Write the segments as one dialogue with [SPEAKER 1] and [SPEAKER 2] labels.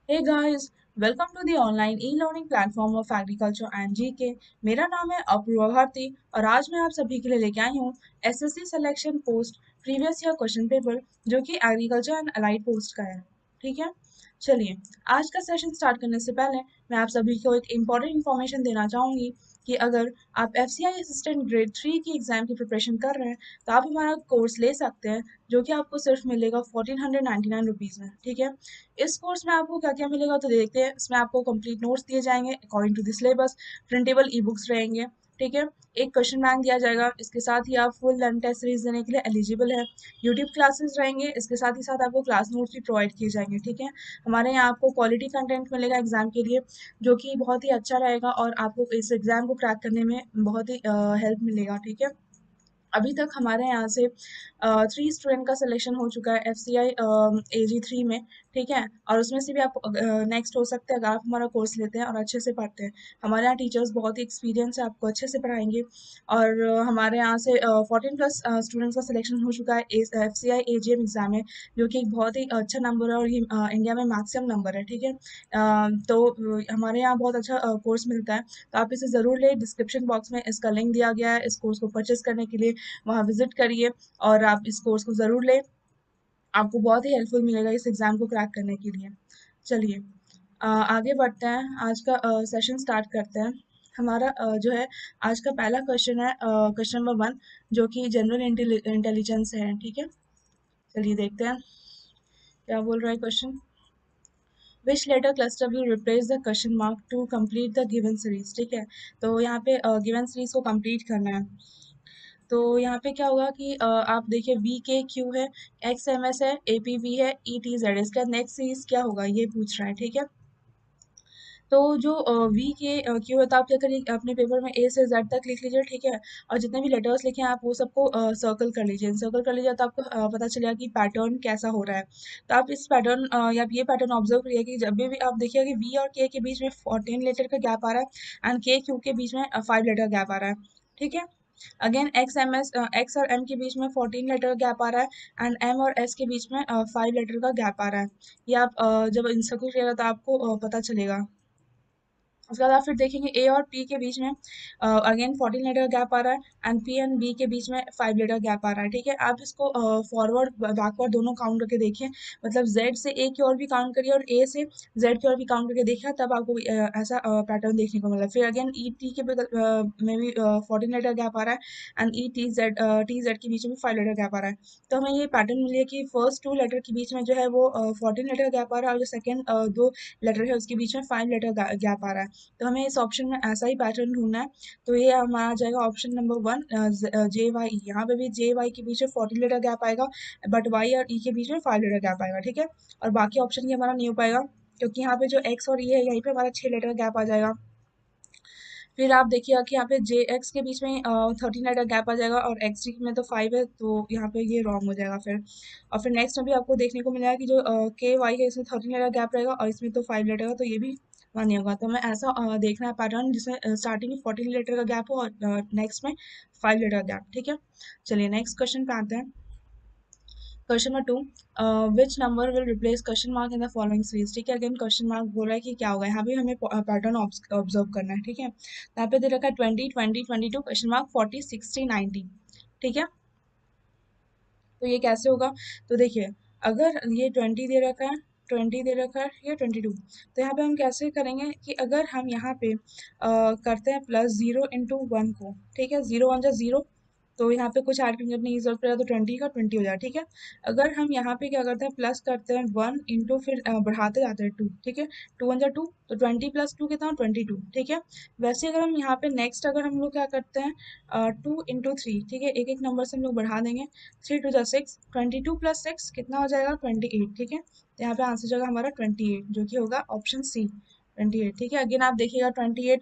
[SPEAKER 1] Hey guys, welcome to the online e-learning platform of Agriculture and GK। मेरा नाम है अपूर्वा भारती और आज मैं आप सभी के लिए लेके आई हूँ SSC selection post previous year question paper जो कि एग्रीकल्चर एंड अलाइड पोस्ट का है। ठीक है, चलिए आज का सेशन स्टार्ट करने से पहले मैं आप सभी को एक इम्पॉर्टेंट इन्फॉर्मेशन देना चाहूँगी कि अगर आप एफसीआई असिस्टेंट ग्रेड 3 की एग्ज़ाम की प्रिपरेशन कर रहे हैं तो आप हमारा कोर्स ले सकते हैं जो कि आपको सिर्फ मिलेगा 1499 रुपीज़ में। ठीक है, इस कोर्स में आपको क्या-क्या मिलेगा तो देखते हैं। इसमें आपको कंप्लीट नोट्स दिए जाएँगे according to the syllabus, printable ebooks रहेंगे, ठीक है? एक क्वेश्चन बैंक दिया जाएगा, इसके साथ ही आप फुल लर्न टेस्ट सीरीज़ देने के लिए एलिजिबल हैं। यूट्यूब क्लासेस रहेंगे, इसके साथ ही साथ आपको क्लास नोट्स भी प्रोवाइड किए जाएँगे, ठीक है? हमारे यहाँ आपको क्वालिटी कंटेंट मिलेगा एग्ज़ाम के लिए, जो कि बहुत ही अच्छा रहेगा और आपको इस एग्ज़ाम को क्रैक करने में बहुत ही हेल्प मिलेगा, ठीक है? अभी तक हमारे यहाँ से 3 स्टूडेंट का सिलेक्शन हो चुका है एफसीआई एजी 3 में, ठीक है? और उसमें से भी आप नेक्स्ट हो सकते हैं अगर आप हमारा कोर्स लेते हैं और अच्छे से पढ़ते हैं। हमारे यहाँ टीचर्स बहुत ही एक्सपीरियंस है, आपको अच्छे से पढ़ाएँगे और हमारे यहाँ से 14 प्लस स्टूडेंट्स का सिलेक्शन हो चुका है एफसीआई एजीएम एग्ज़ाम में, जो कि एक बहुत ही अच्छा नंबर है और ये इंडिया में मैक्सिमम नंबर है, ठीक है? तो हमारे यहाँ बहुत अच्छा कोर्स मिलता है, तो आप इसे ज़रूर लें। डिस्क्रिप्शन बॉक्स में इसका लिंक दिया गया है इस कोर्स को परचेज़ करने के लिए, वहाँ विज़िट करिए और आप इस कोर्स को ज़रूर लें। आपको बहुत ही हेल्पफुल मिलेगा इस एग्ज़ाम को क्रैक करने के लिए। चलिए आगे बढ़ते हैं, आज का सेशन स्टार्ट करते हैं। हमारा जो है आज का पहला क्वेश्चन है क्वेश्चन नंबर 1 जो कि जनरल इंटेलिजेंस है, ठीक है? चलिए देखते हैं, क्या बोल रहा है question? Which letter cluster will replace the question mark to complete the given series, ठीक है? तो यहाँ पे गिवन सीरीज को कंप्लीट करना है। तो यहाँ पे क्या होगा कि आप देखिए वी के क्यू है, एक्स एम एस है, ए पी वी है, ई टी जेड। इसका नेक्स्ट सीरीज क्या होगा ये पूछ रहा है, ठीक है? तो जो वी के क्यू है तो आप क्या करिए अपने पेपर में ए से जेड तक लिख लीजिए, ठीक है? और जितने भी लेटर्स लिखे हैं आप वो सबको सर्कल कर लीजिए। सर्कल कर लीजिए तो आपको पता चलेगा कि पैटर्न कैसा हो रहा है। तो आप इस पैटर्न या आप ये पैटर्न ऑब्जर्व करिए कि जब भी आप देखिएगा कि वी और के बीच में 14 लेटर का गैप आ रहा है एंड के क्यू के बीच में 5 लेटर गैप आ रहा है, ठीक है? अगेन एक्स और एम के बीच में 14 लेटर का गैप आ रहा है एंड एम और एस के बीच में 5 लेटर का गैप आ रहा है। ये आप जब इंसर्कल करिएगा तो आपको पता चलेगा। उसके बाद आप फिर देखेंगे ए और पी के बीच में अगेन 14 लेटर गैप आ रहा है एंड पी एंड बी के बीच में 5 लेटर गैप आ रहा है, ठीक है? आप इसको फॉरवर्ड बैकवर्ड दोनों काउंट करके देखिए, मतलब जेड से ए की ओर भी काउंट करिए और ए से जेड की ओर भी काउंट करके देखिए, तब आपको ऐसा पैटर्न देखने को मिला। फिर अगेन ई टी के में भी 14 लेटर गैप आ रहा है एंड टी जेड के बीच में 5 लेटर गैप आ रहा है। तो हमें ये पैटर्न मिली है कि फर्स्ट 2 लेटर के बीच में जो है वो 14 लेटर गैप आ रहा है और जो सेकेंड 2 लेटर है उसके बीच में 5 लेटर गैप आ रहा है। तो हमें इस ऑप्शन में ऐसा ही पैटर्न ढूंढना है। तो ये हमारा आ जाएगा ऑप्शन नंबर 1 जे वाई ई। यहाँ पे भी जे वाई के बीच में 14 लेटर गैप आएगा बट वाई और ई के बीच में 5 लेटर गैप आएगा, ठीक है? और बाकी ऑप्शन ये हमारा नहीं हो पाएगा क्योंकि यहाँ पे जो एक्स और ई है यहीं पे हमारा 6 लेटर गैप आ जाएगा। फिर आप देखिएगा कि यहाँ पे जे एक्स के बीच में 13 लेटर गैप आ जाएगा और एक्स टी में तो 5 है, तो यहाँ पे ये रॉन्ग हो जाएगा फिर। और फिर नेक्स्ट में भी आपको देखने को मिलेगा कि जो के वाई है इसमें 13 लेटर गैप रहेगा और इसमें तो 5 लेटर है, तो ये भी मान्य होगा। तो हमें ऐसा देखना है पैटर्न जिसमें स्टार्टिंग में 14 लेटर का गैप हो और नेक्स्ट में 5 लेटर गैप, ठीक है? चलिए नेक्स्ट क्वेश्चन पे आते हैं। Question number 2 which number will replace question mark in the following series, ठीक है? अगेन क्वेश्चन मार्क बोल रहा है कि क्या होगा, यहाँ भी हमें पैटर्न ऑब्जर्व करना है, ठीक है? तो यहाँ पे दे रखा है 20 20 22 क्वेश्चन मार्क 40 60 90, ठीक है? तो ये कैसे होगा? तो देखिए अगर ये 20 दे रखा है, 20 दे रखा है, ये 22, तो यहाँ पे हम कैसे करेंगे कि अगर हम यहाँ पे करते हैं प्लस 0 इंटू 1 को, ठीक है? 0 1 जा 0, तो यहाँ पे कुछ ऐड करने की जरूरत पड़ेगा तो 20 का 20 हो जाएगा, ठीक है? अगर हम यहाँ पे क्या करते हैं प्लस करते हैं 1 इंटू फिर बढ़ाते जाते हैं 2, ठीक है? 2 1 जा 2, तो 20 प्लस 2 कितना 22, ठीक है? वैसे अगर हम यहाँ पे नेक्स्ट अगर हम लोग क्या करते हैं 2 इंटू 3, ठीक है? एक एक नंबर से हम लोग बढ़ा देंगे। 3 टू जा 6, 22 प्लस 6 कितना हो जाएगा 28, ठीक है? तो यहाँ पे आंसर जाएगा हमारा 28 जो कि होगा ऑप्शन सी 28, ठीक है? अगेन आप देखिएगा 28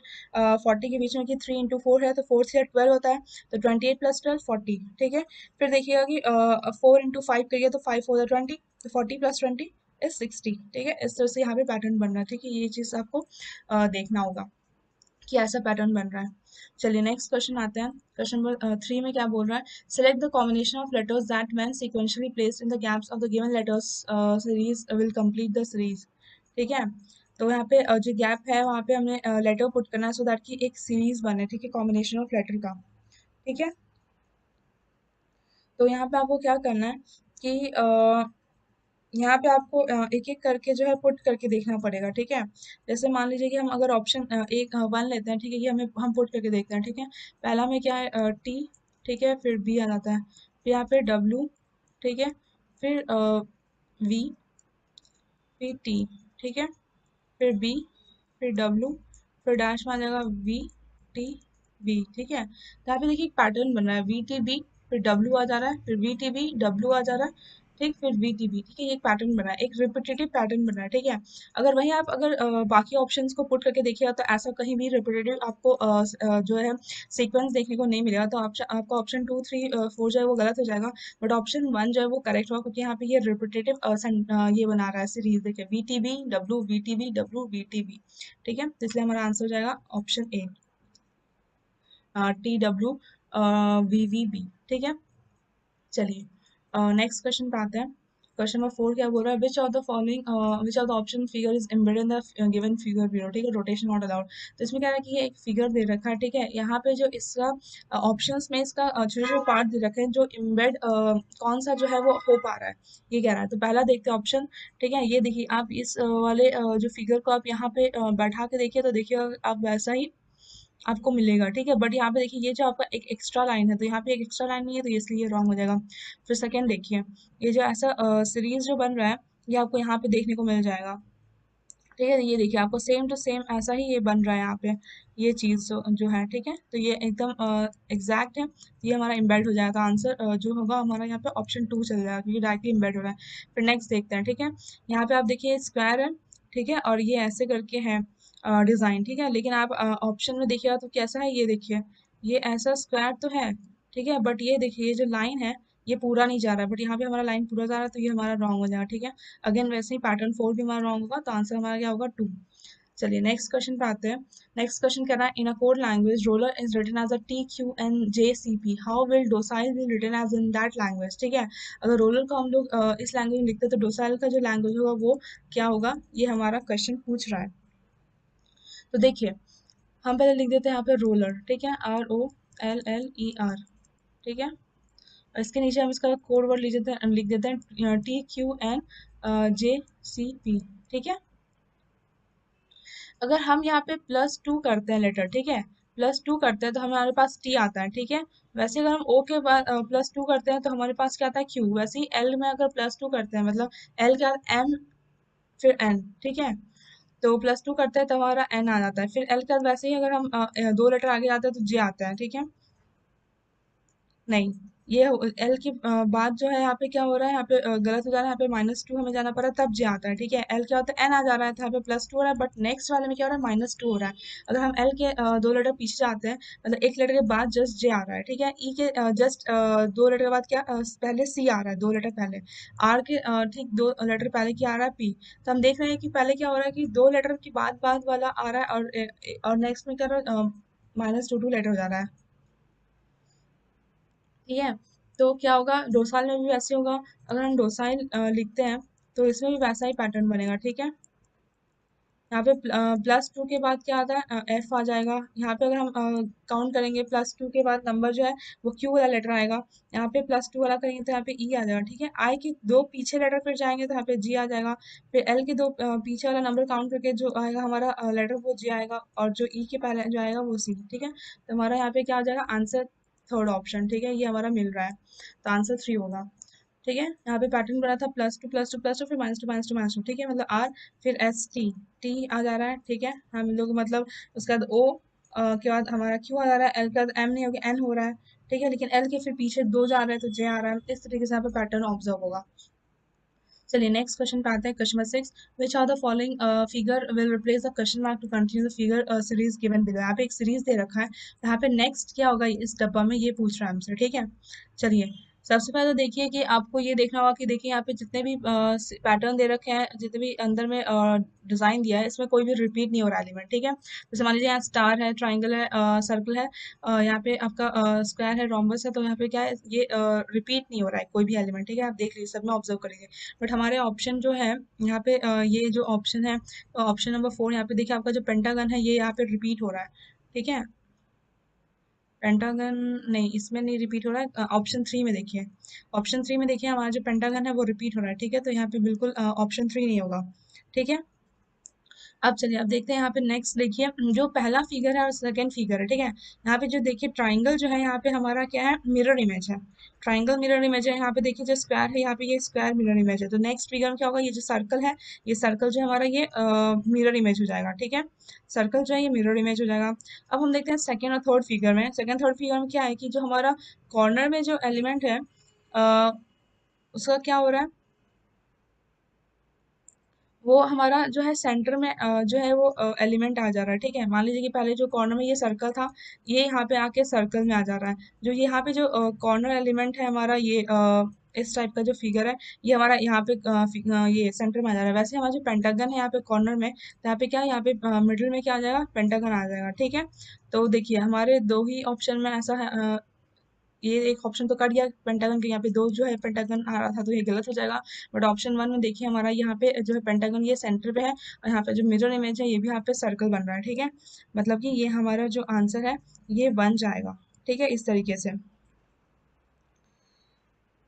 [SPEAKER 1] 40 के बीच में कि 3 इंटू 4 है तो 4 से 12 होता है, तो 28 प्लस 12 40, ठीक है? फिर देखिएगा कि 4 इंटू 5 करिए तो 5 4 20, तो 40 प्लस 20 इज 60, ठीक है? इस तरह से यहाँ पे पैटर्न बन रहा है, ठीक है? ये चीज़ आपको देखना होगा कि ऐसा पैटर्न बन रहा है। चलिए नेक्स्ट क्वेश्चन आते हैं। क्वेश्चन नंबर 3 में क्या बोल रहा है? Select the combination of letters that when sequentially placed in the gaps of the given letters series will complete the series, ठीक है। तो यहाँ पे जो गैप है वहाँ पे हमने लेटर पुट करना है सो दैट कि एक सीरीज बने, ठीक है, कॉम्बिनेशन ऑफ लेटर का। ठीक है। तो यहाँ पे आपको क्या करना है कि यहाँ पे आपको एक एक करके जो है पुट करके देखना पड़ेगा। ठीक है। जैसे मान लीजिए कि हम अगर ऑप्शन एक वन लेते हैं, ठीक है, ये हमें हम पुट करके देखते हैं। ठीक है। पहला में क्या है, टी, ठीक है, फिर बी आ जाता है, फिर यहाँ पे डब्लू, ठीक है, फिर वी, फिर टी, ठीक है, फिर बी, फिर डब्लू, फिर डैश में आ जाएगा वी टी बी। ठीक है। तो यहाँ पे देखिए एक पैटर्न बन रहा है, वी टी बी, फिर डब्लू आ जा रहा है, फिर वी टी बी, डब्लू आ जा रहा है, ठीक, फिर वी टी बी। ठीक है, ये एक पैटर्न बना है, एक रिपीटेटिव पैटर्न बन रहा है। ठीक है। अगर वहीं आप अगर बाकी ऑप्शंस को पुट करके देखिएगा तो ऐसा कहीं भी रिपीटेटिव आपको जो है सीक्वेंस देखने को नहीं मिलेगा। तो आपका ऑप्शन टू थ्री फोर जो है वो गलत हो जाएगा, बट ऑप्शन वन जो है वो करेक्ट होगा, क्योंकि यहाँ पे ये रिपीटेटिव ये बना रहा है सीरीज। देखिए V T B W, V T B W, V T B. ठीक है। तो इसलिए हमारा आंसर हो जाएगा option A, T W V V B. ठीक है। चलिए नेक्स्ट क्वेश्चन पे आते हैं। क्वेश्चन नंबर 4 क्या बोल रहा है, which of the following which of the option figure is embedded in the given figure below. ठीक है, रोटेशन नॉट अलाउड। तो इसमें क्या है कि ये एक फिगर दे रखा है। ठीक है। यहाँ पे जो इसका ऑप्शंस में इसका छोटे छोटे पार्ट दे रखे हैं, जो इम्बेड कौन सा जो है वो हो पा रहा है, ये कह रहा है। तो पहला देखते हैं ऑप्शन। ठीक है, ये देखिए आप इस वाले जो फिगर को आप यहाँ पे बैठा के देखिए तो देखिए आप वैसा ही आपको मिलेगा। ठीक है। बट यहाँ पे देखिए ये जो आपका एक एक्स्ट्रा लाइन है, तो यहाँ पे एक एक्स्ट्रा लाइन नहीं है, तो इसलिए ये रॉन्ग हो जाएगा। फिर सेकंड देखिए, ये जो ऐसा सीरीज जो बन रहा है ये आपको यहाँ पे देखने को मिल जाएगा। ठीक है। ये देखिए आपको सेम टू सेम ऐसा ही ये बन रहा है यहाँ पे, ये चीज़ जो है। ठीक है। तो ये एकदम एग्जैक्ट है। ये हमारा इम्बेड हो जाएगा। आंसर जो होगा हमारा यहाँ पे ऑप्शन टू चल जाएगा, क्योंकि डायरेक्टली इम्बेड हो रहा है। फिर नेक्स्ट देखते हैं। ठीक है। यहाँ पे आप देखिए स्क्वायर है, ठीक है, और ये ऐसे करके है डिज़ाइन। ठीक है। लेकिन आप ऑप्शन में देखिएगा तो कैसा है, ये देखिए ये ऐसा स्क्वायर तो है। ठीक है। बट ये देखिए ये जो लाइन है ये पूरा नहीं जा रहा है, बट यहाँ पे हमारा लाइन पूरा जा रहा है, तो ये हमारा रॉन्ग हो जाएगा। ठीक है। अगेन वैसे ही पैटर्न फोर भी हमारा रॉन्ग होगा, तो आंसर हमारा क्या होगा, टू। चलिए नेक्स्ट क्वेश्चन पे आते हैं। नेक्स्ट क्वेश्चन कह रहा है, in a code language roller is written as a T Q N J C P, how will docile be written as in that language. ठीक है। अगर रोलर को हम लोग इस लैंग्वेज में लिखते हैं तो डोसाइल का जो लैंग्वेज होगा वो क्या होगा, ये हमारा क्वेश्चन पूछ रहा है। तो देखिए हम पहले लिख देते हैं यहाँ पे रोलर। ठीक है, R O L L E R. ठीक है। और इसके नीचे हम इसका कोड वर्ड लिख देते हैं T Q N J C P. ठीक है। अगर हम यहाँ पे प्लस टू करते हैं लेटर, ठीक है, प्लस टू करते हैं तो हमारे पास टी आता है। ठीक है। वैसे अगर हम ओ के बाद प्लस टू करते हैं तो हमारे पास क्या आता है, क्यू। वैसे ही एल में अगर प्लस टू करते हैं मतलब एल के बाद एम, फिर एन। ठीक है। तो प्लस टू करते हैं तो हमारा एन आ जाता है। फिर एल के बाद वैसे ही अगर हम दो लेटर आगे जाते हैं तो जे आता है। ठीक है। नहीं, ये एल के बाद जो है यहाँ पे क्या हो रहा है, यहाँ पे गलत हो जा रहा है, यहाँ पे माइनस टू हमें जाना पड़ा तब जे आता है। ठीक है। एल क्या होता है, एन आ जा रहा है, तो यहाँ पे प्लस टू हो रहा है, बट नेक्स्ट वाले में क्या हो रहा है, माइनस टू हो रहा है। अगर हम एल के दो लेटर पीछे जाते हैं, मतलब एक लेटर के बाद जस्ट जे आ रहा है। ठीक है। ई के जस्ट दो लेटर के बाद क्या पहले सी आ रहा है, दो लेटर पहले। आर के ठीक दो लेटर पहले क्या आ रहा है, पी। तो हम देख रहे हैं कि पहले क्या हो रहा है कि दो लेटर के बाद वाला आ रहा है, और नेक्स्ट में क्या हो रहा है, माइनस टू टू लेटर हो जा रहा है। ठीक है। तो क्या होगा, डोसाइल में भी वैसे होगा। अगर हम डोसाइल लिखते हैं तो इसमें भी वैसा ही पैटर्न बनेगा। ठीक है। यहाँ पे प्लस टू के बाद क्या आता है, एफ आ जाएगा। यहाँ पे अगर हम काउंट करेंगे प्लस टू के बाद नंबर जो है वो क्यू वाला लेटर आएगा। यहाँ पे प्लस टू वाला करेंगे तो यहाँ पे ई आ जाएगा। ठीक है। आई के दो पीछे लेटर फिर जाएंगे तो यहाँ पे जी आ जाएगा। फिर एल के दो पीछे वाला नंबर काउंट करके जो आएगा हमारा लेटर वो जी आएगा, और जो ई के पहले जो आएगा वो सी। ठीक है। तो हमारा यहाँ पे क्या आ जाएगा, आंसर थर्ड ऑप्शन। ठीक है, ये हमारा मिल रहा है, तो आंसर थ्री होगा। ठीक है। यहाँ पे पैटर्न बना था plus two plus two plus two, फिर minus two minus two minus two. ठीक है, मतलब आर, फिर एस टी, टी आ जा रहा है। ठीक है। हम लोग मतलब उसके बाद ओ के बाद हमारा क्यू आ जा रहा है, एल के बाद एम नहीं हो गया, एन हो रहा है। ठीक है। लेकिन एल के फिर पीछे दो जा रहे हैं तो जे आ रहा है। इस तरीके से यहाँ पे पैटर्न ऑब्जर्व होगा। चलिए नेक्स्ट क्वेश्चन पे आते हैं, question number 6, which are the following figure will replace the question mark to continue the figure series given below. यहाँ पे एक सीरीज दे रखा है, यहाँ पे नेक्स्ट क्या होगा इस डब्बा में, ये पूछ रहा है हमसे। ठीक है। चलिए सबसे पहले तो देखिए कि आपको ये देखना होगा कि देखिए यहाँ पे जितने भी पैटर्न दे रखे हैं, जितने भी अंदर में डिजाइन दिया है, इसमें कोई भी रिपीट नहीं हो रहा एलिमेंट, ठीक है। जैसे मान लीजिए यहाँ स्टार है, ट्राइंगल है, सर्कल है, यहाँ पे आपका स्क्वायर है, रोम्बस है, तो यहाँ पे क्या है, ये रिपीट नहीं हो रहा है कोई भी एलिमेंट, ठीक है। आप देख लीजिए, सब में ऑब्जर्व करेंगे। बट हमारे ऑप्शन जो है यहाँ पे ये जो ऑप्शन है, ऑप्शन नंबर 4, यहाँ पे देखिए आपका जो पेंटागन है ये यहाँ पे रिपीट हो रहा है, ठीक है। पेंटागन नहीं, इसमें नहीं रिपीट हो रहा है। ऑप्शन 3 में देखिए, ऑप्शन 3 में देखिए हमारा जो पेंटागन है वो रिपीट हो रहा है, ठीक है। तो यहाँ पे बिल्कुल ऑप्शन 3 नहीं होगा, ठीक है। अब चलिए, अब देखते हैं यहाँ पे नेक्स्ट देखिए, जो पहला फिगर है और सेकंड फिगर है, ठीक है। यहाँ पे जो देखिए ट्राइंगल जो है, यहाँ पे हमारा क्या है, मिरर इमेज है। ट्राइंगल मिरर इमेज है। यहाँ पे देखिए जो स्क्वायर है, यहाँ पे ये स्क्वायर मिरर इमेज है। तो नेक्स्ट फिगर में क्या होगा, ये जो सर्कल है, ये सर्कल जो हमारा ये मिरर इमेज हो जाएगा, ठीक है। सर्कल जो है ये मिरर इमेज हो जाएगा। अब हम देखते हैं सेकेंड और थर्ड फिगर में। सेकेंड थर्ड फिगर में क्या है कि जो हमारा कॉर्नर में जो एलिमेंट है, अ, उसका क्या हो रहा है, वो हमारा जो है सेंटर में जो है वो एलिमेंट आ जा रहा है, ठीक है। मान लीजिए कि पहले जो कॉर्नर में ये सर्कल था, ये यहाँ पे आके सर्कल में आ जा रहा है। जो यहाँ पे जो कॉर्नर एलिमेंट है हमारा, ये इस टाइप का जो फिगर है, ये हमारा यहाँ पे ये सेंटर में आ जा रहा है। वैसे हमारा जो पेंटागन है यहाँ पे कॉर्नर में, तो यहाँ पे क्या है, यहाँ पे मिडिल में क्या आ जाएगा, पेंटागन आ जाएगा, ठीक है। तो देखिए हमारे दो ही ऑप्शन में ऐसा है, ये एक ऑप्शन तो कट गया पेंटागन के, यहाँ पे दो जो है पेंटागन आ रहा था, तो ये गलत हो जाएगा। बट ऑप्शन 1 में देखिए हमारा यहाँ पे जो है पेंटागन ये सेंटर पे है, और यहाँ पे जो मिरर इमेज है ये भी यहाँ पे सर्कल बन रहा है, ठीक है। मतलब कि ये हमारा जो आंसर है ये बन जाएगा, ठीक है, इस तरीके से।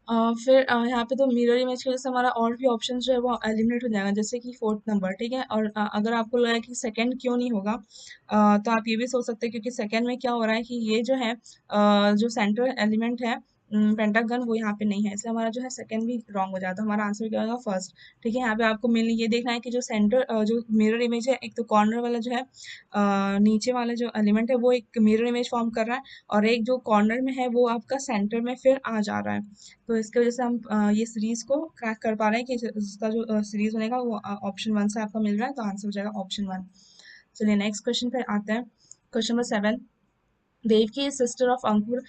[SPEAKER 1] फिर यहाँ पे तो मिरर इमेज की वजह से हमारा और भी ऑप्शन जो है वो एलिमिनेट हो जाएगा, जैसे कि फोर्थ नंबर, ठीक है। और अगर आपको लगा कि सेकंड क्यों नहीं होगा, तो आप ये भी सोच सकते हैं, क्योंकि सेकंड में क्या हो रहा है कि ये जो है जो सेंट्रल एलिमेंट है पेंटागन, वो यहाँ पे नहीं है, इसलिए हमारा जो है सेकंड भी रॉन्ग हो जाता है। हमारा आंसर क्या होगा, फर्स्ट, ठीक है। यहाँ पे आपको मेनली ये देखना है कि जो सेंटर जो मिरर इमेज है, एक तो कॉर्नर वाला जो है नीचे वाला जो एलिमेंट है वो एक मिरर इमेज फॉर्म कर रहा है, और एक जो कॉर्नर में है वो आपका सेंटर में फिर आ जा रहा है। तो इसकी वजह से हम ये सीरीज को क्रैक कर पा रहे हैं कि इसका जो सीरीज बनेगा वो ऑप्शन 1 से आपका मिल रहा है, तो आंसर हो जाएगा ऑप्शन 1। चलिए नेक्स्ट क्वेश्चन पे आते हैं। Question number 7, Devaki is sister of Ankur,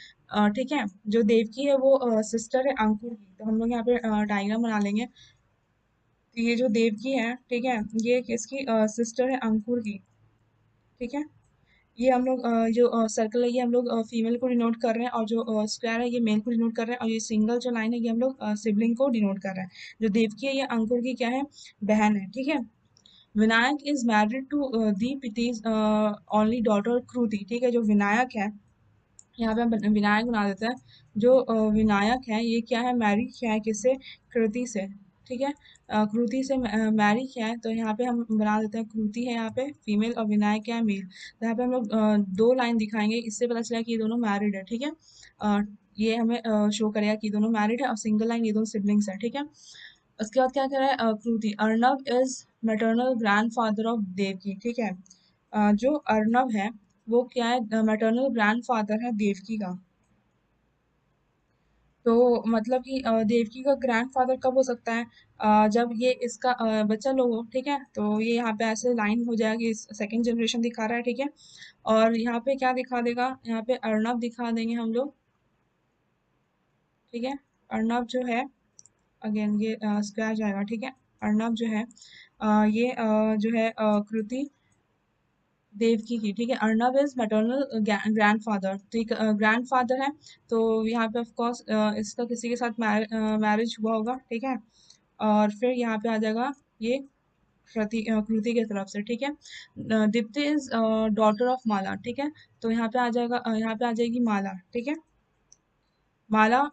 [SPEAKER 1] ठीक है। जो देवकी है वो सिस्टर है अंकुर की, तो हम लोग यहाँ पे डायग्राम बना लेंगे। तो ये जो देवकी है, ठीक है, ये किसकी सिस्टर है, अंकुर की, ठीक है। ये हम लोग जो सर्कल है ये हम लोग फीमेल को डिनोट कर रहे हैं, और जो स्क्वायर है ये मेल को डिनोट कर रहे हैं, और ये सिंगल जो लाइन है ये हम लोग सिबलिंग को डिनोट कर रहे हैं। जो देवकी है ये अंकुर की क्या है, बहन है, ठीक है। Vinayak is married to Deepti only daughter Kriti, ठीक है। जो विनायक है, यहाँ पे हम विनायक बना देते हैं। जो विनायक है ये क्या है, मैरिड क्या है, किससे, कृति से, ठीक है। कृति से मैरी क्या है, तो यहाँ पे हम बना देते हैं, कृति है यहाँ पे फीमेल और विनायक क्या है, मेल। तो यहाँ पे हम लोग दो लाइन दिखाएंगे, इससे पता चला कि ये दोनों मैरिड है, ठीक है। ये हमें शो करेगा कि ये दोनों मैरिड है, और सिंगल लाइन ये दोनों सिबलिंग्स है, ठीक है। उसके बाद क्या कह रहा है, Kriti, Arnav is maternal grandfather of Devaki, ठीक है। जो अर्नव है वो क्या है, मैटरनल ग्रैंडफादर है देवकी का। तो मतलब कि देवकी का ग्रैंडफादर कब हो सकता है, जब ये इसका बच्चा लोग हो, ठीक है। तो ये यहाँ पे ऐसे लाइन हो जाएगी, सेकंड जनरेशन दिखा रहा है, ठीक है। और यहाँ पे क्या दिखा देगा, यहाँ पे अर्नब दिखा देंगे हम लोग, ठीक है। अर्नब जो है, अगेन ये स्क्वायर जाएगा, ठीक है। अर्नब जो है ये जो है कृति देवकी की, ठीक है। अर्नब इज मैटरनल ग्रैंडफादर, ठीक, ग्रैंडफादर है। तो यहाँ पे ऑफ कोर्स इसका किसी के साथ मैरिज हुआ होगा, ठीक है। और फिर यहाँ पे आ जाएगा ये कृति की तरफ से, ठीक है। दीप्ति इज डॉटर ऑफ माला, ठीक है। तो यहाँ पे आ जाएगा यहाँ पे आ जाएगी माला, ठीक है। माला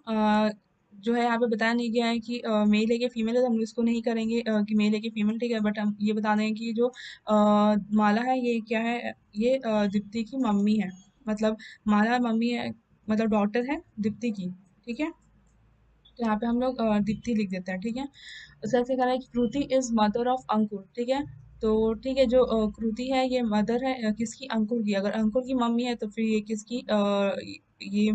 [SPEAKER 1] जो है यहाँ पे बताया नहीं गया है कि मेल है कि फीमेल है, तो हम इसको नहीं करेंगे कि मेल है कि फीमेल, ठीक है। बट हम ये बता देंगे कि जो माला है ये क्या है, ये दीप्ति की मम्मी है। मतलब माला मम्मी है, मतलब डॉटर है दीप्ति की, ठीक है। तो यहाँ पे हम लोग दीप्ति लिख देते हैं, ठीक है। उसका ऐसे कह रहा है कि कृति इज मदर ऑफ अंकुर, ठीक है। तो ठीक है, जो कृति है ये मदर है किसकी, अंकुर की। अगर अंकुर की मम्मी है तो फिर ये किसकी, ये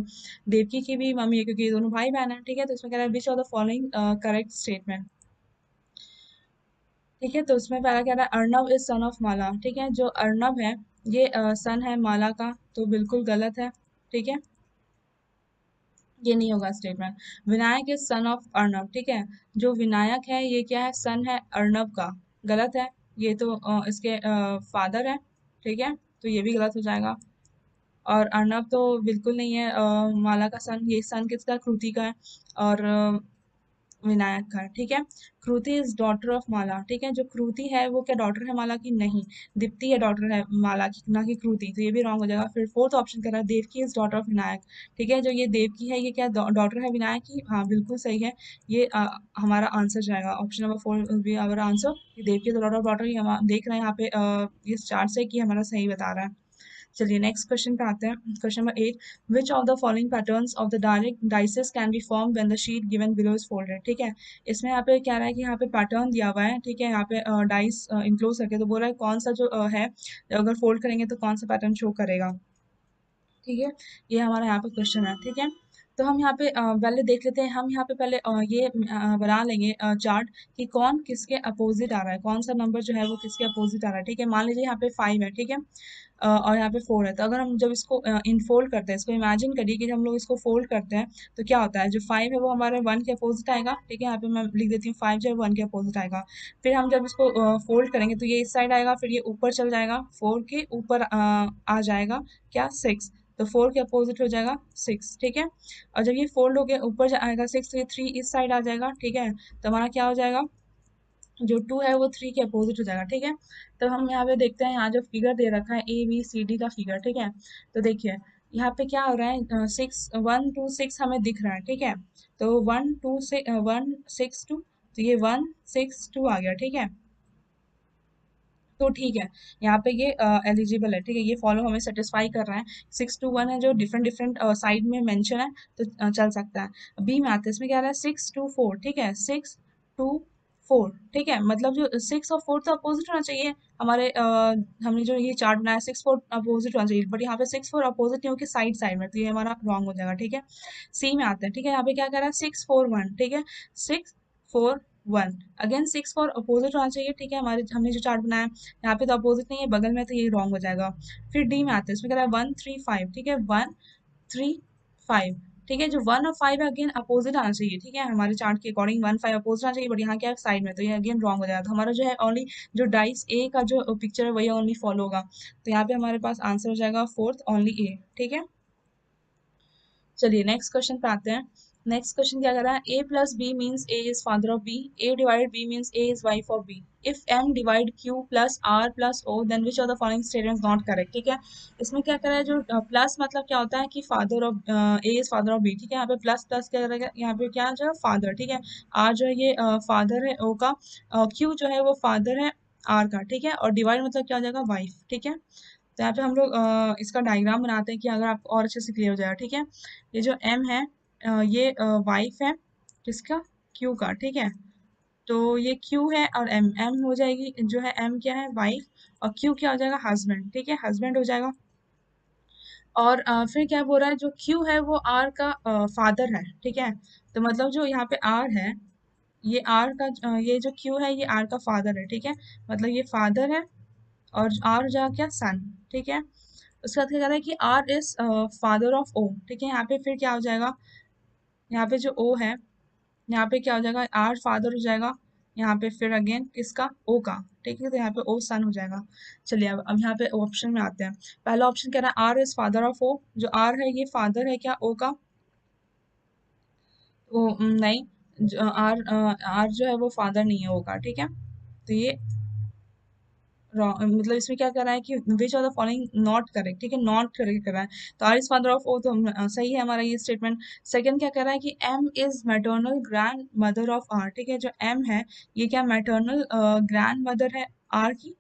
[SPEAKER 1] देवकी की भी मम्मी है, क्योंकि ये दोनों भाई बहन है, ठीक है। तो इसमें कह रहा है which of the following correct statement, ठीक है। तो उसमें पहला कह रहा है अर्नव इज सन ऑफ माला, ठीक है। जो अर्नव है ये सन है माला का, तो बिल्कुल गलत है, ठीक है। ये नहीं होगा statement. Vinayak is son of Arnav, ठीक है, जो विनायक है ये क्या है, सन है अर्णव का, गलत है। ये तो इसके फादर है, ठीक है, तो ये भी गलत हो जाएगा। और अर्णव तो बिल्कुल नहीं है माला का सन, ये सन किसका, कृति का है। और विनायक का है, ठीक है। कृति इज डॉटर ऑफ माला, ठीक है, जो कृति है वो क्या डॉटर है माला की, नहीं, दीप्ति है डॉटर है माला की, ना कि कृति, तो ये भी रॉन्ग हो जाएगा। फिर फोर्थ ऑप्शन कह रहा है Devaki is daughter of Vinayak, ठीक है, जो ये देवकी है ये क्या डॉटर है विनायक की, हाँ बिल्कुल सही है। ये हमारा आंसर जाएगा, option number 4 will be our answer. Devaki daughter of daughter, ये हम देख रहे हैं यहाँ पे इस चार्ट से कि हमारा सही बता रहा है। चलिए नेक्स्ट क्वेश्चन पे आते हैं। Question number 8, which of the following patterns of the direct dices can be form when the sheet given below is folded, ठीक है। इसमें यहाँ पे क्या रहा है कि यहाँ पे पैटर्न दिया हुआ है, ठीक है, यहाँ पे डाइस इंक्लोज करके, तो बोल रहा है कौन सा जो है अगर फोल्ड करेंगे तो कौन सा पैटर्न शो करेगा, ठीक है। ये हमारा यहाँ पे क्वेश्चन है, ठीक है। तो हम यहाँ पे पहले देख लेते हैं, हम यहाँ पे पहले ये बना लेंगे चार्ट कि कौन किसके अपोजिट आ रहा है, कौन सा नंबर जो है वो किसके अपोजिट आ रहा है, ठीक है। मान लीजिए यहाँ पे 5 है, ठीक है, और यहाँ पे 4 है, तो अगर हम जब इसको इनफोल्ड करते हैं, इसको इमेजिन करिए कि हम लोग इसको फोल्ड करते हैं, तो क्या होता है, जो 5 है वो हमारे 1 के अपोजिट आएगा, ठीक है, यहाँ पे मैं लिख देती हूँ 5 जो है 1 के अपोजिट आएगा। फिर हम जब इसको फोल्ड करेंगे तो ये इस साइड आएगा, फिर ये ऊपर चल जाएगा, 4 के ऊपर आ जाएगा क्या, 6, तो 4 के अपोजिट हो जाएगा 6, ठीक है। और जब ये फोल्ड हो गया ऊपर आएगा 6, तो ये 3 इस साइड आ जाएगा, ठीक है, तो हमारा क्या हो जाएगा, जो 2 है वो 3 के अपोजिट हो जाएगा, ठीक है। तो हम यहाँ पे देखते हैं, यहाँ जो फिगर दे रखा है ABCD का फिगर, ठीक है, तो देखिए यहाँ पे क्या हो रहा है, 6 1 2 6 हमें दिख रहा है, ठीक है, तो 1 2 6 1 6 2, तो ये 1 6 2 आ गया, ठीक है। तो ठीक है, यहाँ पे ये एलिजिबल है, ठीक है, ये फॉलो हमें सेटिस्फाई कर रहा है, 6 2 1 है जो डिफरेंट डिफरेंट साइड में मेंशन है, तो चल सकता है। बी में आते हैं, इसमें क्या रहा है 6 2 4, ठीक है, 6 2 4, ठीक है, मतलब जो 6 और 4 तो अपोजिट होना चाहिए हमारे हमने जो ये चार्ट बनाया 6 4 अपोजिट होना चाहिए, बट यहाँ पे 6 4 अपोजिट नहीं होकर साइड साइड में, तो ये हमारा रॉन्ग हो जाएगा, ठीक है। सी में आते हैं, ठीक है, यहाँ पे क्या कर रहा है 6 4 1, ठीक है, 6 4 1, अगेन 6 4 अपोजिट होना चाहिए, ठीक है, हमारे हमने जो चार्ट बनाया यहाँ पे तो अपोजिट नहीं है, बगल में, तो ये रॉन्ग हो जाएगा। फिर डी में आते हैं, इसमें कह रहा है 1 3 5, ठीक है, 1 3 5, ठीक है, जो 1 और 5 है अगेन अपोजिट आना चाहिए, ठीक है, हमारे चार्ट के अकॉर्डिंग 1 5 अपोजिट आना चाहिए, बट यहाँ क्या है साइड में, तो ये अगेन रॉन्ग हो जाएगा। तो हमारा जो है ओनली जो डाइस ए का जो पिक्चर है वही ओनली फॉलो होगा, तो यहाँ पे हमारे पास आंसर हो जाएगा फोर्थ ओनली ए, ठीक है। चलिए नेक्स्ट क्वेश्चन पे आते हैं। नेक्स्ट क्वेश्चन क्या कर रहा है, A+B means A is father of B, A divide B means A is wife of B, if M divide Q plus R plus O then which of the following statement not correct, ठीक है। इसमें क्या कर रहा है, जो plus मतलब क्या होता है कि father of A is father of B, ठीक है, यहाँ पे प्लस प्लस क्या करेगा, यहाँ पे क्या जो है फादर, ठीक है, R जो है ये फादर है O का, Q जो है वो फादर है R का, ठीक है, और डिवाइड मतलब क्या हो जाएगा वाइफ, ठीक है। तो यहाँ पे हम लोग इसका डायग्राम बनाते हैं कि अगर आपको और अच्छे से क्लियर हो जाएगा, ठीक है। ये जो M है ये वाइफ है किसका, Q का, ठीक है, तो ये Q है और M हो जाएगी, जो है M क्या है वाइफ, और Q क्या हो जाएगा हस्बैंड, ठीक है, हस्बैंड हो जाएगा। और फिर क्या बोल रहा है, जो Q है वो R का फादर है, ठीक है, तो मतलब जो यहाँ पे R है, ये R का ये जो Q है ये R का फादर है, ठीक है, मतलब ये फादर है, और R जा क्या सन, ठीक है। उसके बाद क्या कह रहा है कि R is father of O, ठीक है, यहाँ पे फिर क्या हो जाएगा, यहाँ पे जो O है, यहाँ पे क्या हो जाएगा, R फादर हो जाएगा, यहाँ पे फिर अगेन किसका, O का, ठीक है, तो यहाँ पे O सन हो जाएगा। चलिए अब यहाँ पे ऑप्शन में आते हैं। पहला ऑप्शन कह रहा है R is father of O, जो R है ये फादर है क्या O का, वो नहीं, R जो है वो फादर नहीं है O का, ठीक है, तो ये मतलब इसमें क्या कर रहा है कि which of the following not correct, ठीक है, नॉट करेक्ट कर रहा है, तो R is father of O, तो सही है हमारा ये स्टेटमेंट। सेकंड क्या कर रहा है कि M is maternal grandmother of R, ठीक है, जो एम है ये क्या मैटरनल ग्रैंड मदर है आर की,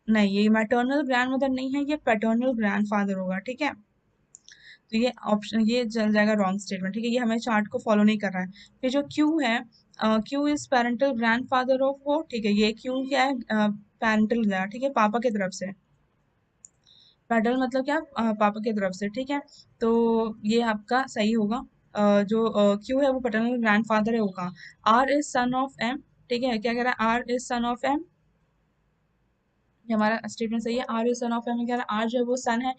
[SPEAKER 1] नहीं ये मैटरनल ग्रैंड मदर नहीं है, ये पैटर्नल ग्रैंड फादर होगा, ठीक है, तो ये ऑप्शन ये चल जाएगा रॉन्ग स्टेटमेंट, ठीक है, ये हमें चार्ट को फॉलो नहीं कर रहा है। फिर जो क्यू है, Q is parental grand father of वो, ठीक है, ये क्यू क्या है पेरेंटल गया, ठीक है, पापा की तरफ से, पैटर्न मतलब क्या पापा की तरफ से, ठीक है, तो ये आपका सही होगा। जो क्यू है वो पैटर्नल ग्रैंडफादर है होगा। R is son of M, ठीक है, क्या कह रहा है, R is son of M, ये हमारा स्टेटमेंट सही है। R is son of M, कह रहा है आर जो है वो सन है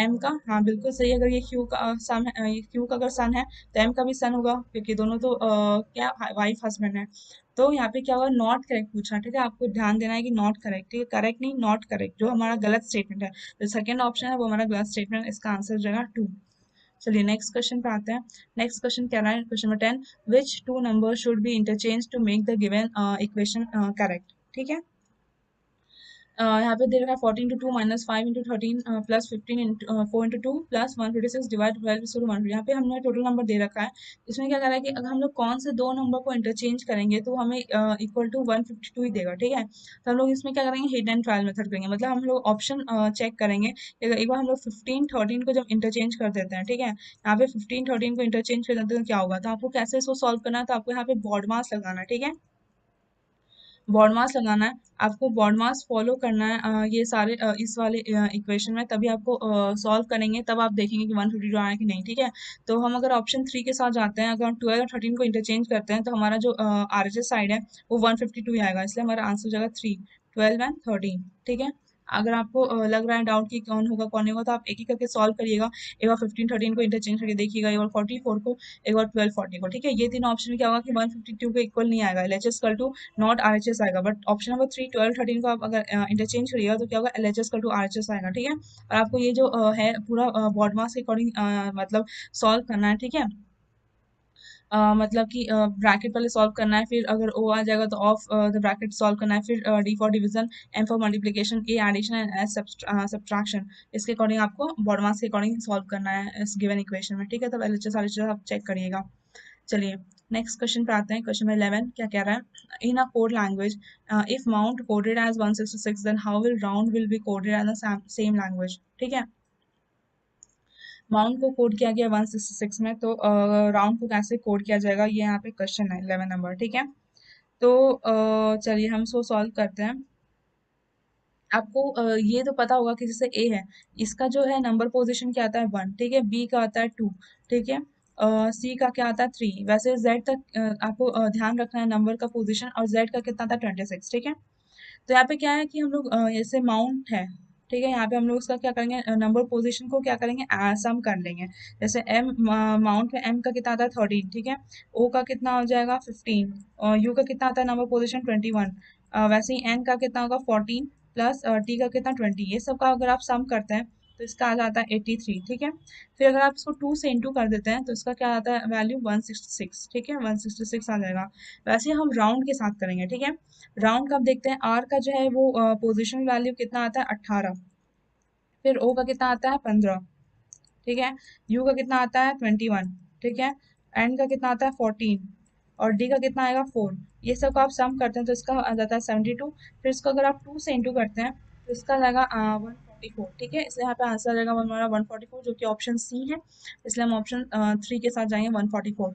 [SPEAKER 1] एम का। हाँ बिल्कुल सही है। अगर ये क्यू का सन है, ये क्यू का अगर सन है तो एम का भी सन होगा, क्योंकि दोनों तो क्या वाइफ हस्बैंड है। तो यहाँ पे क्या होगा, नॉट करेक्ट पूछा, ठीक है। आपको ध्यान देना है कि नॉट करेक्ट, ठीक है, करेक्ट नहीं नॉट करेक्ट, जो हमारा गलत स्टेटमेंट है। जो सेकंड ऑप्शन है वो हमारा गलत स्टेटमेंट, इसका आंसर हो जाएगा 2। चलिए नेक्स्ट क्वेश्चन पे आते हैं। नेक्स्ट क्वेश्चन कह रहा है, question number 10, which two number should be interchange to make the given equation correct, ठीक है। यहाँ पे दे रखा है 14 into 2 minus 5 into 13 plus 15 into 4 into 2 plus 156 divide 12 is 1। यहाँ पे हमने टोटल नंबर दे रखा है। इसमें क्या कर रहा है कि अगर हम लोग कौन से दो नंबर को इंटरचेंज करेंगे तो हमें इक्वल टू 152 ही देगा, ठीक है। तो हम लोग इसमें क्या करेंगे, हिट एंड ट्रायल मेथड करेंगे। मतलब हम लोग ऑप्शन चेक करेंगे कि अगर एक बार हम लोग 15 13 को जब इंटरचेंज कर देते हैं, ठीक है, यहाँ पे 15 13 को इंटरचेंज कर देते हैं तो क्या होगा। तो आपको कैसे इसको सॉल्व करना है, तो आपको यहाँ पे बॉड मास लगाना है, ठीक है। बॉड मास लगाना है आपको, बॉड मास फॉलो करना है ये सारे इस वाले इक्वेशन में, तभी आपको सॉल्व करेंगे, तब आप देखेंगे कि 152 आया कि नहीं, ठीक है। तो हम अगर ऑप्शन 3 के साथ जाते हैं, अगर हम 12 और 13 को इंटरचेंज करते हैं तो हमारा जो आरएचएस साइड है वो 152 ही आएगा, इसलिए हमारा आंसर हो जाएगा 3, 12 एंड 13, ठीक है। अगर आपको लग रहा है डाउट कि कौन होगा कौन नहीं होगा, तो आप एक एक करके सॉल्व करिएगा। एक बार 15 13 को इंटरचेंज करके देखिएगा, एक बार 44 को, एक बार 12 40 को, ठीक है। ये तीन ऑप्शन में क्या होगा कि 152 के इक्वल नहीं आएगा, LHS equal to not RHS आएगा। बट ऑप्शन नंबर 3 12 13 को आप अगर इंटरचेंज करिएगा तो क्या होगा, एलएचएस इक्वल टू आरएचएस आएगा, ठीक है। और आपको ये जो है पूरा बॉड मास के अकॉर्डिंग मतलब सॉल्व करना है, ठीक है। मतलब कि ब्रैकेट पहले सॉल्व करना है, फिर अगर ओ आ जाएगा तो ऑफ द ब्रैकेट सॉल्व करना है, फिर D for division, M for multiplication, A addition and S subtraction, इसके अकॉर्डिंग आपको बॉड मास के अकॉर्डिंग सॉल्व करना है इस गिवन इक्वेशन में, ठीक है। तब एलएचएस आरएचएस आप चेक करिएगा। चलिए नेक्स्ट क्वेश्चन पे आते हैं। क्वेश्चन नंबर 11 क्या कह रहा है, in a code language if mount coded as 166 then how will round will be coded as the same language, ठीक है। माउंट को कोड किया गया 166 में, तो राउंड को कैसे कोड किया जाएगा, ये यहाँ पे क्वेश्चन है 11 नंबर, ठीक है। तो चलिए हम इसको सॉल्व करते हैं। आपको ये तो पता होगा कि जैसे ए है, इसका जो है नंबर पोजीशन क्या आता है 1, ठीक है। बी का आता है 2, ठीक है। सी का क्या आता है 3। वैसे जेड तक आपको ध्यान रखना है नंबर का पोजीशन, और जेड का कितना आता है 26, ठीक है। तो यहाँ पे क्या है कि हम लोग जैसे माउंट है, ठीक है, यहाँ पे हम लोग उसका क्या करेंगे, नंबर पोजीशन को क्या करेंगे, सम कर लेंगे। जैसे एम माउंट में एम का कितना आता है 13, ठीक है। ओ का कितना हो जाएगा 15, और यू का कितना आता है नंबर पोजीशन 21। वैसे ही एन का कितना होगा 14 प्लस टी का कितना 20। ये सब का अगर आप सम करते हैं तो इसका आ जाता है 83, ठीक है। फिर अगर आप इसको 2 से इंटू कर देते हैं तो इसका क्या आता है वैल्यू 166, ठीक है, 166 आ जाएगा। वैसे ही हम राउंड के साथ करेंगे, ठीक है। राउंड का आप देखते हैं, आर का जो है वो पोजीशन वैल्यू कितना आता है 18, फिर ओ का कितना आता है 15, ठीक है। यू का कितना आता है 21, ठीक है। एन का कितना आता है 14, और डी का कितना आएगा 4। ये सब का आप सम करते हैं तो इसका आ जाता है 72। फिर इसको अगर आप 2 से इंटू करते हैं तो इसका आ जाएगा 144, ठीक है। इसलिए यहाँ पे आंसर आ जाएगा हमारा 144, जो कि ऑप्शन सी है। इसलिए हम ऑप्शन 3 के साथ जाएंगे 144।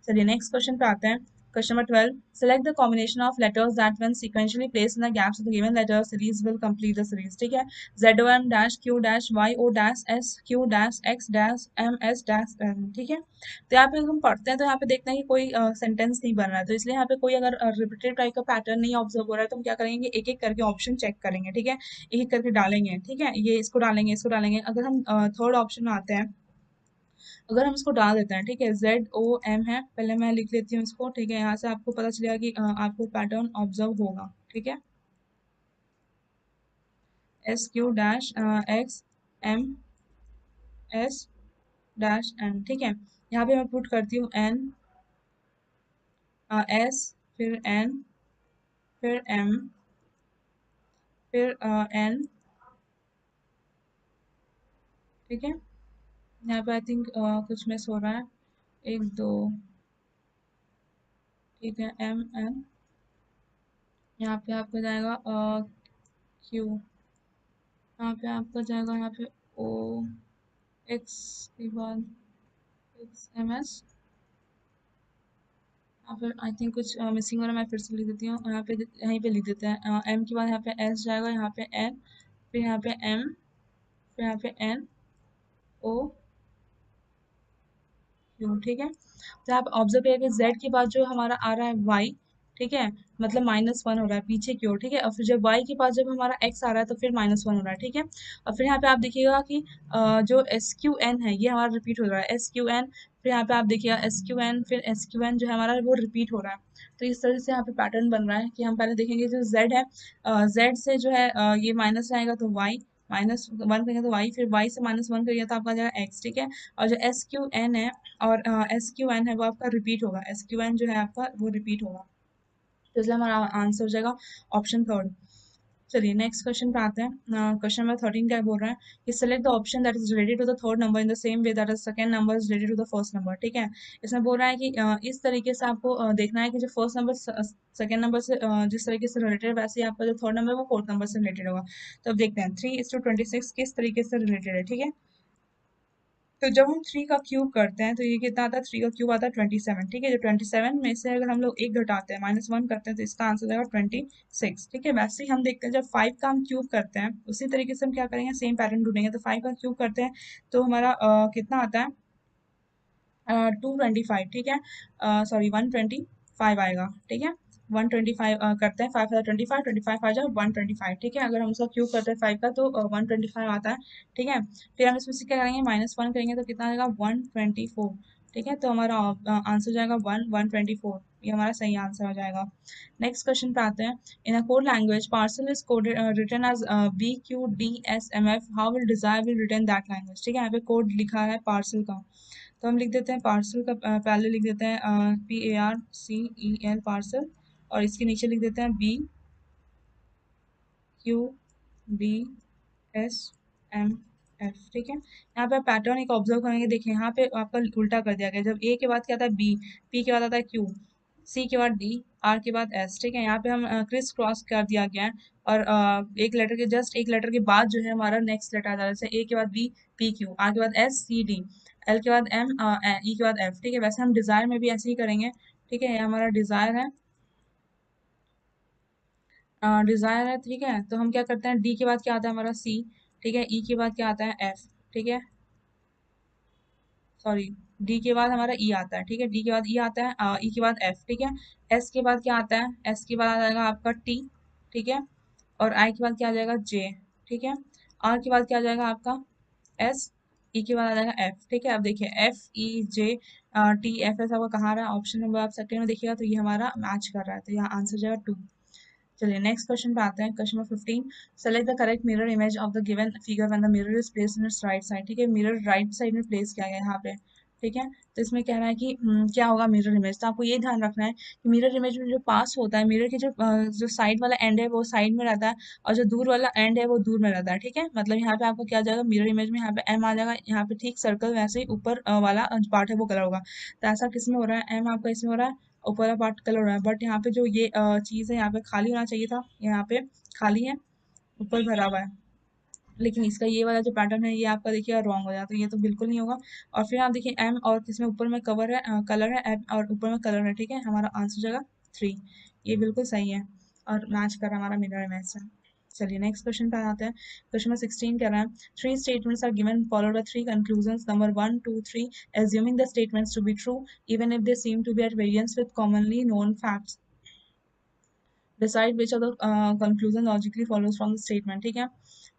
[SPEAKER 1] चलिए नेक्स्ट क्वेश्चन पे आते हैं। Question number 12, select the combination of letters that when sequentially placed in the gaps of the given letter series will complete the series, ठीक है। ZOM dash Q dash YO dash S Q dash X dash M S dash N, ठीक है। तो यहाँ पे हम पढ़ते हैं तो यहाँ पे देखते हैं कि कोई सेंटेंस नहीं बन रहा है, तो इसलिए यहाँ पे कोई अगर रिपीटेड टाइप का पैटर्न नहीं ऑब्जर्व हो रहा है तो हम क्या करेंगे, एक एक करके ऑप्शन चेक करेंगे, ठीक है। एक एक करके डालेंगे, ठीक है, ये इसको डालेंगे इसको डालेंगे। अगर हम थर्ड ऑप्शन में आते हैं, अगर हम इसको डाल देते हैं, ठीक है, ZOM है, पहले मैं लिख लेती हूँ इसको, ठीक है। यहाँ से आपको पता चलेगा कि आपको पैटर्न ऑब्जर्व होगा, ठीक है। SQ dash X M S dash N, ठीक है। यहाँ पे मैं पुट करती हूँ N S, फिर N, फिर M, फिर N, ठीक है। यहाँ पे आई थिंक कुछ मिस हो रहा है, 1 2, ठीक है, M N, यहाँ पे आपका जाएगा Q, यहाँ पे आपका जाएगा यहाँ पे O X के बाद XMS, यहाँ पर आई थिंक कुछ मिसिंग हो रहा है, मैं फिर से लिख देती हूँ। यहाँ पे यहीं पे लिख देते हैं, एम के बाद यहाँ पे एस जाएगा, यहाँ पे एन, फिर यहाँ पे एम, फिर यहाँ पे एन ओ क्यू, ठीक है। तो आप ऑब्जर्व करिए जेड के बाद जो हमारा आ रहा है वाई, ठीक है, मतलब -1 हो रहा है पीछे की ओर, ठीक है। और फिर जब y के पास जब हमारा x आ रहा है तो फिर -1 हो रहा है, ठीक है। और फिर यहाँ पे आप देखिएगा कि जो SQN है ये हमारा रिपीट हो रहा है, SQN। फिर यहाँ पे आप देखिएगा SQN, फिर SQN जो है हमारा वो रिपीट हो रहा है। तो इस तरह से यहाँ पे पैटर्न बन रहा है कि हम पहले देखेंगे जो Z है, Z से जो है ये माइनस आएगा तो y, -1 करेंगे तो y, फिर y से -1 करिए तो आपका आ जाएगा x, ठीक है। और जो SQN है और SQN है वो आपका रिपीट होगा, SQN जो है आपका वो रिपीट होगा। तो इसलिए हमारा आंसर हो जाएगा ऑप्शन थर्ड। चलिए नेक्स्ट क्वेश्चन पे आते हैं। क्वेश्चन नंबर 13 क्या बोल रहा है कि select the option that is related to the third number in the same way that is second number is related to the first number, ठीक है। इसमें बोल रहा है कि इस तरीके से आपको देखना है कि जो फर्स्ट नंबर सेकंड नंबर से जिस तरीके से रिलेटेड है वैसे ही आपका जो थर्ड नंबर है वो फोर्थ नंबर से रिलेटेड होगा। तो अब देखते हैं 3:26 किस तरीके से रिलेटेड है, ठीक है। तो जब हम 3 का क्यूब करते हैं तो ये कितना आता है, 3 का क्यूब आता है 27, ठीक है। जो 27 में से अगर हम लोग एक घटाते हैं -1 करते हैं तो इसका आंसर जाएगा 26, ठीक है। वैसे ही हम देखते हैं जब 5 का हम क्यूब करते हैं उसी तरीके से हम क्या करेंगे, सेम पैटर्न ढूंढेंगे। तो 5 का क्यूब करते हैं तो हमारा कितना आता है, 225, ठीक है। सॉरी 125 आएगा, ठीक है। 125 करते हैं, 5 25 आ जाए 125, ठीक है। अगर हम उसका क्यूब करते हैं 5 का तो 125 आता है, ठीक है। फिर हम इसमें से क्या करेंगे, -1 करेंगे तो कितना आएगा 124, ठीक है। तो हमारा आंसर जाएगा 124, ये हमारा सही आंसर हो जाएगा। नेक्स्ट क्वेश्चन पे आते हैं। In a code language parcel is coded written as BQDSMF, how will desire will written that language, ठीक है। यहाँ पे कोड लिखा है पार्सल का, तो हम लिख देते हैं पार्सल का, पहले लिख देते हैं PARCEL पार्सल, और इसके नीचे लिख देते हैं BQDSMF, ठीक है। यहाँ पे पैटर्न एक ऑब्जर्व करेंगे, देखिए यहाँ पे आपका उल्टा कर दिया गया। जब A के बाद क्या आता है B, P के बाद आता है Q, C के बाद D, R के बाद S, ठीक है। यहाँ पे हम क्रिस क्रॉस कर दिया गया है, और एक लेटर के जस्ट एक लेटर के बाद जो है हमारा नेक्स्ट लेटर आता है, जैसे A के बाद B, P Q, R के बाद S C D, L के बाद M, E के बाद F, ठीक है। वैसे हम डिजायर में भी ऐसे ही करेंगे, ठीक है। ये हमारा डिजायर है, डिजायर है, ठीक है। तो हम क्या करते हैं, डी के बाद क्या आता है हमारा सी, ठीक है। ई के बाद क्या आता है एफ, ठीक है। सॉरी, डी के बाद हमारा ई आता है, ठीक है। डी के बाद ई आता है, ई के बाद एफ, ठीक है। एस के बाद क्या आता है, एस के बाद आ जाएगा आपका टी, ठीक है। और आई के बाद क्या आ जाएगा जे, ठीक है। आर के बाद क्या आ जाएगा आपका एस, ई के बाद आ जाएगा एफ, ठीक है। अब देखिए FEJ TFS आपका कहाँ रहा है, ऑप्शन नंबर आप सेकंड में देखिएगा तो ये हमारा मैच कर रहा है, तो यहाँ आंसर जाएगा 2। चलिए नेक्स्ट क्वेश्चन पे आते हैं। Question number 15, select the correct mirror image of the given figure when the mirror is placed in its right side, ठीक है। मिरर राइट साइड में प्लेस किया गया है यहाँ पे, ठीक है। तो इसमें कह रहा है कि क्या होगा मिरर इमेज, तो आपको ये ध्यान रखना है कि मिरर इमेज में जो पास होता है, मिरर के जो साइड वाला एंड है वो साइड में रहता है, और जो दूर वाला एंड है वो दूर में रहता है, ठीक है। मतलब यहाँ पे आपको क्या आ जाएगा, मिरर इमेज में यहाँ पे एम आ जाएगा, यहाँ पे ठीक सर्कल वैसे ही ऊपर वाला पार्ट है वो कलर होगा। तो ऐसा किस में हो रहा है, एम आपका इसमें हो रहा है, ऊपर वाला पार्ट कलर हो रहा है। बट यहाँ पे जो ये चीज़ है यहाँ पे खाली होना चाहिए था, यहाँ पे खाली है, ऊपर भरा हुआ है। लेकिन इसका ये वाला जो पैटर्न है ये आपका देखिएगा रॉन्ग हो जाता है, तो ये तो बिल्कुल नहीं होगा। और फिर आप देखिए एम और इसमें ऊपर में कवर है, कलर है, एम और ऊपर में कलर है, ठीक है। हमारा आंसर हो जाएगा 3, ये बिल्कुल सही है और मैच कर रहा है हमारा मिरर इमेज से। चलिए नेक्स्ट क्वेश्चन पे आते हैं। क्वेश्चन नंबर 16 कह रहा है, 3 statements are given followed by 3 conclusions, नंबर 1 2 3, assuming the statements to be true even if they seem to be at variance with commonly known facts, decide which of the conclusion logically follows from the statement, ठीक है।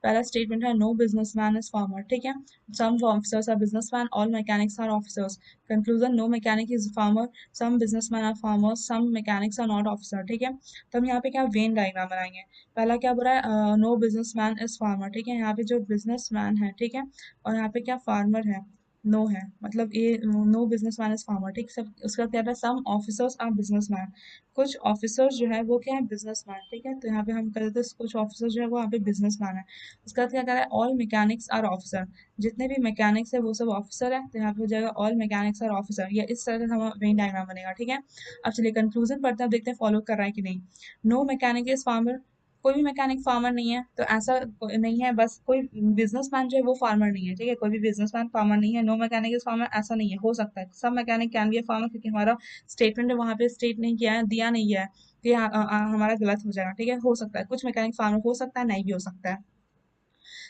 [SPEAKER 1] पहला statement है no businessman is farmer, ठीक है। Some officers are businessman, all mechanics are officers. Conclusion, no mechanic is farmer, some businessman are farmers, some mechanics are not officer, ठीक है। तो हम यहाँ पे क्या वेन डायग्राम बनाएंगे। पहला क्या बोल रहा है, नो बिजनेसमैन इज फार्मर, ठीक है। यहाँ पे जो बिजनेसमैन है, ठीक है, और यहाँ पे क्या फार्मर है, नो है, मतलब ये नो बिजनेसमैन इज फार्मर, ठीक। सब उसका क्या था, सम ऑफिसर्स आर बिजनेसमैन, कुछ ऑफिसर्स जो है वो क्या है, बिजनेसमैन, ठीक है। तो यहाँ पे हम कर देते हैं कुछ ऑफिसर जो है वो यहाँ पे बिजनेसमैन है। उसके बाद क्या कह रहा है, ऑल मैकेनिक्स आर ऑफिसर, जितने भी मैकेनिक्स है वो सब ऑफिसर है, तो यहाँ पे हो जाएगा ऑल मैकेनिक्स आर ऑफिसर। या इस तरह से हमारा वेन डायग्राम बनेगा, ठीक है। अब चलिए कंक्लूजन पढ़ते हैं, देखते हैं फॉलो कर रहा है कि नहीं। नो मैकेनिक इज फार्मर, कोई भी मैकेनिक फार्मर नहीं है, तो ऐसा नहीं है, बस कोई बिजनेसमैन जो है वो फार्मर नहीं है, ठीक है। कोई भी बिजनेसमैन फार्मर नहीं है, नो मैकेनिक इज फार्मर ऐसा नहीं है, हो सकता है सब mechanic can be a farmer, क्योंकि हमारा स्टेटमेंट है वहाँ पे स्टेट नहीं किया है, दिया नहीं गया है, तो ये हमारा गलत हो जाएगा, ठीक है। हो सकता है कुछ मैकेनिक फार्मर हो सकता है, नहीं भी हो सकता है।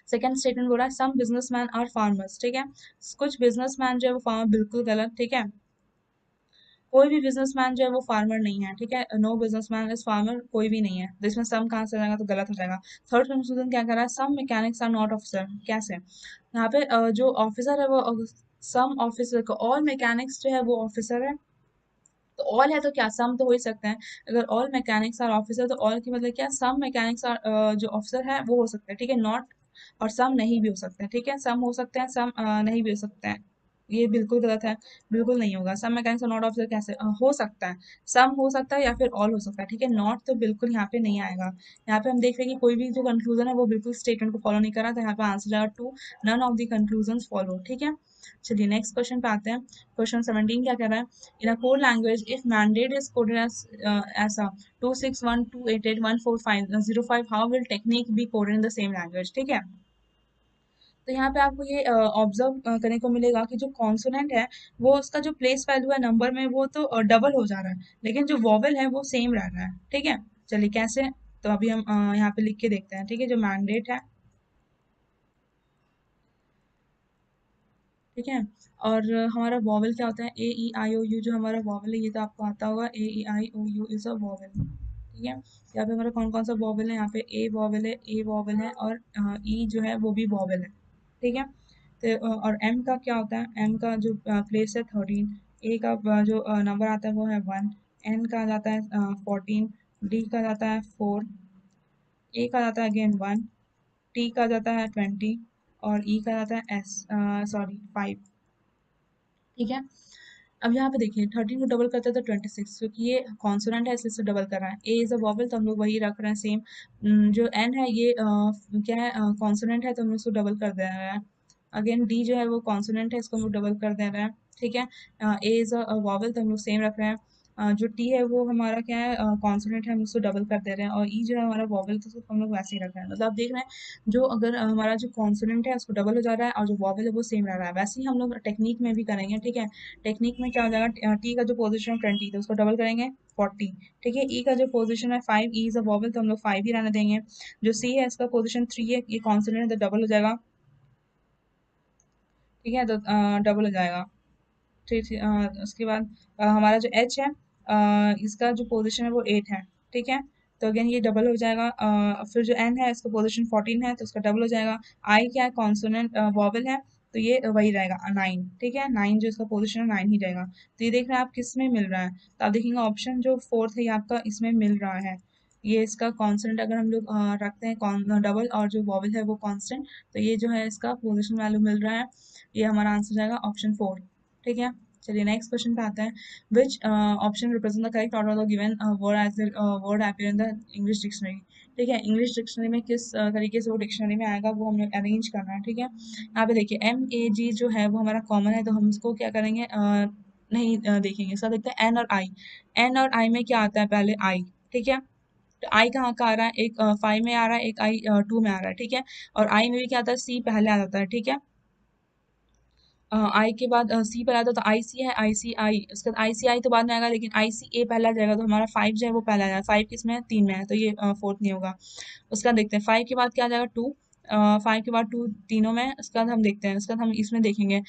[SPEAKER 1] सेकंड स्टेटमेंट बोला है सम बिजनेसमैन आर फार्मर्स, ठीक है। कुछ बिजनेसमैन जो है वो फार्मर, बिल्कुल गलत, ठीक है। कोई भी बिजनेसमैन जो है वो फार्मर नहीं है, ठीक है। नो बिजनेसमैन इज फार्मर, कोई भी नहीं है, तो इसमें सम कहाँ से आ जाएगा, तो गलत हो जाएगा। थर्ड कंक्लूजन क्या कर रहा है, सम मैकेनिक्स आर नॉट ऑफिसर, कैसे यहाँ पे जो ऑफिसर है वो सम ऑफिसर, ऑल मैकेनिक्स जो है वो ऑफिसर है, तो ऑल है तो क्या सम तो हो ही सकता है। अगर ऑल मैकेनिक्स आर ऑफिसर तो ऑल की मतलब क्या, सम मैकेनिक्स आर जो ऑफिसर है वो हो सकता है, ठीक है। नॉट और सम नहीं भी हो सकता है, ठीक है। सम हो सकते हैं, सम नहीं भी हो सकता है, ये बिल्कुल गलत है, बिल्कुल नहीं होगा। सम मैकेनिक्स और नॉट ऑफिसर कैसे हो सकता है, सम हो सकता है या फिर ऑल हो सकता है, ठीक है। नॉट तो बिल्कुल यहाँ पे नहीं आएगा। यहाँ पे हम देख रहे हैं कि कोई भी जो कंक्लूजन है वो बिल्कुल स्टेटमेंट को फॉलो नहीं कर रहा, तो यहाँ पे आंसर जाएगा two, none of the conclusion follow, ठीक है। चलिए नेक्स्ट क्वेश्चन पे आते हैं। क्वेश्चन 17 क्या कह रहा है, in a code language if mandate is coded as a 26128814505, how will technique be coded in the same language, ठीक है। तो यहाँ पे आपको ये ऑब्जर्व करने को मिलेगा कि जो कॉन्सोनेंट है वो उसका जो प्लेस वैल्यू है नंबर में वो तो डबल हो जा रहा है, लेकिन जो वॉवेल है वो सेम रह रहा है, ठीक है। चलिए कैसे, तो अभी हम यहाँ पे लिख के देखते हैं, ठीक है। जो मैंडेट है, ठीक है, और हमारा वॉवेल क्या होता है, ए ई आई ओ यू, जो हमारा वॉवेल है ये तो आपको आता होगा, ए ई आई ओ यू इज अ वॉवेल, ठीक है। यहाँ पे हमारा कौन कौन सा वॉवेल है, यहाँ पे ए वॉवेल है, ए वॉवेल है, और ई जो है वो भी वॉवेल है, ठीक है। तो और एम का क्या होता है, एम का जो प्लेस है 13, ए का जो नंबर आता है वो है 1, एन का जाता है 14, डी का जाता है 4, ए का जाता है अगेन 1, टी का जाता है 20, और ई का जाता है एस, सॉरी 5, ठीक है। अब यहाँ पे देखिए 13 को डबल करते हैं तो 26, क्योंकि ये कॉन्सोनेंट है इसलिए इसे डबल कर रहा है। ए इज अ वॉवल तो हम लोग वही रख रहे हैं सेम। जो एन है ये क्या है, कॉन्सोनेंट है तो हम लोग इसको डबल कर दे रहे हैं। अगेन डी जो है वो कॉन्सोनेंट है, इसको हम लोग डबल कर दे रहे हैं, ठीक है। ए इज अ वॉवल तो हम लोग सेम रख रहे हैं। जो टी है वो हमारा क्या है, कॉन्सोनेंट है, हम उसको डबल कर दे रहे हैं, और ई जो है हमारा वॉवल तो उसको हम लोग वैसे ही रख रहे हैं। मतलब आप देख रहे हैं जो अगर हमारा जो कॉन्सोनेंट है उसको डबल हो जा रहा है और जो वॉवल है वो सेम रह रहा है, वैसे ही हम लोग टेक्निक में भी करेंगे, ठीक है। टेक्निक में क्या हो जाएगा, टी का जो पोजीशन है 20 तो उसको डबल करेंगे 40, ठीक है। ई का जो पोजीशन है 5, ई इज अ वॉवल तो हम लोग 5 ही रहने देंगे। जो सी है इसका पोजीशन 3 है, ये कॉन्सोनेंट है तो डबल हो जाएगा, ठीक है। तो डबल हो जाएगा, ठीक ठीक। उसके बाद हमारा जो एच है, इसका जो पोजीशन है वो 8 है, ठीक है। तो अगेन ये डबल हो जाएगा। फिर जो एन है इसका पोजीशन 14 है तो उसका डबल हो जाएगा। आई क्या है, कॉन्सोनेंट वॉवल है, तो ये वही रहेगा 9, ठीक है। 9 जो इसका पोजीशन है 9 ही रहेगा। तो ये देख रहे हैं आप किस में मिल रहा है, तो आप देखेंगे ऑप्शन जो फोर्थ है ये आपका इसमें मिल रहा है। ये इसका कॉन्स्टेंट अगर हम लोग रखते हैं डबल और जो वॉवल है वो कॉन्स्टेंट, तो ये जो है इसका पोजीशन वैल्यू मिल रहा है, ये हमारा आंसर जाएगा ऑप्शन 4, ठीक है। चलिए नेक्स्ट क्वेश्चन पे आते हैं। Which option represent the correct order of the given word as word appear in the English dictionary, ठीक है। इंग्लिश डिक्शनरी में किस तरीके से वो डिक्शनरी में आएगा वो हमें अरेंज करना है, ठीक है। यहाँ पे देखिए एम ए जी जो है वो हमारा कॉमन है, तो हम उसको क्या करेंगे, नहीं देखेंगे, इसका देखते हैं एन और आई। एन और आई में क्या आता है, पहले आई, ठीक है। तो आई कहाँ का आ रहा है, एक 5 में आ रहा है, एक आई 2 में आ रहा है, ठीक है। और आई में भी क्या आता है, सी पहले आ जाता है, ठीक है। आई के बाद सी पर आता है तो आई सी है, आई सी आई, उसके बाद आई सी आई तो बाद में आएगा, लेकिन आई सी ए पहला आ जाएगा, तो हमारा 5 जो है वो पहला आ जाएगा। 5 किस में है, 3 में है, तो ये फोर्थ नहीं होगा। उसका देखते हैं 5 के बाद क्या आ जाएगा, 2, 5 के बाद 2 तीनों में है। उसके बाद हम देखते हैं, उसके बाद हम इसमें देखेंगे,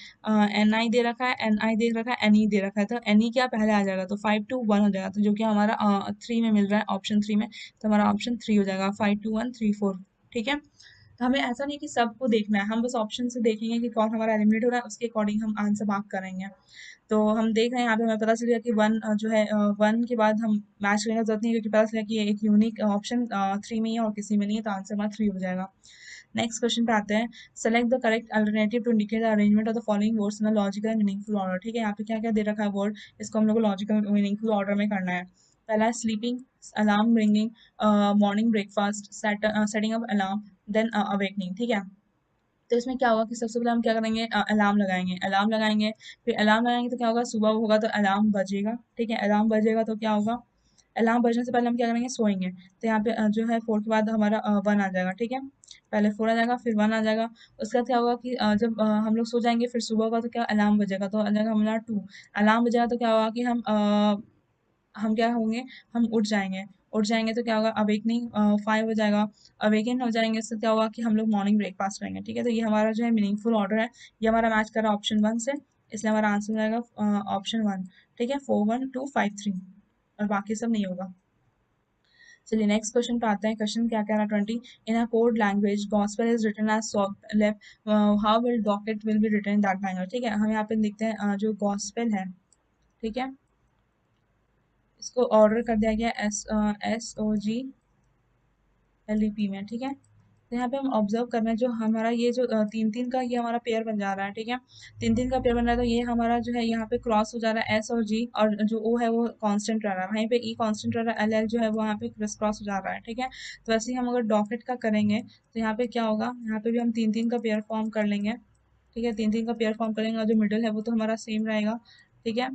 [SPEAKER 1] एन आई दे रखा है, एन आई दे रखा है, एन ई दे रखा है, तो एन ई क्या पहले आ जाएगा, तो 5 2 1 हो जाएगा, तो जो कि हमारा 3 में मिल रहा है, ऑप्शन 3 में, तो हमारा ऑप्शन 3 हो जाएगा, 5 2 1 3 4, ठीक है। तो हमें ऐसा नहीं कि सबको देखना है, हम बस ऑप्शन से देखेंगे कि कौन हमारा एलिमिनेट हो रहा है, उसके अकॉर्डिंग हम आंसर मार्क करेंगे। तो हम देख रहे हैं यहाँ पे हमें पता चल गया कि वन जो है, वन के बाद हम मैच करने की जरूरत नहीं है, क्योंकि पता चला कि ये एक यूनिक ऑप्शन 3 में ही है और किसी में नहीं है, तो आंसर हमारा 3 हो जाएगा। नेक्स्ट क्वेश्चन पे आते हैं। Select the correct alternative to indicate the arrangement of the following words in a logical and meaningful order, ठीक है। यहाँ पे क्या क्या दे रखा है वर्ड, इसको हम लोग को लॉजिकल मीनिंगफुल ऑर्डर में करना है। पहला है sleeping, alarm ringing, morning breakfast, setting up alarm, then awakening, ठीक है। तो इसमें क्या होगा कि सबसे पहले हम क्या करेंगे, अलार्म लगाएंगे, अलार्म लगाएंगे, फिर अलार्म लगाएंगे तो क्या होगा, सुबह होगा तो अलार्म बजेगा, ठीक है। अलार्म बजेगा तो क्या होगा, अलार्म बजने से पहले हम क्या करेंगे, सोएंगे, तो यहाँ पे जो है 4 के बाद हमारा 1 आ जाएगा, ठीक है। पहले 4 आ जाएगा फिर 1 आ जाएगा। उसके बाद क्या होगा कि जब हम लोग सो जाएंगे फिर सुबह होगा तो क्या अलार्म बजेगा, तो आ जाएगा हमारा 2। अलार्म बजेगा तो क्या होगा कि हम क्या होंगे, हम उठ जाएंगे तो क्या होगा, अवेकनिंग 5 हो जाएगा। अवेकन हो जाएंगे इससे क्या होगा कि हम लोग मॉर्निंग ब्रेकफास्ट करेंगे, ठीक है। तो ये हमारा जो है मीनिंगफुल ऑर्डर है, ये हमारा मैच कर रहा है ऑप्शन 1 से, इसलिए हमारा आंसर हो जाएगा ऑप्शन 1, ठीक है, 41253 और बाकी सब नहीं होगा। चलिए नेक्स्ट क्वेश्चन पे आते हैं। क्वेश्चन क्या कह रहा है 20, in a code language gospel is written as solep, how will docket will be written in that language. ठीक है, हम यहाँ पे लिखते हैं जो गॉस्पेल है, ठीक है, इसको ऑर्डर कर दिया गया SOGLEP में, ठीक है। तो यहाँ पे हम ऑब्जर्व कर रहे हैं जो हमारा ये जो तीन तीन का ये हमारा पेयर बन जा रहा है, ठीक है, तीन तीन का पेयर बन रहा है, तो ये हमारा जो है यहाँ पे क्रॉस हो जा रहा है S और G, और जो O है वो कांस्टेंट रह रहा है, वहीं पे E कांस्टेंट रह रहा है, LL जो है वो यहाँ पे क्रिस क्रॉस हो जा रहा है, ठीक है। तो वैसे ही हम अगर डॉकेट का करेंगे तो यहाँ पे क्या होगा, यहाँ पे भी हम तीन तीन का पेयर फॉर्म कर लेंगे, ठीक है, तीन तीन का पेयर फॉर्म करेंगे और जो मिडिल है वो तो हमारा सेम रहेगा, ठीक है।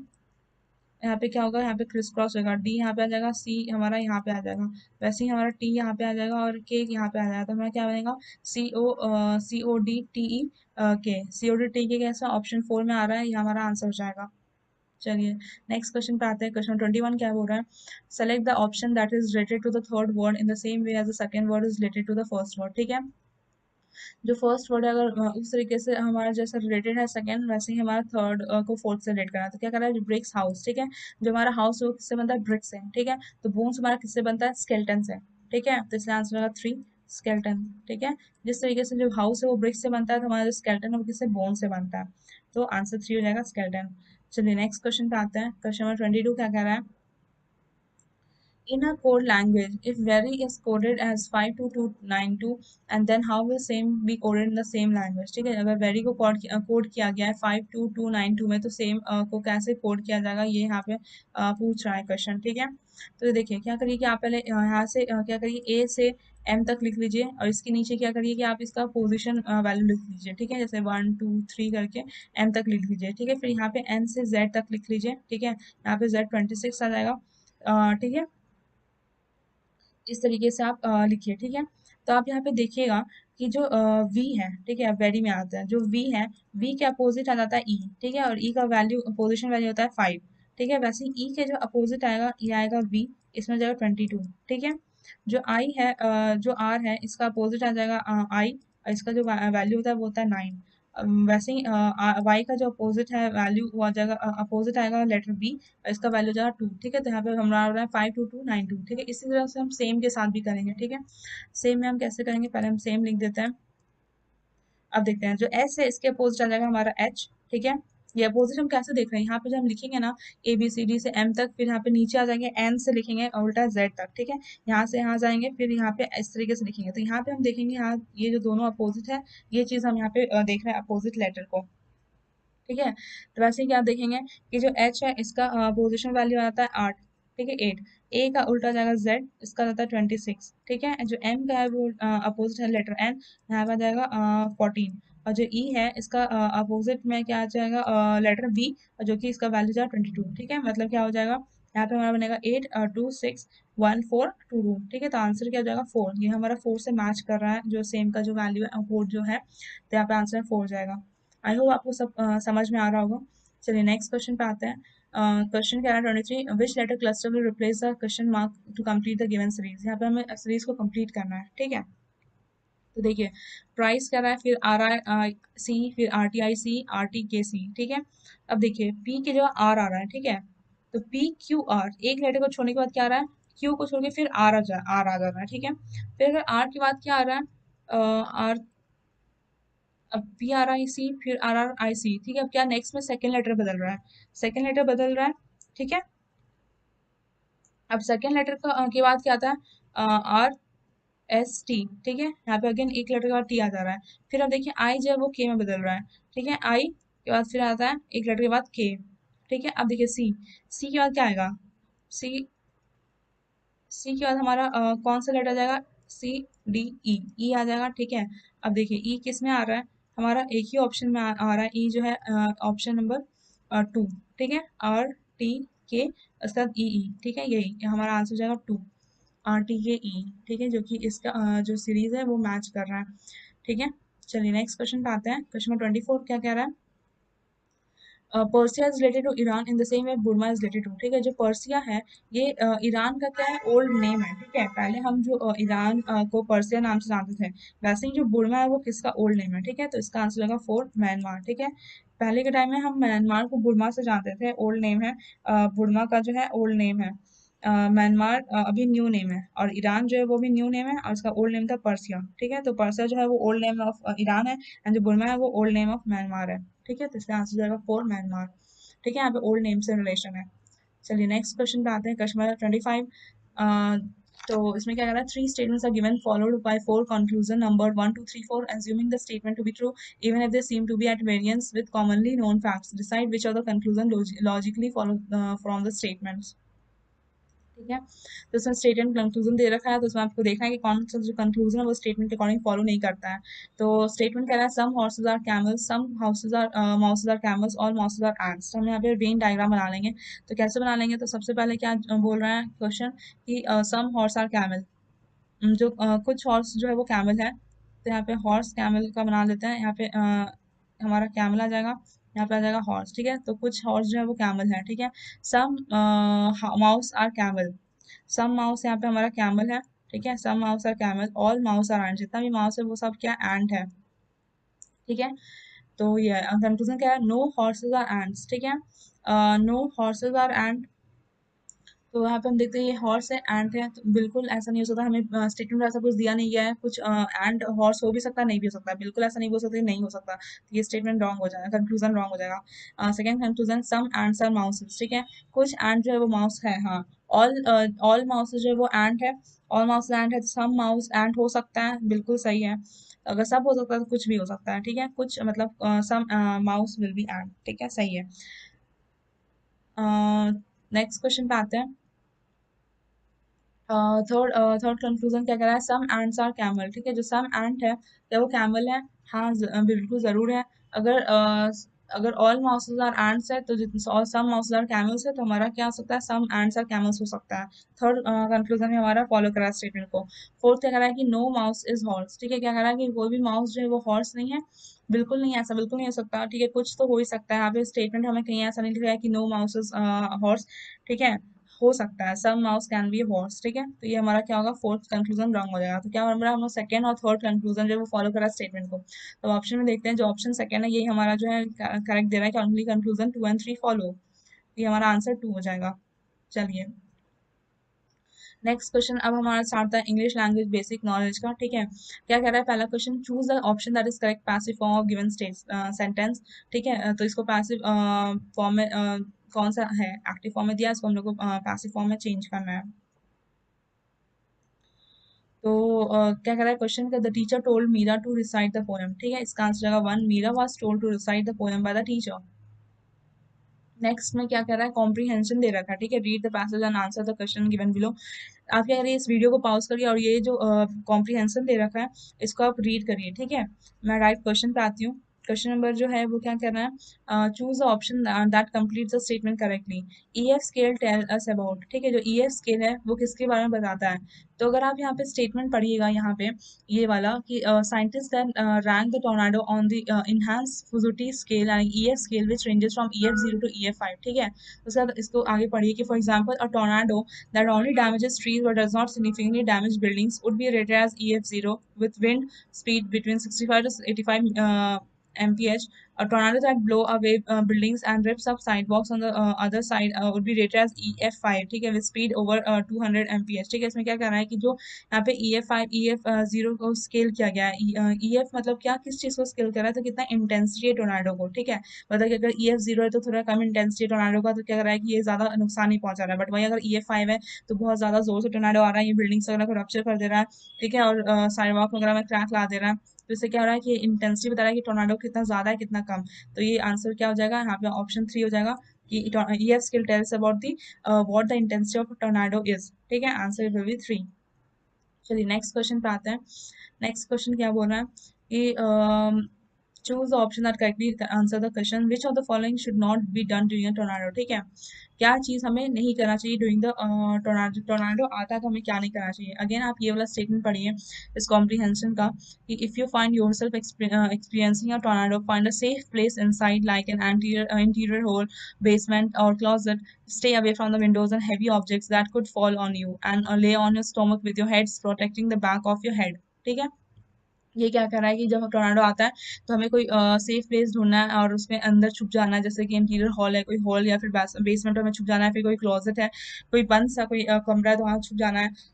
[SPEAKER 1] यहाँ पे क्या होगा, यहाँ पे क्रिस क्रॉस होगा, डी यहाँ पे आ जाएगा, सी हमारा यहाँ पे आ जाएगा, वैसे ही हमारा टी यहाँ पे आ जाएगा और के यहाँ पे आ जाएगा, तो हमारा क्या बनेगा, COD TE के कैसा ऑप्शन 4 में आ रहा है, ये हमारा आंसर हो जाएगा। चलिए नेक्स्ट क्वेश्चन पे आते हैं। क्वेश्चन 21 क्या बोल रहा है, select the option that is related to the third word in the same way as the second word is related to the first word. ठीक है, जो फर्स्ट वर्ड है अगर उस तरीके से हमारा जैसा रिलेटेड है सेकंड, वैसे ही हमारा थर्ड को फोर्थ से रिलेट करना है। तो क्या कर रहा है, ब्रिक्स हाउस, ठीक है, जो हमारा हाउस है वो किससे बनता है, ब्रिक्स से, ठीक है। तो बोन्स हमारा किससे बनता है, स्केल्टन से, ठीक है, तो इसलिए आंसर होगा 3 स्केल्टन, ठीक है। जिस तरीके से जो हाउस है वो ब्रिक्स से बनता है, तो हमारा जो स्केल्टन है वो किससे, बोन से बनता है, तो आंसर 3 हो जाएगा स्केल्टन। चलिए नेक्स्ट क्वेश्चन पे आते हैं। क्वेश्चन नंबर 22 क्या कह रहा है, in a code language, if vary is coded as 52292 and then how will same be coded in the same language। ठीक है, अगर vary को कोड किया गया है 52292 में, तो same को कैसे कोड किया जाएगा, ये यहाँ पे पूछ रहा है क्वेश्चन, ठीक है। तो देखिए क्या करिए कि आप पहले यहाँ से क्या करिए, A से M तक लिख लीजिए और इसके नीचे क्या करिए कि आप इसका पोजीशन वैल्यू लिख लीजिए, ठीक है, जैसे 1 2 3 करके M तक लिख लीजिए, ठीक है। फिर यहाँ पे N से Z तक लिख लीजिए, ठीक है, यहाँ पे Z 26 आ जाएगा, ठीक है। इस तरीके से आप लिखिए, ठीक है। तो आप यहाँ पे देखिएगा कि जो v है, ठीक है, वेरी में आता है, जो v है, v के अपोजिट आ जाता है e, ठीक है, और e का वैल्यू पोजीशन वैल्यू होता है 5, ठीक है। वैसे ही e के जो अपोजिट आएगा, ये आएगा v, इसमें जाएगा 22, ठीक है। जो i है जो r है, इसका अपोजिट आ जाएगा i, और इसका जो वैल्यू होता है वो होता है 9। वैसे ही y का जो अपोजिट है वैल्यू वो आ जाएगा, अपोजिट आएगा लेटर b, और इसका वैल्यू जाएगा 2, ठीक है। तो यहाँ पे हमारा हो रहा है 52292, ठीक है। इसी तरह से हम सेम के साथ भी करेंगे, ठीक है। सेम में हम कैसे करेंगे, पहले हम सेम लिख देते हैं। अब देखते हैं, जो s है इसके अपोजिट आ जाएगा हमारा h, ठीक है। ये अपोजिट हम कैसे देख रहे हैं, यहाँ पे जब हम लिखेंगे ना ABCD से M तक, फिर यहाँ पे नीचे आ जाएंगे N से लिखेंगे और उल्टा Z तक, ठीक है। यहाँ से यहाँ जाएंगे, फिर यहाँ पे इस तरीके से लिखेंगे, तो यहाँ पे हम देखेंगे, यहाँ ये जो दोनों अपोजिट है, ये चीज हम यहाँ पे देख रहे हैं अपोजिट लेटर को, ठीक है। तो वैसे ही क्या देखेंगे कि जो h है इसका पोजीशन वैल्यू आता है 8, ठीक है, 8, a का उल्टा जाएगा z, इसका जाता है 26, ठीक है। जो m का है वो अपोजिट है लेटर n, यहाँ पे आ जाएगा 14, और जो e है इसका अपोजिट में क्या आ जाएगा, लेटर b, और जो कि इसका वैल्यू जाएगा 22, ठीक है। मतलब क्या हो जाएगा, यहाँ पे हमारा बनेगा 8 2 6 1 4 2 2, ठीक है। तो आंसर क्या हो जाएगा 4, ये हमारा 4 से मैच कर रहा है, जो सेम का जो वैल्यू है कोड जो है, तो यहाँ पे आंसर 4 हो जाएगा। आई होप आपको सब समझ में आ रहा होगा। चलिए नेक्स्ट क्वेश्चन पे आते हैं। क्वेश्चन क्या है 23, which letter cluster will replace the question mark to complete the given series. यहाँ पे हमें सीरीज को कंप्लीट करना है, ठीक है। तो देखिए प्राइस क्या रहा है, फिर आ रहा है सी, फिर RTIC RTKC, ठीक है। अब देखिए पी के जो आर आ रहा है, ठीक है, तो PQR, एक लेटर को छोड़ने के बाद क्या आ रहा है, क्यू को छोड़ के फिर आर आ जा रहा है, ठीक है। फिर अगर आर के बाद क्या आ रहा है, आर, अब PRIC फिर RRIC, ठीक है। अब क्या नेक्स्ट में सेकेंड लेटर बदल रहा है, सेकेंड लेटर बदल रहा है, ठीक है। अब सेकेंड लेटर का के बाद क्या आता है, RST, ठीक है। यहाँ पे अगेन एक लेटर के बाद टी आ जा रहा है। फिर अब देखिए आई जो है वो के में बदल रहा है, ठीक है, आई के बाद फिर आता है एक लेटर के बाद के, ठीक है। अब देखिए सी के बाद क्या आएगा, सी सी के बाद हमारा कौन सा लेटर आ जाएगा, CDE आ जाएगा, ठीक है। अब देखिए ई किस में आ रहा है, हमारा एक ही ऑप्शन में आ रहा है, ई जो है ऑप्शन नंबर 2, ठीक है, RTK उसके बाद EE, ठीक है, यही हमारा आंसर हो जाएगा 2, RTKE, ठीक है, जो कि इसका जो सीरीज है वो मैच कर रहा है, ठीक है। चलिए नेक्स्ट क्वेश्चन पे आते हैं। क्वेश्चन नंबर 24 क्या कह रहा है, Persia is related to Iran in the same way Burma is related to, ठीक है। जो पर्सिया है ये ईरान का क्या है, ओल्ड नेम है, ठीक है। पहले हम जो ईरान को पर्सिया नाम से जानते थे, वैसे ही जो बुर्मा है वो किसका ओल्ड नेम है, ठीक है। तो इसका आंसर होगा फोर म्यांमार, ठीक है। पहले के टाइम में हम म्यांमार को बुर्मा से जानते थे, ओल्ड नेम है। बुर्मा का जो है ओल्ड नेम है। म्यांमार अभी न्यू नेम है, और ईरान जो है वो भी न्यू नेम है, और उसका ओल्ड नेम था पर्सिया, ठीक है। तो पर्सिया जो है वो ओल्ड नेम ऑफ ईरान है, एंड जो बुर्मा है वो ओल्ड नेम ऑफ म्यांमार है, ठीक है। तो इसका आंसर जाएगा फोर म्यांमार, ठीक है। यहाँ पे ओल्ड नेम से रिलेशन है। चलिए नेक्स्ट क्वेश्चन पे आते हैं, क्वेश्चन नंबर 25। तो इसमें क्या कह रहा है, three statements are given followed by four conclusion numbered 1 2 3 4, assuming the statement to be true even if they seem to be at variance with commonly known facts, decide which of the conclusion logically follow from the statements, ठीक है। तो इसमें statement conclusion दे रखा है, तो उसमें आपको देखना है कि कौन सा जो कंक्लूजन है वो स्टेटमेंट के अकॉर्डिंग फॉलो नहीं करता है। तो स्टेटमेंट कह रहा है some horses are camels, some houses are mouses are camels, all mouses are ants. तो हम यहाँ पे वेन डायग्राम बना लेंगे। तो कैसे बना लेंगे, तो सबसे पहले क्या बोल रहा है क्वेश्चन कि सम हॉर्स आर कैमल, जो कुछ हॉर्स जो है वो कैमल है। तो यहाँ पे हॉर्स कैमल का बना लेते हैं। यहाँ पे हमारा कैमल आ जाएगा, यहाँ पे आ जाएगा हॉर्स, ठीक है। तो कुछ हॉर्स जो है वो कैमल है, ठीक है। Some mouse are camel, some mouse यहाँ पे हमारा कैमल है, ठीक है। Some mouse are camel, all mouse are ant, जितना भी माउस है वो सब क्या एंट है, ठीक है। तो ये कंक्लूजन क्या है, नो हॉर्सेस आर एंट्स, ठीक है। नो हॉर्सेस आर एंट। तो यहाँ पे हम देखते हैं ये हॉर्स है एंट है, तो बिल्कुल ऐसा नहीं हो सकता, हमें स्टेटमेंट में ऐसा कुछ दिया नहीं गया है। कुछ एंड हॉर्स हो भी सकता है, नहीं भी हो सकता, बिल्कुल ऐसा नहीं हो सकता, नहीं हो सकता। तो ये स्टेटमेंट रॉन्ग हो जाएगा, कंक्लूजन रॉन्ग हो जाएगा। Second conclusion, some ants are mouses, ठीक है। कुछ एंट जो है वो माउस है, हाँ। ऑल ऑल माउस जो है वो एंट है, ऑल माउस एंट है, तो सम माउस एंट हो सकता है, बिल्कुल सही है। अगर सब हो सकता है तो कुछ भी हो सकता है, ठीक है। कुछ मतलब सम माउस विल बी एंट, ठीक है, सही है। नेक्स्ट क्वेश्चन पे आते हैं। थर्ड थर्ड कंक्लूजन क्या कह रहा है, सम एंट्स आर कैमल, ठीक है। जो सम एंट है क्या वो कैमल है, हाँ बिल्कुल जरूर है। अगर अगर ऑल माउसेस आर एंट्स है तो और सम माउसेस आर कैमल्स है, तो हमारा क्या हो सकता है, सम एंट्स आर कैमल्स हो सकता है। थर्ड कंक्लूजन में हमारा फॉलो करा स्टेटमेंट को। फोर्थ क्या कह रहा है कि नो माउस इज हॉर्स, ठीक है। क्या कह रहा है कि कोई भी माउस जो है वो हॉर्स नहीं है, बिल्कुल नहीं, ऐसा बिल्कुल नहीं हो सकता, ठीक है। कुछ तो हो ही सकता है, यहाँ पे स्टेटमेंट हमें कहीं ऐसा नहीं लिखा है कि नो माउस इज हॉर्स, ठीक है। हो सकता है some mouse can be horse, ठीक है। तो ये हमारा क्या होगा, फोर्थ कंक्लूजन रॉन्ग हो जाएगा। तो क्या हमारा हम लोग सेकंड और थर्ड कंक्लूजन जो है वो फॉलो करा स्टेटमेंट को। तो ऑप्शन में देखते हैं, जो ऑप्शन सेकंड है यही हमारा जो है करेक्ट दे रहा है कि ओनली कंक्लूजन 2 एंड 3 फॉलो। ये हमारा आंसर 2 हो जाएगा। चलिए नेक्स्ट क्वेश्चन, अब हमारा स्टार्ट था इंग्लिश लैंग्वेज बेसिक नॉलेज का, ठीक है। क्या कह रहा है पहला question, choose the option that is correct passive form of given state sentence, ठीक है। तो इसको पैसिव फॉर्म में कौन सा है, एक्टिव फॉर्म में दिया, इसको हम लोग को पैसिव फॉर्म में चेंज करना है। तो क्या कह रहा है क्वेश्चन का, the teacher told Meera to recite the poem, ठीक है। इसका आंसर जाएगा one, Meera was told to recite the poem by the teacher. Next में क्या कह रहा है, कॉम्प्रीहेंशन दे रखा है, ठीक है। Read the passage and answer the question given below. आप क्या करिए, इस वीडियो को पॉज करिए और ये जो कॉम्प्रीहेंशन दे रखा है इसको आप रीड करिए, ठीक है। मैं राइट क्वेश्चन पे आती हूँ। क्वेश्चन नंबर जो है वो क्या कह रहा है, choose the option that complete the statement correctly. EF scale tell us about, ठीक है। जो ईएफ स्केल है वो किसके बारे में बताता है। तो अगर आप यहाँ पे स्टेटमेंट पढ़िएगा, यहाँ पे ये वाला कि scientist can rank the tornado on the enhanced Fujita scale and EF scale which ranges from EF 0 to EF 5, ठीक है। उसके बाद इसको आगे पढ़िए कि for example a tornado that only damages trees but does not significantly damage buildings would be rated as EF0 with wind speed between 65 to 85 mph. A tornado that blow away buildings and rips up sidewalks on the other side would be rated as EF5, ठीक है, with speed over 200 mph, ठीक है। इसमें क्या करना है कि जो यहाँ पे EF5 EF0 को स्केल किया गया है, EF मतलब क्या, किस चीज को स्केल कर रहा है, तो कितना इंटेंसिटी है टोर्नाडो को, ठीक है। मतलब कि अगर EF0 है तो थोड़ा कम इंटेंसिटी टोर्नाडो का, तो क्या कर रहा है कि ये ज्यादा नुकसान नहीं पहुंचा रहा है। बट वही अगर EF5 है तो बहुत ज्यादा जोर से टोर्नाडो आ रहा है, ये बिल्डिंग्स वगैरह को रप्चर कर दे रहा है, ठीक है, और साइडवॉक वगैरह में क्रैक ला दे रहा है। तो इससे क्या हो रहा है कि इंटेंसिटी बता रहा है कि टोर्नाडो कितना ज्यादा है कितना कम। तो ये आंसर क्या हो जाएगा, यहाँ पे ऑप्शन 3 हो जाएगा कि EF scale tells about the what the intensity of tornado is, ठीक है। Answer will be 3। चलिए नेक्स्ट क्वेश्चन पे आते हैं। नेक्स्ट क्वेश्चन क्या बोल रहा है कि choose the option that correctly answer the question which of the following should not be done during a tornado. ठीक है, क्या चीज हमें नहीं करना चाहिए ड्यूरिंग द टोर्नाडो। टोर्नाडो आता है तो हमें क्या नहीं करना चाहिए। अगेन आप ये वाला स्टेटमेंट पढ़िए इस कॉम्प्रीहेंशन का कि if you find yourself experiencing a tornado, find a safe place inside like an interior hole, basement or closet. Stay away from the windows and heavy objects that could fall on you, and lay on your stomach with your heads protecting the back of your head। ठीक है, ये क्या कर रहा है कि जब tornado आता है तो हमें कोई सेफ प्लेस ढूंढना है और उसमें अंदर छुप जाना है, जैसे कि इंटीरियर हॉल है कोई हॉल, या फिर बेसमेंट में छुप जाना है, फिर कोई क्लोजेट है, कोई बंद सा कोई कमरा है तो वहाँ छुप जाना है।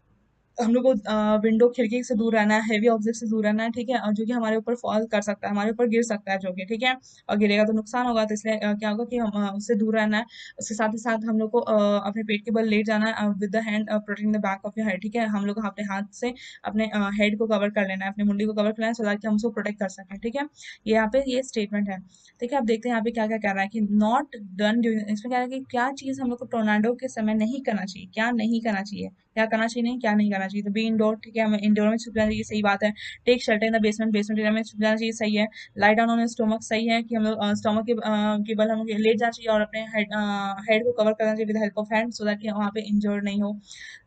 [SPEAKER 1] हम लोग को विंडो खिड़की से दूर रहना है, हेवी ऑब्जेक्ट से दूर रहना है। ठीक है, और जो कि हमारे ऊपर फॉल कर सकता है, हमारे ऊपर गिर सकता है जो कि ठीक है, और गिरेगा तो नुकसान होगा, तो इसलिए क्या होगा कि हम उससे दूर रहना है। उसके साथ ही साथ हम लोग को अपने पेट के बल लेट जाना है with the hand protecting the back of your head. ठीक है, हम लोग को अपने हाथ से अपने हेड को कवर कर लेना है, अपनी मुंडी को कवर कर लेना है, सो दैट कि हम उसको प्रोटेक्ट कर सकें। ठीक है, ये यहाँ पे ये स्टेटमेंट है। ठीक है, आप देखते हैं यहाँ पे क्या क्या कह रहा है कि नॉट डन ड्यूरिंग, इसमें कह रहा है कि क्या चीज हम लोग को टोर्नाडो के समय नहीं करना चाहिए, क्या नहीं करना चाहिए, क्या करना चाहिए नहीं, क्या नहीं करना चाहिए। तो बी इंडोर, ठीक है, हमें इंडोर में छुप जाना चाहिए, सही बात है। Take shelter in the basement, basement area में छुप जाना चाहिए, सही है। लाई डाउन ऑन स्टोमक, सही है कि हम लोग स्टोमक के बल हम लोग लेट जाना चाहिए और अपने हेड को कवर करना चाहिए with help of hand, so that कि वहाँ पे इंजर्ड नहीं हो।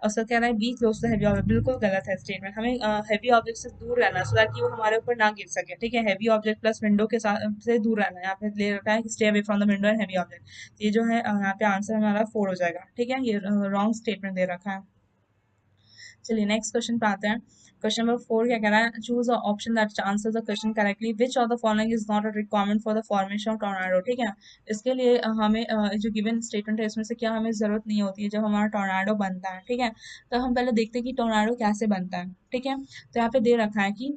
[SPEAKER 1] और सर कह रहा है be close to heavy object, बिल्कुल गलत है स्टेटमेंट। हमें हैवी ऑब्जेक्ट से दूर रहना है, सो दैट कि वो हमारे ऊपर ना गिर सके। ठीक है, हैवी ऑब्जेक्ट प्लस विंडो के साथ से दूर रहना है। यहाँ पे ले रखा है stay away from the window and heavy object. ये जो है यहाँ पे आंसर हमारा 4 हो जाएगा। ठीक है, ये रॉन्ग स्टेटमेंट दे रखा है। चलिए नेक्स्ट क्वेश्चन पे आते हैं। क्वेश्चन नंबर 4 क्या कह रहा है, choose a option that answers the question correctly, which of the following is not a requirement for the formation of tornado. ठीक है, इसके लिए हमें जो गिवन स्टेटमेंट है इसमें से क्या हमें जरूरत नहीं होती है जब हमारा टोर्नाडो बनता है। ठीक है, तो हम पहले देखते हैं कि टोर्नाडो कैसे बनता है। ठीक है, तो यहाँ पे दे रखा है कि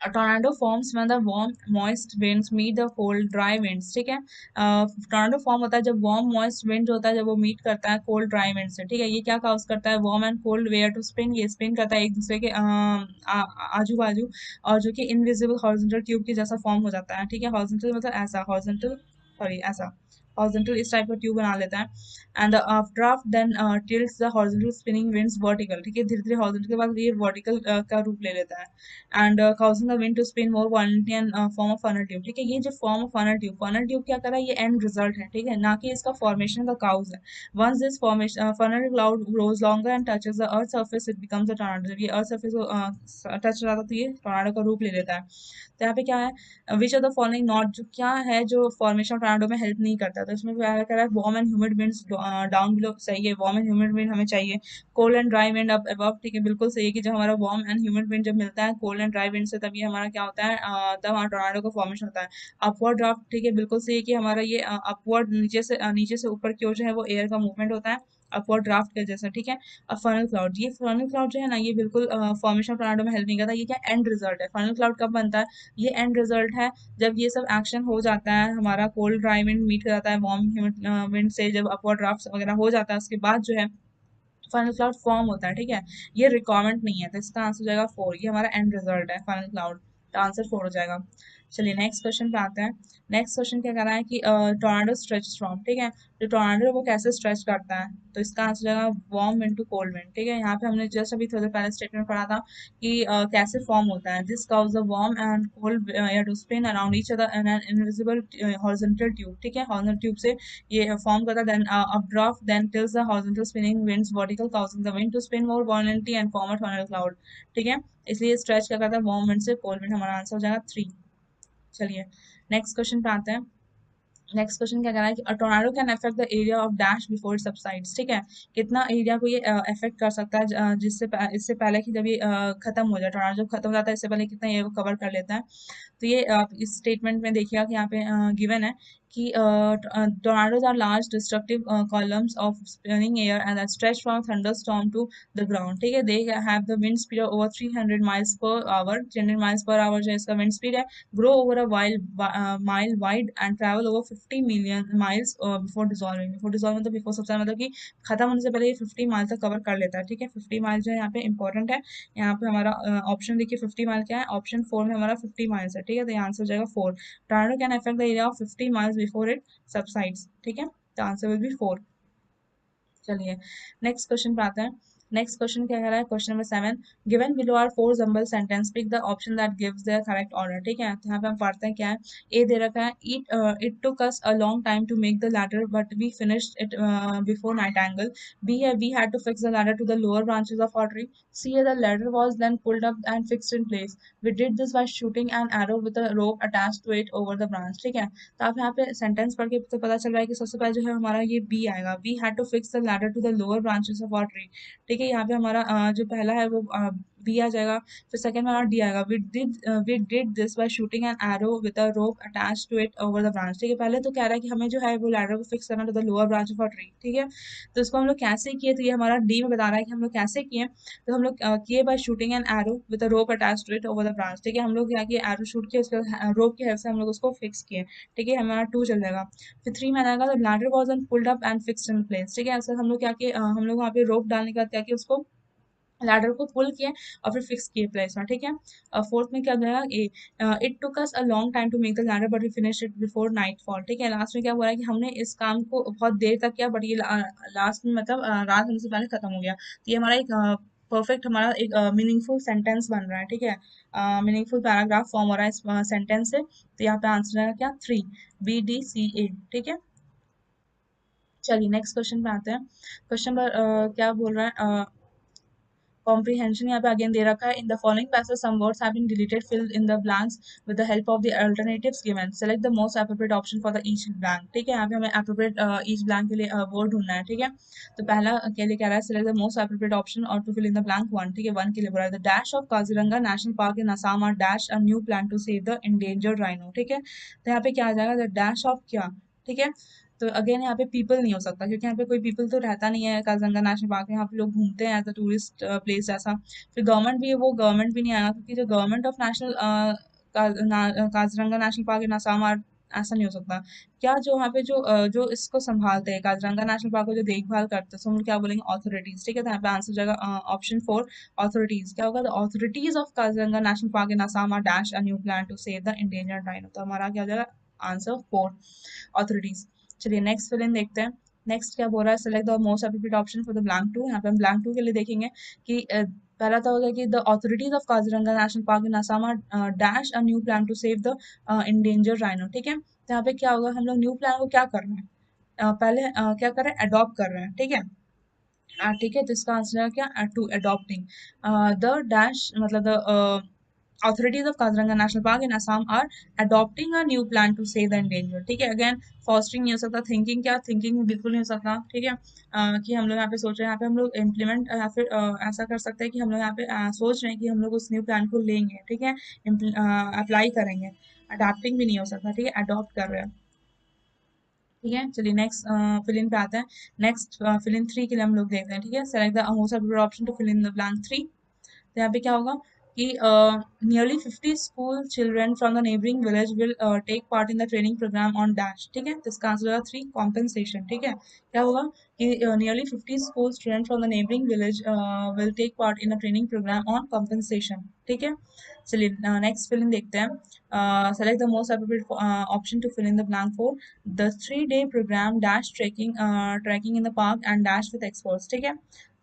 [SPEAKER 1] a tornado forms when the warm moist winds meet the cold dry winds। ठीक है, टोर्नाडो फॉर्म होता है जब वार्म मॉइस्ट विंड होता है, जब वो मीट करता है कोल्ड ड्राई विंड से। ठीक है, ये क्या काउज करता है, warm and cold air to spin, ये स्पिन करता है एक दूसरे के आजू बाजू, और जो कि इनविजिबल हॉरिजॉन्टल ट्यूब के जैसा फॉर्म हो जाता है। ठीक है, हॉरिजॉन्टल मतलब ऐसा, हॉरिजॉन्टल सॉरी ऐसा हॉरिजॉन्टल इस टाइप का ट्यूब बना लेता है। And draft then tilts the horizontal spinning winds vertical. ठीक है, धीरे धीरे हॉरिजॉन्टल के बाद ये वर्टिकल का रूप ले लेता है, and causing the wind to spin more violently and form of funnel tube। ठीक है, ये जो फॉर्म ऑफ फनल ट्यूब क्या कर रहा है, ये एंड रिजल्ट है। ठीक है, ना कि इसका फॉर्मेशन का काउज है। Once this formation funnel cloud grows longer and touches the earth surface, it becomes a tornado. जब ये अर्थ सरफेस को टच हो जाता है तो ये टोर्नाडो का रूप ले लेता है। तो यहाँ पे क्या है, which of the following not, जो क्या है जो फॉर्मेशन ऑफ टोर्नाडो में हेल्प नहीं करता। तो इसमें क्या कर रहा है, warm and humid winds down below, सही है, वार्म एंड ह्यूमिड विंड हमें चाहिए। Cold and dry wind up above, ठीक है, बिल्कुल सही है कि जब हमारा वार्म एंड ह्यूमिड विंड जब मिलता है कोल्ड एंड ड्राई विंड से, तब ये हमारा क्या होता है, तब हमारा टोर्नाडो का फॉर्मेशन होता है। अपवर्ड ड्राफ्ट, ठीक है, बिल्कुल सही है कि हमारा ये अपवर्ड नीचे से ऊपर की ओर जो है वो एयर का मूवमेंट होता है अपवर्ड ड्राफ्ट के जैसा। ठीक है, अब फनल क्लाउड, ये फनल क्लाउड जो है ना, ये बिल्कुल फॉर्मेशन ऑफ टोर्नाडो में हेल्प नहीं करता। ये क्या एंड रिजल्ट है। फनल क्लाउड कब बनता है, ये एंड रिजल्ट है जब ये सब एक्शन हो जाता है, हमारा कोल्ड ड्राई विंड मीट कर जाता है वार्म ह्यूमिड विंड से, जब अपवर्ड ड्राफ्ट वगैरह हो जाता है उसके बाद जो है फनल क्लाउड फॉर्म होता है। ठीक है, ये रिक्वायरमेंट नहीं है, तो इसका आंसर हो जाएगा 4। ये हमारा एंड रिजल्ट है फनल क्लाउड, तो आंसर 4 हो जाएगा। चलिए नेक्स्ट क्वेश्चन पे आते हैं। नेक्स्ट क्वेश्चन क्या कर रहा है कि टोर्नाडो स्ट्रेच फ्रॉम। ठीक है, जो टोर्नाडो है वो कैसे स्ट्रेच करता है, तो इसका आंसर हो जाएगा warm wind to cold wind. ठीक है, यहाँ पे हमने जस्ट अभी थोड़ी देर पहले स्टेटमेंट पढ़ा था कि कैसे फॉर्म होता है। This cause the warm and cold air to spin around each other in an invisible horizontal tube. ठीक है, हॉरिजॉन्टल ट्यूब से ये फॉर्म करता है, then updraft then tilts the horizontal spinning winds vertical, causing the wind to spin more violently and form a funnel cloud। ठीक है, इसलिए stretch क्या करता है, वार्म विंड से कोल्ड विंड, हमारा आंसर हो जाएगा 3। चलिए नेक्स्ट क्वेश्चन पे आते हैं। नेक्स्ट क्वेश्चन क्या कह रहा है कि tornado can affect the area of dash before subsides. ठीक है, कितना एरिया को ये अफेक्ट कर सकता है, जिससे इससे पहले कि जब ये खत्म हो जाए, टोर्नाडो जब खत्म हो जाता है इससे पहले कितना एरिया को कवर कर लेता है। तो ये आप इस स्टेटमेंट में देखिएगा कि यहाँ पे गिवन है कि tornadoes are large destructive columns of spinning air and that stretch from thunderstorm to the ground। ठीक है, they have the wind speed of over 300 miles per hour। 300 miles per hour जो है इसका wind speed है, grow over a mile wide and travel over 50 million miles before dissolving। before dissolving मतलब before सबसे मतलब कि खत्म होने से पहले ये 50 माइल तक कवर कर लेता है। ठीक है, 50 माइल जो है यहाँ पे इंपॉर्टेंट है। यहाँ पे हमारा ऑप्शन देखिए 50 माइल क्या है, ऑप्शन 4 में हमारा 50 माइल्स है। ठीक है, तो ये आंसर हो जाएगा 4। Tornado can affect the area of 50 miles before it subsides. ठीक है, तो आंसर विल बी 4। चलिए नेक्स्ट क्वेश्चन पे आते हैं। नेक्स्ट क्वेश्चन क्या कह रहा है, question number 7, given below are 4 jumble sentence, pick the option that gives the correct order. ठीक है, तो यहाँ पे हम पढ़ते हैं क्या है। ए दे रखा है, it took us a long time to make the ladder but we finished it before night angle. B है, we had to fix the ladder to the lower branches of our tree. C है, the ladder was then pulled up and fixed in place. We did this by shooting an arrow with a rope attached to it over the branch. ठीक है, तो आप यहाँ पे sentence पढ़ के तो पता चल रहा है कि सबसे पहले जो है हमारा ये बी आएगा, we had to fix the ladder to the lower branches of our tree. ठीक है, यहाँ पे हमारा जो पहला है वो बी आ जाएगा। फिर सेकंड में हमारा डी आएगा, we did this by shooting an arrow with a rope attached to it over the branch. ठीक है, पहले तो कह रहा है कि हमें जो है वो लैडर को फिक्स करना to the lower branch of a tree. ठीक है, तो इसको हम लोग कैसे किए, तो ये हमारा डी में बता रहा है कि हम लोग कैसे किए। तो हम लोग किए by shooting an arrow with a rope attached to it over the branch. ठीक है, हम लोग क्या किए, एरो शूट किए, उसके रोप की हेल्प से हम लोग उसको फिक्स किए। ठीक है, हमारा टू चल जाएगा। फिर थ्री में आएगा, the ladder was an pulled up and fixed in place. ठीक है, ऐसे हम लोग क्या किए, हम लोग वहाँ पे रोप डालने के बाद क्या किया, उसको लैडर को पुल किया और फिर फिक्स किए प्लेस में। ठीक है, फोर्थ में क्या हो जाएगा, A it took us a long time to make the ladder but we finish it before nightfall. ठीक है, लास्ट में क्या हुआ है कि हमने इस काम को बहुत देर तक किया बट ये लास्ट में मतलब रात होने से पहले खत्म हो गया। तो ये हमारा एक परफेक्ट हमारा एक मीनिंगफुल सेंटेंस बन रहा है। ठीक है, मीनिंगफुल पैराग्राफ फॉर्म हो रहा है इस सेंटेंस से। तो यहाँ पे आंसर है क्या, 3, BDCA। ठीक है, चलिए नेक्स्ट क्वेश्चन पे आते हैं। क्वेश्चन नंबर क्या बोल रहा है, comprehension यहाँ पे अगेन दे रखा है, in the following passage some words have been deleted, fill in the blanks with the help of the alternatives given, select the most appropriate option for the each blank. ठीक है, यहाँ पे हमें एप्रोप्रिएट ईच ब्लैंक के लिए word ढूंढना है। ठीक है, तो पहला के लिए कह रहा है, select the most appropriate option और to fill in the blank one. ठीक है, वन के लिए बोला है, the dash of Kaziranga national park in Assam are dash a new plan to save the endangered rhino. ठीक है, तो यहाँ पे क्या आ जाएगा, द डैश ऑफ क्या। ठीक है, तो अगेन यहाँ पे पीपल नहीं हो सकता क्योंकि यहाँ पे कोई पीपल तो रहता नहीं है। काजीरंगा नेशनल पार्क में यहाँ पे लोग घूमते हैं एज अ टूरिस्ट प्लेस जैसा। फिर गवर्नमेंट भी है, वो गवर्नमेंट भी नहीं आएगा क्योंकि जो government of national Kaziranga national park in Assam are, ऐसा नहीं हो सकता। क्या जो वहाँ पे जो इसको संभालते हैं, काजीरंगा नेशनल पार्क को जो देखभाल करते हैं, तो हम लोग क्या बोलेंगे, ऑथोरिटीज। ठीक है, तो यहाँ पे आंसर हो जाएगा ऑप्शन 4, ऑथोरिटीज। क्या होगा, the authorities of Kaziranga national park in Assam are dash a new plan to save the endangered rhino. तो हमारा क्या हो जाएगा, आंसर 4, ऑथोरिटीज। चलिए नेक्स्ट फिल इन देखते हैं। नेक्स्ट क्या बोल रहा है, select the most appropriate option for the blank two. यहाँ पे हम ब्लैंक टू के लिए देखेंगे कि पहला तो हो गया कि the authorities of Kaziranga national park in Assam are dash a new plan to save the endangered rhino. ठीक है, तो यहाँ पे क्या होगा, हम लोग न्यू प्लान को क्या कर रहे हैं, पहले क्या कर रहे हैं, अडॉप्ट कर रहे हैं। ठीक है, ठीक है, तो इसका आंसर है क्या, टू अडॉप्टिंग द डैश, मतलब the authorities of Kaziranga National Park in Assam are adopting a new plan to save the endangered। ठीक है, अगेन फॉस्टरिंग नहीं हो सकता, थिंकिंग, क्या थिंकिंग बिल्कुल नहीं हो सकता। ठीक है, कि हम लोग यहाँ पे सोच रहे हैं, यहाँ पे हम लोग इम्प्लीमेंट या फिर ऐसा कर सकते हैं कि हम लोग यहाँ पे सोच रहे हैं कि हम लोग उस न्यू प्लान को लेंगे। ठीक है, अप्लाई करेंगे। अडॉप्टिंग भी नहीं हो सकता। ठीक है, अडॉप्ट कर रहे हैं। ठीक है, चलिए नेक्स्ट फिल इन पे आते हैं। नेक्स्ट फिल इन 3 के लिए हम लोग देखते हैं। ठीक है, select the most appropriate option to fill in the blank 3। तो यहाँ पे क्या होगा कि nearly 50 school children from the neighbouring village will take part in the training programme on dash. ठीक है, तो इसका आंसर होगा 3, कॉम्पेंसेशन। ठीक है, क्या होगा कि nearly 50 school student from the neighbouring village will take part in a training programme on compensation. ठीक है, चलिए नेक्स्ट फिल इन देखते हैं। Select the most appropriate option to fill in the blank 4, the 3-day programme dash trekking in the park and dash with experts. ठीक है,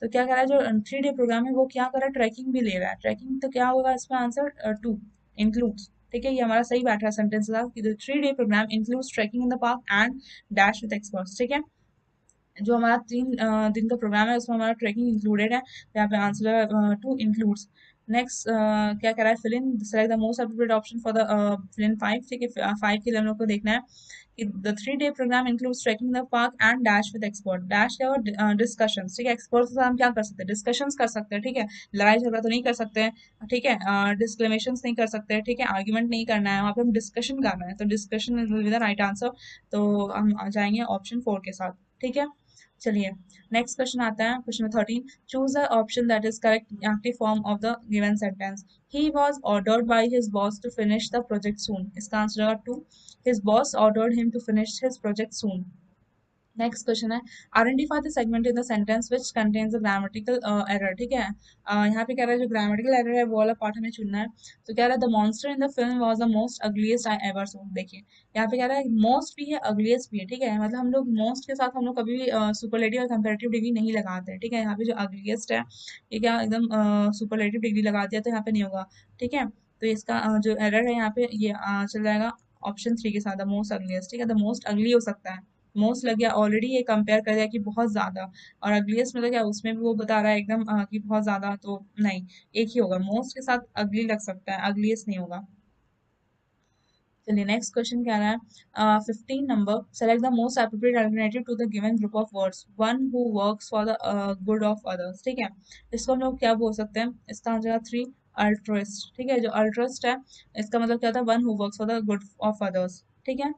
[SPEAKER 1] तो क्या कर रहा है, जो 3-डे प्रोग्राम है वो क्या कर रहा है, ट्रैकिंग भी ले रहा है। ट्रैकिंग तो क्या होगा इसका आंसर 2, इंक्लूड्स। ठीक है, ये हमारा सही बैठ रहा है सेंटेंस का कि द 3-डे programme includes trekking in the park and dash with experts. ठीक है, जो हमारा 3 दिन का प्रोग्राम है उसमें हमारा ट्रैकिंग इंक्लूडेड है, तो यहाँ पे आंसर 2, इंक्लूड्स। नेक्स्ट क्या कह रहा है, fill in, select the most appropriate option for the fill in 5। ठीक है, 5 के लिए हम लोग को देखना है कि द 3-डे programme includes trekking the park and dash with expert. Dash क्या होगा, डिस्कशंस। ठीक है, एक्सपर्ट के साथ हम क्या कर सकते हैं, डिस्कशंस कर सकते हैं। ठीक है, लड़ाई झगड़ा तो नहीं कर सकते हैं। ठीक है, डिस्क्लेमेशंस नहीं कर सकते हैं। ठीक है, आर्ग्यूमेंट नहीं करना है, वहाँ पे हम डिस्कशन कर रहे हैं, तो discussion will be the right answer. तो हम आ जाएंगे ऑप्शन 4 के साथ। ठीक है, चलिए नेक्स्ट क्वेश्चन आता है, question number 13, choose the option that is correct active form of the given sentence. He was ordered by his boss to finish the project soon. इसका आंसर होगा 2, his boss ordered him to finish his project soon. Next question है identify the segment in the sentence which contains the grammatical error. ठीक है, यहाँ पे कह रहा है जो ग्रामेटिकल एरर है वो वाला पार्ट हमें चुनना है। तो कह रहा है the monster in the film was the most ugliest I ever saw. देखिए यहाँ पे कह रहा है मोस्ट भी है अगलीस्ट भी है। ठीक है, मतलब हम लोग मोस्ट के साथ हम लोग कभी भी सुपरलेटिव और कंपैरेटिव डिग्री नहीं लगाते हैं। ठीक है, यहाँ पे जो अगलीस्ट है ये क्या एकदम सुपरलेटिव डिग्री लगा दिया तो यहाँ पे नहीं होगा। ठीक है, तो इसका जो एरर है यहाँ पे ये चल जाएगा ऑप्शन 3 के साथ, द मोस्ट अगलीस्ट। ठीक है, द मोस्ट अगली हो सकता है, मोस्ट लग गया ऑलरेडी, ये कंपेयर कर दिया कि बहुत ज्यादा, और अगलीस्ट मतलब क्या उसमें भी वो बता रहा है एकदम कि बहुत ज्यादा, तो नहीं, एक ही होगा, मोस्ट के साथ अगली लग सकता है, अगलीस्ट नहीं होगा। चलिए नेक्स्ट क्वेश्चन क्या रहा है 15 number, select the most appropriate alternative to the given group of words, one who works for the good of others. ठीक है, इसको हम लोग क्या बोल सकते हैं, इसका हो जाएगा 3 अल्ट्रस्ट। ठीक है, जो अल्ट्रस्ट है इसका मतलब क्या होता है, one who works for the good of others. ठीक है,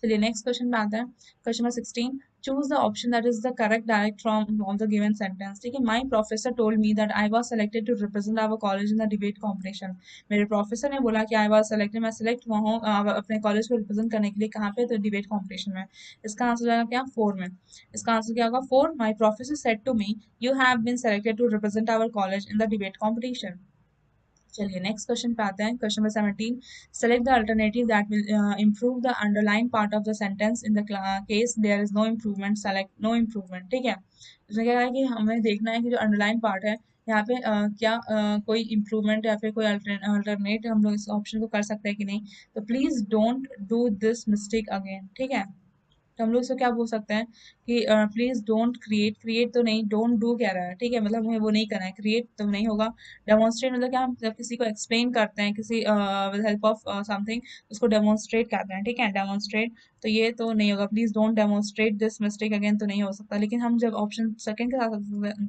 [SPEAKER 1] चलिए नेक्स्ट क्वेश्चन पे आता है, question number 16, choose the option that is the correct direct from of the given sentence. ठीक है, my professor told me that I was selected to represent our college in the debate competition. मेरे professor ने बोला कि I was selected, मैं select हुआ हूँ अपने कॉलेज को रिप्रेजेंट करने के लिए, कहाँ पे, तो डिबेट कॉम्पिटिशन में। इसका आंसर हो जाएगा क्या, 4 में। इसका आंसर क्या होगा, 4, my professor said to me you have been selected to represent our college in the debate competition. चलिए नेक्स्ट क्वेश्चन पे आते हैं, question number 17, select the alternative that will improve the underline part of the sentence in the case there is no improvement, select no improvement. ठीक है, इसमें क्या है कि हमें देखना है कि जो अंडरलाइन पार्ट है यहाँ पे क्या कोई इम्प्रूवमेंट या फिर कोई अल्टरनेट हम लोग इस ऑप्शन को कर सकते हैं कि नहीं। तो please don't do this mistake again. ठीक है, तो हम लोग इसको क्या बोल सकते हैं कि प्लीज डोंट क्रिएट, क्रिएट तो नहीं, डोंट डू कह रहा है। ठीक है, मतलब हमें वो नहीं करना है, क्रिएट तो नहीं होगा। डेमोन्स्ट्रेट मतलब क्या, हम जब किसी को एक्सप्लेन करते हैं किसी विद हेल्प ऑफ समथिंग, उसको डेमोन्स्ट्रेट कहते हैं। ठीक है, डेमोन्स्ट्रेट, तो ये तो नहीं होगा, please don't demonstrate this mistake again तो नहीं हो सकता। लेकिन हम जब ऑप्शन सेकंड के साथ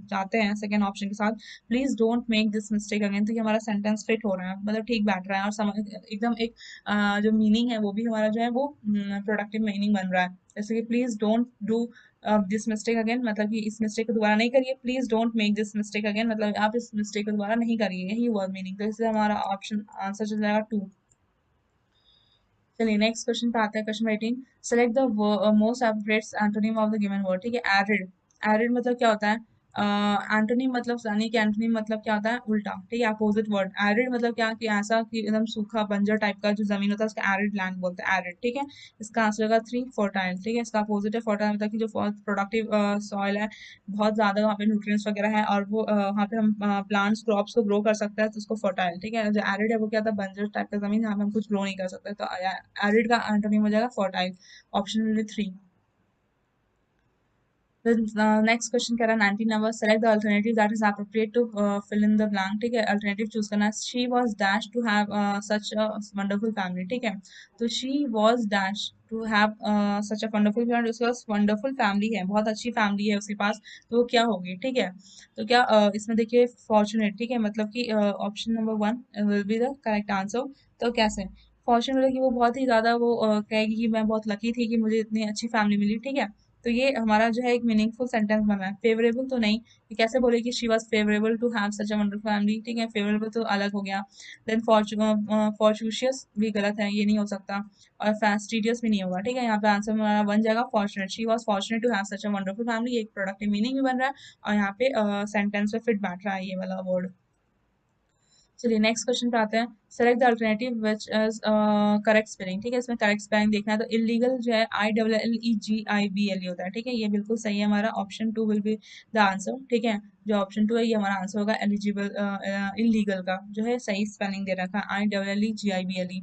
[SPEAKER 1] जाते हैं, सेकंड ऑप्शन के साथ, please don't make this mistake again, तो ये हमारा सेंटेंस फिट हो रहा है, मतलब ठीक बैठ रहा है, और एकदम एक जो मीनिंग है वो भी हमारा जो है वो प्रोडक्टिव मीनिंग बन रहा है। जैसे कि please don't do this mistake again, मतलब कि इस मिस्टेक को दोबारा नहीं करिए, please don't make this mistake again, मतलब आप इस मिस्टेक को दोबारा नहीं करिए, यही हुआ मीनिंग। तो इससे हमारा ऑप्शन आंसर चल जाएगा 2। चलिए नेक्स्ट क्वेश्चन पे आते हैं, question 18, select the most appropriate antonym of the given word. ठीक है, एरिड, एरिड मतलब क्या होता है, एंटोनिम मतलब यानी कि एंटोनिम मतलब क्या होता है, उल्टा। ठीक है, अपोजिट वर्ड। एरिड मतलब क्या, कि ऐसा कि एकदम सूखा बंजर टाइप का जो जमीन होता है उसका एरिड लैंड बोलते हैं, एरिड। ठीक है, इसका आंसर होगा 3, फर्टाइल। ठीक है, इसका अपोजिट है फर्टाइल, मतलब कि जो प्रोडक्टिव सॉइल है, बहुत ज्यादा वहाँ पे न्यूट्रिएंट्स वगैरह है, और वो वहाँ पे हम प्लांट्स क्रॉप्स को ग्रो कर सकते हैं, तो उसको फर्टाइल। ठीक है, जो एरिड है वो क्या था, बंजर टाइप का जमीन जहाँ पे हम कुछ ग्रो नहीं कर सकते, तो एरिड का एंटोनिम हो जाएगा fertile, option number 3। Next question कह रहा है 19 number, select the alternative that is appropriate to fill in the blank. ठीक है, अल्टरनेटिव चूज करना है, she was dash to have such a wonderful family. ठीक है, तो she was dash to have such a wonderful family, उसके पास wonderful family है, बहुत अच्छी फैमिली है उसके पास, तो वो क्या होगी। ठीक है, तो क्या इसमें देखिए फॉर्चुनेट। ठीक है, मतलब कि option number 1 will be the correct answer. तो कैसे, फॉर्चुनेट मतलब कि वो बहुत ही ज्यादा वो कहेगी कि मैं बहुत लकी थी कि मुझे इतनी अच्छी फैमिली मिली। ठीक है, तो ये हमारा जो है एक मीनिंगफुल सेंटेंस बना है। फेवरेबल तो नहीं, ये कैसे बोले कि she was favourable to have such a wonderful family. ठीक है, फेवरेबल तो अलग हो गया। देन फॉर्चूशियस भी गलत है, ये नहीं हो सकता, और फैस्टिडियस भी नहीं होगा। ठीक है, यहाँ पे आंसर हमारा बन जाएगा fortunate, she was fortunate to have such a wonderful family, एक प्रोडक्टिव मीनिंग भी बन रहा है, और यहाँ पे सेंटेंस में फिट बैठ रहा है ये वाला वर्ड। चलिए नेक्स्ट क्वेश्चन पे आते हैं, select the alternative which is correct spelling. ठीक है, इसमें करेक्ट स्पेलिंग देखना है, तो इलीगल जो है ILLEGIBLE होता है। ठीक है, ये बिल्कुल सही है, हमारा option 2 will be the answer. ठीक है, जो ऑप्शन 2 है ये हमारा आंसर होगा, एलिजिबल इलीगल का जो है सही स्पेलिंग दे रखा है, ILLEGIBLE।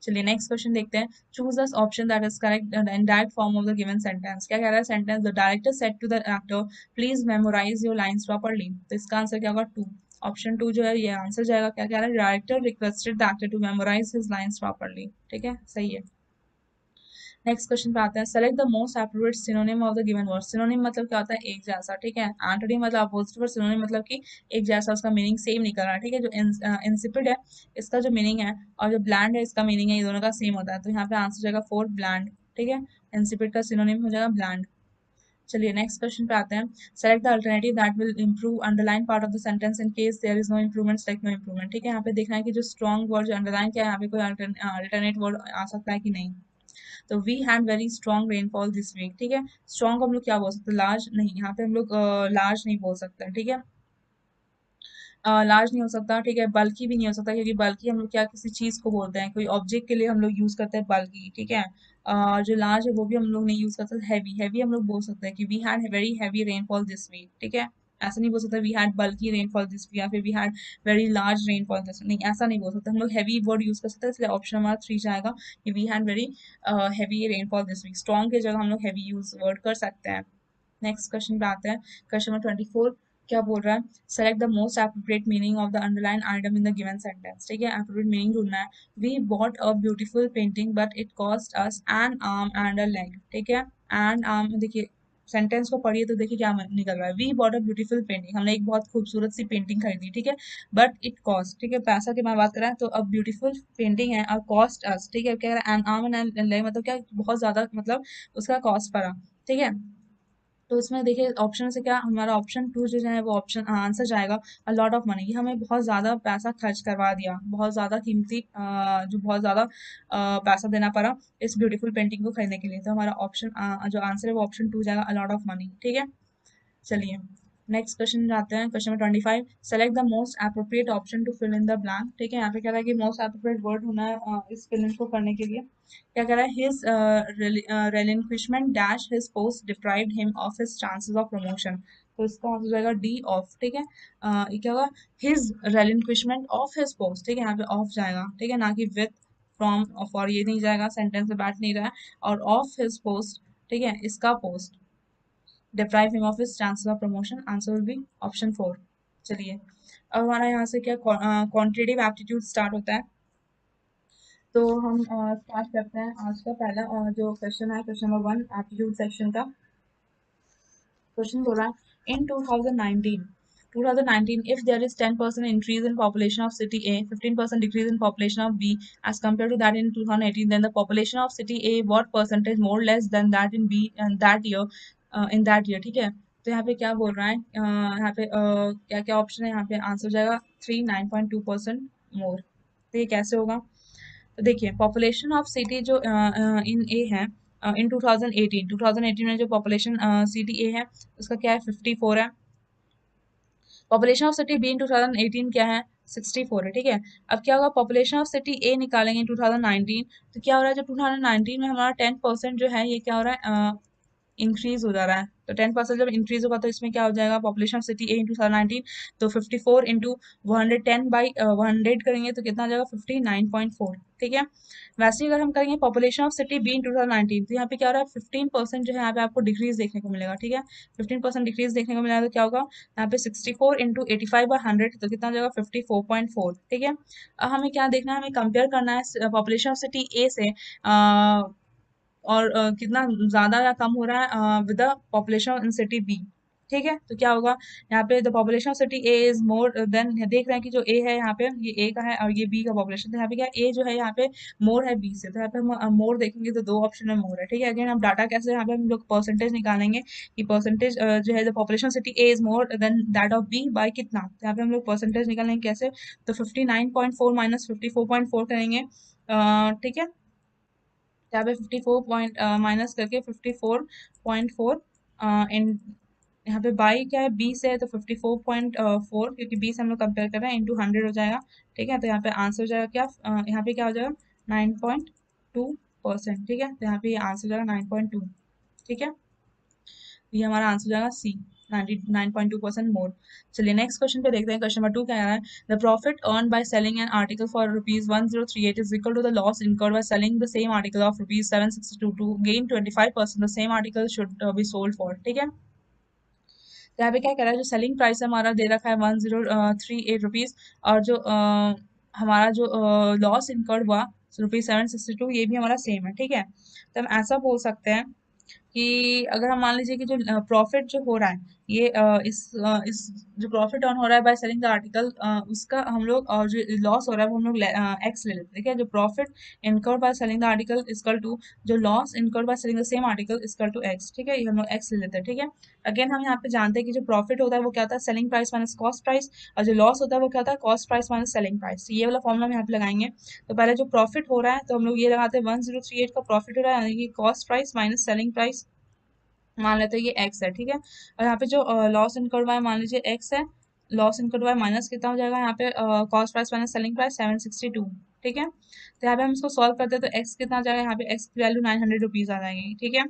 [SPEAKER 1] चलिए नेक्स्ट क्वेश्चन देखते हैं, choose the option that is correct in direct form of the given sentence. क्या कह रहा है sentence, the director said to the actor please memorise your lines properly, तो इसका आंसर क्या होगा, 2, ऑप्शन 2 जो है ये आंसर जाएगा। क्या कह रहा है, director requested the actor to memorise his lines properly. ठीक है, सही है। नेक्स्ट क्वेश्चन पे आते हैं, select the most appropriate synonym of the given word. Synonym मतलब क्या होता है, एक जैसा। ठीक है, एंटोनिम मतलब अपोजिट, पर सिनोनिम मतलब कि एक जैसा, उसका मीनिंग सेम नहीं करना। ठीक है, जो इंसिपिड है इसका जो मीनिंग है, और जो ब्लैंड है इसका मीनिंग है, ये दोनों का सेम होता है, तो यहाँ पे आंसर जाएगा 4, ब्लैंड। ठीक है, इंसिपिड का सिनोनिम हो जाएगा ब्लैंड। चलिए नेक्स्ट क्वेश्चन पे आते हैं, select the alternative that will improve underline part of the sentence in case there is no improvement, select no improvement. ठीक है, यहाँ पे देखना है कि जो स्ट्रॉन्ग वर्ड जो अंडरलाइन किया है यहाँ पे कोई अल्टरनेट वर्ड आ सकता है कि नहीं। तो we had very strong rainfall this week, ठीक है। स्ट्रॉन्ग हम लोग क्या बोल सकते हैं, लार्ज नहीं, यहाँ पे हम लोग लार्ज नहीं बोल सकते, ठीक है। लार्ज नहीं हो सकता, ठीक है। बल्कि भी नहीं हो सकता, क्योंकि बल्कि हम लोग क्या किसी चीज को बोलते हैं, कोई ऑब्जेक्ट के लिए हम लोग यूज करते हैं बल्कि, ठीक है। जो लार्ज है वो भी हम लोग नहीं यूज करते। हैवी, हैवी हम लोग बोल सकते हैं कि we had very heavy rainfall this week, ठीक है। ऐसा नहीं बोल सकता वी हैड बल्कि रेनफॉल दिस वीक या फिर we had very large rainfall this, नहीं ऐसा नहीं बोल सकते। हम लोग हैवी वर्ड यूज कर सकते हैं, इसलिए ऑप्शन हमारा 3 जाएगा कि we had very heavy rainfall this week. Strong की जगह हम लोग हैवी यूज वर्ड कर सकते हैं। नेक्स्ट क्वेश्चन पे आते हैं। क्वेश्चन नंबर 24 क्या बोल रहा है, select the most appropriate meaning of the underline item in the given sentence, ठीक है। एप्रोप्रिएट मीनिंग ढूंढना है। We bought a beautiful painting but it cost us an arm and a leg, ठीक है। एंड आर्म, देखिए sentence को पढ़िए तो देखिए क्या निकल रहा है। We bought a beautiful painting, हमने एक बहुत खूबसूरत सी पेंटिंग खरीदी, ठीक है। बट इट कॉस्ट, ठीक है, पैसा की मैं बात कर रहा है, तो अब ब्यूटीफुल पेंटिंग है और कॉस्ट अस, ठीक है। क्या कह रहा है, एन आर्म एंड लेग, मतलब क्या बहुत ज्यादा, मतलब उसका कॉस्ट पड़ा, ठीक है। तो इसमें देखिए ऑप्शन से क्या हमारा ऑप्शन 2 जो है वो ऑप्शन आंसर जाएगा अ लॉट ऑफ मनी। ये हमें बहुत ज़्यादा पैसा खर्च करवा दिया, बहुत ज़्यादा कीमती जो बहुत ज़्यादा पैसा देना पड़ा इस ब्यूटीफुल पेंटिंग को खरीदने के लिए। तो हमारा ऑप्शन जो आंसर है वो ऑप्शन 2 जाएगा अ लॉट ऑफ मनी, ठीक है। चलिए नेक्स्ट क्वेश्चन जाते हैं। Question number 25, select the most appropriate option to fill in the blank, ठीक है। यहाँ पे कह रहा है कि मोस्ट एप्रोप्रिएट वर्ड होना है इस फिल इन को करने के लिए। क्या कह रहा है, his relinquishment dash his post deprived him of his chances of promotion, तो इसका आंसर जाएगा डी ऑफ, ठीक है। ये क्या होगा, his relinquishment of his post, ठीक है, यहाँ पे ऑफ जाएगा, ठीक है, ना कि विथ फ्रॉम और ये नहीं जाएगा, सेंटेंस में बैठ नहीं रहा है। और ऑफ हिज पोस्ट, ठीक है, इसका post deprive him of his chances of promotion, answer will be option 4। चलिए अब हमारा यहाँ से क्या क्वांटिटेटिव एप्टीट्यूड स्टार्ट होता है। तो हम स्टार्ट करते हैं आज का पहला जो क्वेश्चन है, क्वेश्चन नंबर 1 एप्टीट्यूड सेक्शन का। क्वेश्चन बोल रहा है, इन 2019 if there is 10% increase in population of city A, 15% decrease in population of B as compared to that in 2018, then the population of city A what percentage more less than that in B and that year in that year, ठीक है। तो यहाँ पे क्या बोल रहा है, यहाँ पे क्या क्या ऑप्शन है, यहाँ पे आंसर हो जाएगा 3 9.2% मोर। तो ये कैसे होगा, तो देखिए पॉपुलेशन ऑफ सिटी जो इन ए है इन 2018 में जो पॉपुलेशन सिटी ए है उसका क्या है 54 है। Population of city be in 2018 क्या है 64 है, ठीक है। अब क्या होगा, पॉपुलेशन ऑफ सिटी ए निकालेंगे 2019, तो क्या हो रहा है, जो 2019 में हमारा 10% जो है ये क्या हो रहा है इंक्रीज हो जा रहा है। तो 10% जब इंक्रीज होगा तो इसमें क्या हो जाएगा, पॉपुलेशन ऑफ सिटी ए इन 2019, तो 54 इंटू 110 बाई 100 करेंगे तो कितना आ जाएगा 59.4, ठीक है। वैसे ही अगर हम करेंगे population of city be in 2019, तो यहाँ पे क्या हो रहा है 15% जो है यहाँ पे आपको डिक्रीज देखने को मिलेगा, ठीक है। 15% डिक्रीज देखने को मिला तो क्या होगा, यहाँ पे 64 इंटू 85 बाई 100 तो कितना हो जाएगा 54.4, ठीक है। अब हमें क्या देखना है, हमें कंपेयर करना है पॉपुलेशन ऑफ सिटी ए से और कितना ज़्यादा या कम हो रहा है with the population in city B, ठीक है। तो क्या होगा, यहाँ पे the population of city A is more than, देख रहे हैं कि जो ए है यहाँ पे ये ए का है और ये बी का पॉपुलेशन, तो यहाँ पे क्या ए जो है यहाँ पे मोर है बी से, तो यहाँ पे हम मोर देखेंगे तो 2 ऑप्शन में मोर है, ठीक है। अगेन हम डाटा कैसे, यहाँ पे हम लोग परसेंटेज निकालेंगे कि परसेंटेज जो है the population city A is more than that of B by कितना, तो यहाँ पे हम लोग परसेंटेज निकालेंगे कैसे, तो 59.4 माइनस 54.4 करेंगे, ठीक है। यहाँ पे 54 पॉइंट माइनस करके 54.4 इन, यहाँ पे बाई क्या है बी से है तो 54.4, क्योंकि बी से हम लोग कंपेयर कर रहे हैं, इंटू 100 हो जाएगा, ठीक है। तो यहाँ पे आंसर हो जाएगा क्या, यहाँ पे क्या हो जाएगा 9.2%, ठीक है। तो यहाँ पे ये आंसर हो जाएगा 9.2, ठीक है। ये हमारा आंसर हो जाएगा सी 99.2% मोर। चलिए नेक्स्ट क्वेश्चन पे देखते हैं। क्वेश्चन नंबर 2 क्या है, the profit earn by selling an article for rupees 1038 is equal to the loss incurred by selling the same article of rupees 762 to gain 25% the same article should be sold for, ठीक है। तो यहाँ पे क्या कह रहा है, जो सेलिंग प्राइस हमारा दे रखा है 1038 रुपीज, और जो हमारा जो लॉस इनकर्ड हुआ रुपीज 762 ये भी हमारा सेम है, ठीक है। तो हम ऐसा बोल सकते हैं कि अगर हम मान लीजिए कि जो प्रॉफिट जो हो रहा है ये इस जो प्रॉफिट ऑन हो रहा है बाय सेलिंग द आर्टिकल, उसका हम लोग, और जो लॉस हो रहा है वो हम लोग एक्स ले लेते हैं। ठीक है, जो profit incurred by selling the article equal to जो loss incurred by selling the same article equal to X. ठीक है, ये हम लोग एक्स ले लेते हैं। ठीक है, अगेन हम यहाँ पे जानते हैं कि जो प्रॉफिट होता है वो क्या होता है, selling price minus cost price, और जो लॉस होता है वो क्या होता है, cost price minus selling price. ये वाला फॉर्मूला हम यहाँ पे लगाएंगे। तो पहले जो प्रॉफिट हो रहा है तो हम लोग ये लगाते हैं 1038 का प्रॉफिट हो रहा है, यानी कि cost price minus selling price, मान लेते हैं ये एक्स है। ठीक है, और यहाँ पे जो लॉस इनकर्ड हुआ है मान लीजिए एक्स है, लॉस इनकर्ड हुआ है माइनस कितना हो जाएगा यहाँ पे, cost price minus selling price 762। ठीक है, तो यहाँ पे हम इसको सॉल्व करते हैं तो एक्स कितना आ जाएगा, यहाँ पे एक्स की वैल्यू 900 रुपीज आ जाएगी। ठीक है,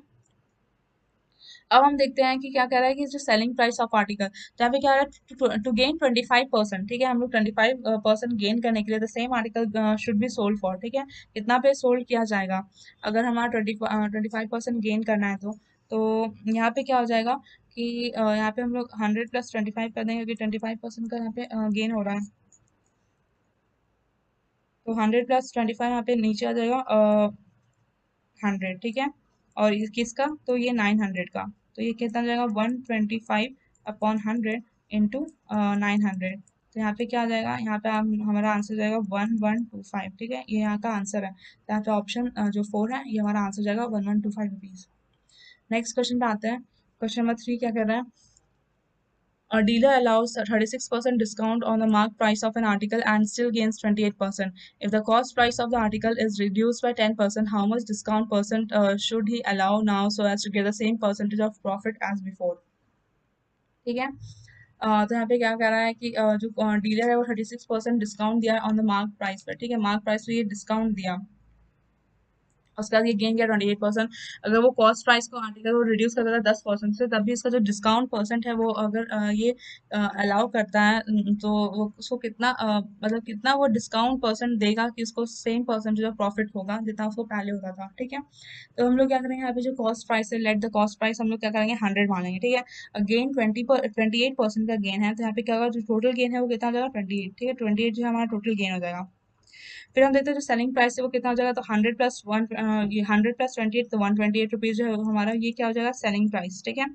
[SPEAKER 1] अब हम देखते हैं कि क्या कह रहा है कि जो सेलिंग प्राइस ऑफ आर्टिकल, तो यहाँ पे क्या रहा है, टू गेन 25%। ठीक है, हम लोग 25% गेन करने के लिए the same article should be sold for. ठीक है, कितना पे सोल्ड किया जाएगा, अगर हमारा 25% गेन करना है तो यहाँ पे क्या हो जाएगा कि यहाँ पे हम लोग 100 + 25 कर देंगे, क्योंकि 25% का यहाँ पे गेन हो रहा है। तो 100 + 25 यहाँ पे नीचे आ जाएगा 100। ठीक है, और किसका, तो ये 900 का, तो ये कितना जाएगा 125/100 इंटू 900। तो यहाँ पे क्या आ जाएगा, यहाँ पे हमारा आंसर जाएगा 1125। ठीक है, ये यहाँ का आंसर है। तो यहाँ पे ऑप्शन जो 4 है ये हमारा आंसर जाएगा 1125 रुपीज। नेक्स्ट क्वेश्चन पे आते हैं। क्वेश्चन नंबर 3 क्या कर रहा है, a dealer allows a 36% discount on the marked price of an article and still gains 28%. If the cost price of the article is reduced by 10%, how much discount percent should he allow now so as to get the same percentage of profit as before? ठीक है, तो यहाँ पे क्या कह रहा है कि जो डीलर है वो 36% डिस्काउंट दिया है ऑन द मार्क प्राइस पर। ठीक है, मार्क प्राइस पे ये डिस्काउंट दिया, उसके बाद ये गेन किया 28%। अगर वो कॉस्ट प्राइस को आर्टिकल को रिड्यूस करता था 10% से, तब भी इसका जो डिस्काउंट परसेंट है वो अगर ये अलाउ करता है, तो वो उसको कितना मतलब कितना वो डिस्काउंट परसेंट देगा कि उसको सेम परसेंटेज ऑफ प्रॉफिट होगा जितना उसको पहले होता था। ठीक है, तो हम लोग क्या करेंगे, यहाँ पे जो कॉस्ट प्राइस है, लेट द कॉस्ट प्राइस हम लोग क्या करेंगे 100 मानेंगे। ठीक है, गेन 28% का गेन है, तो यहाँ पे क्या होगा, जो टोटल गेन है वो कितना हो जाएगा 28। ठीक है, 28 जो हमारा टोटल गेन हो जाएगा। फिर हम देखते हैं जो सेलिंग प्राइस है वो कितना हो जाएगा, तो 100 + 1, ये 100 + 28, तो 128 रुपीज जो है वो हमारा ये क्या हो जाएगा सेलिंग प्राइस। ठीक है,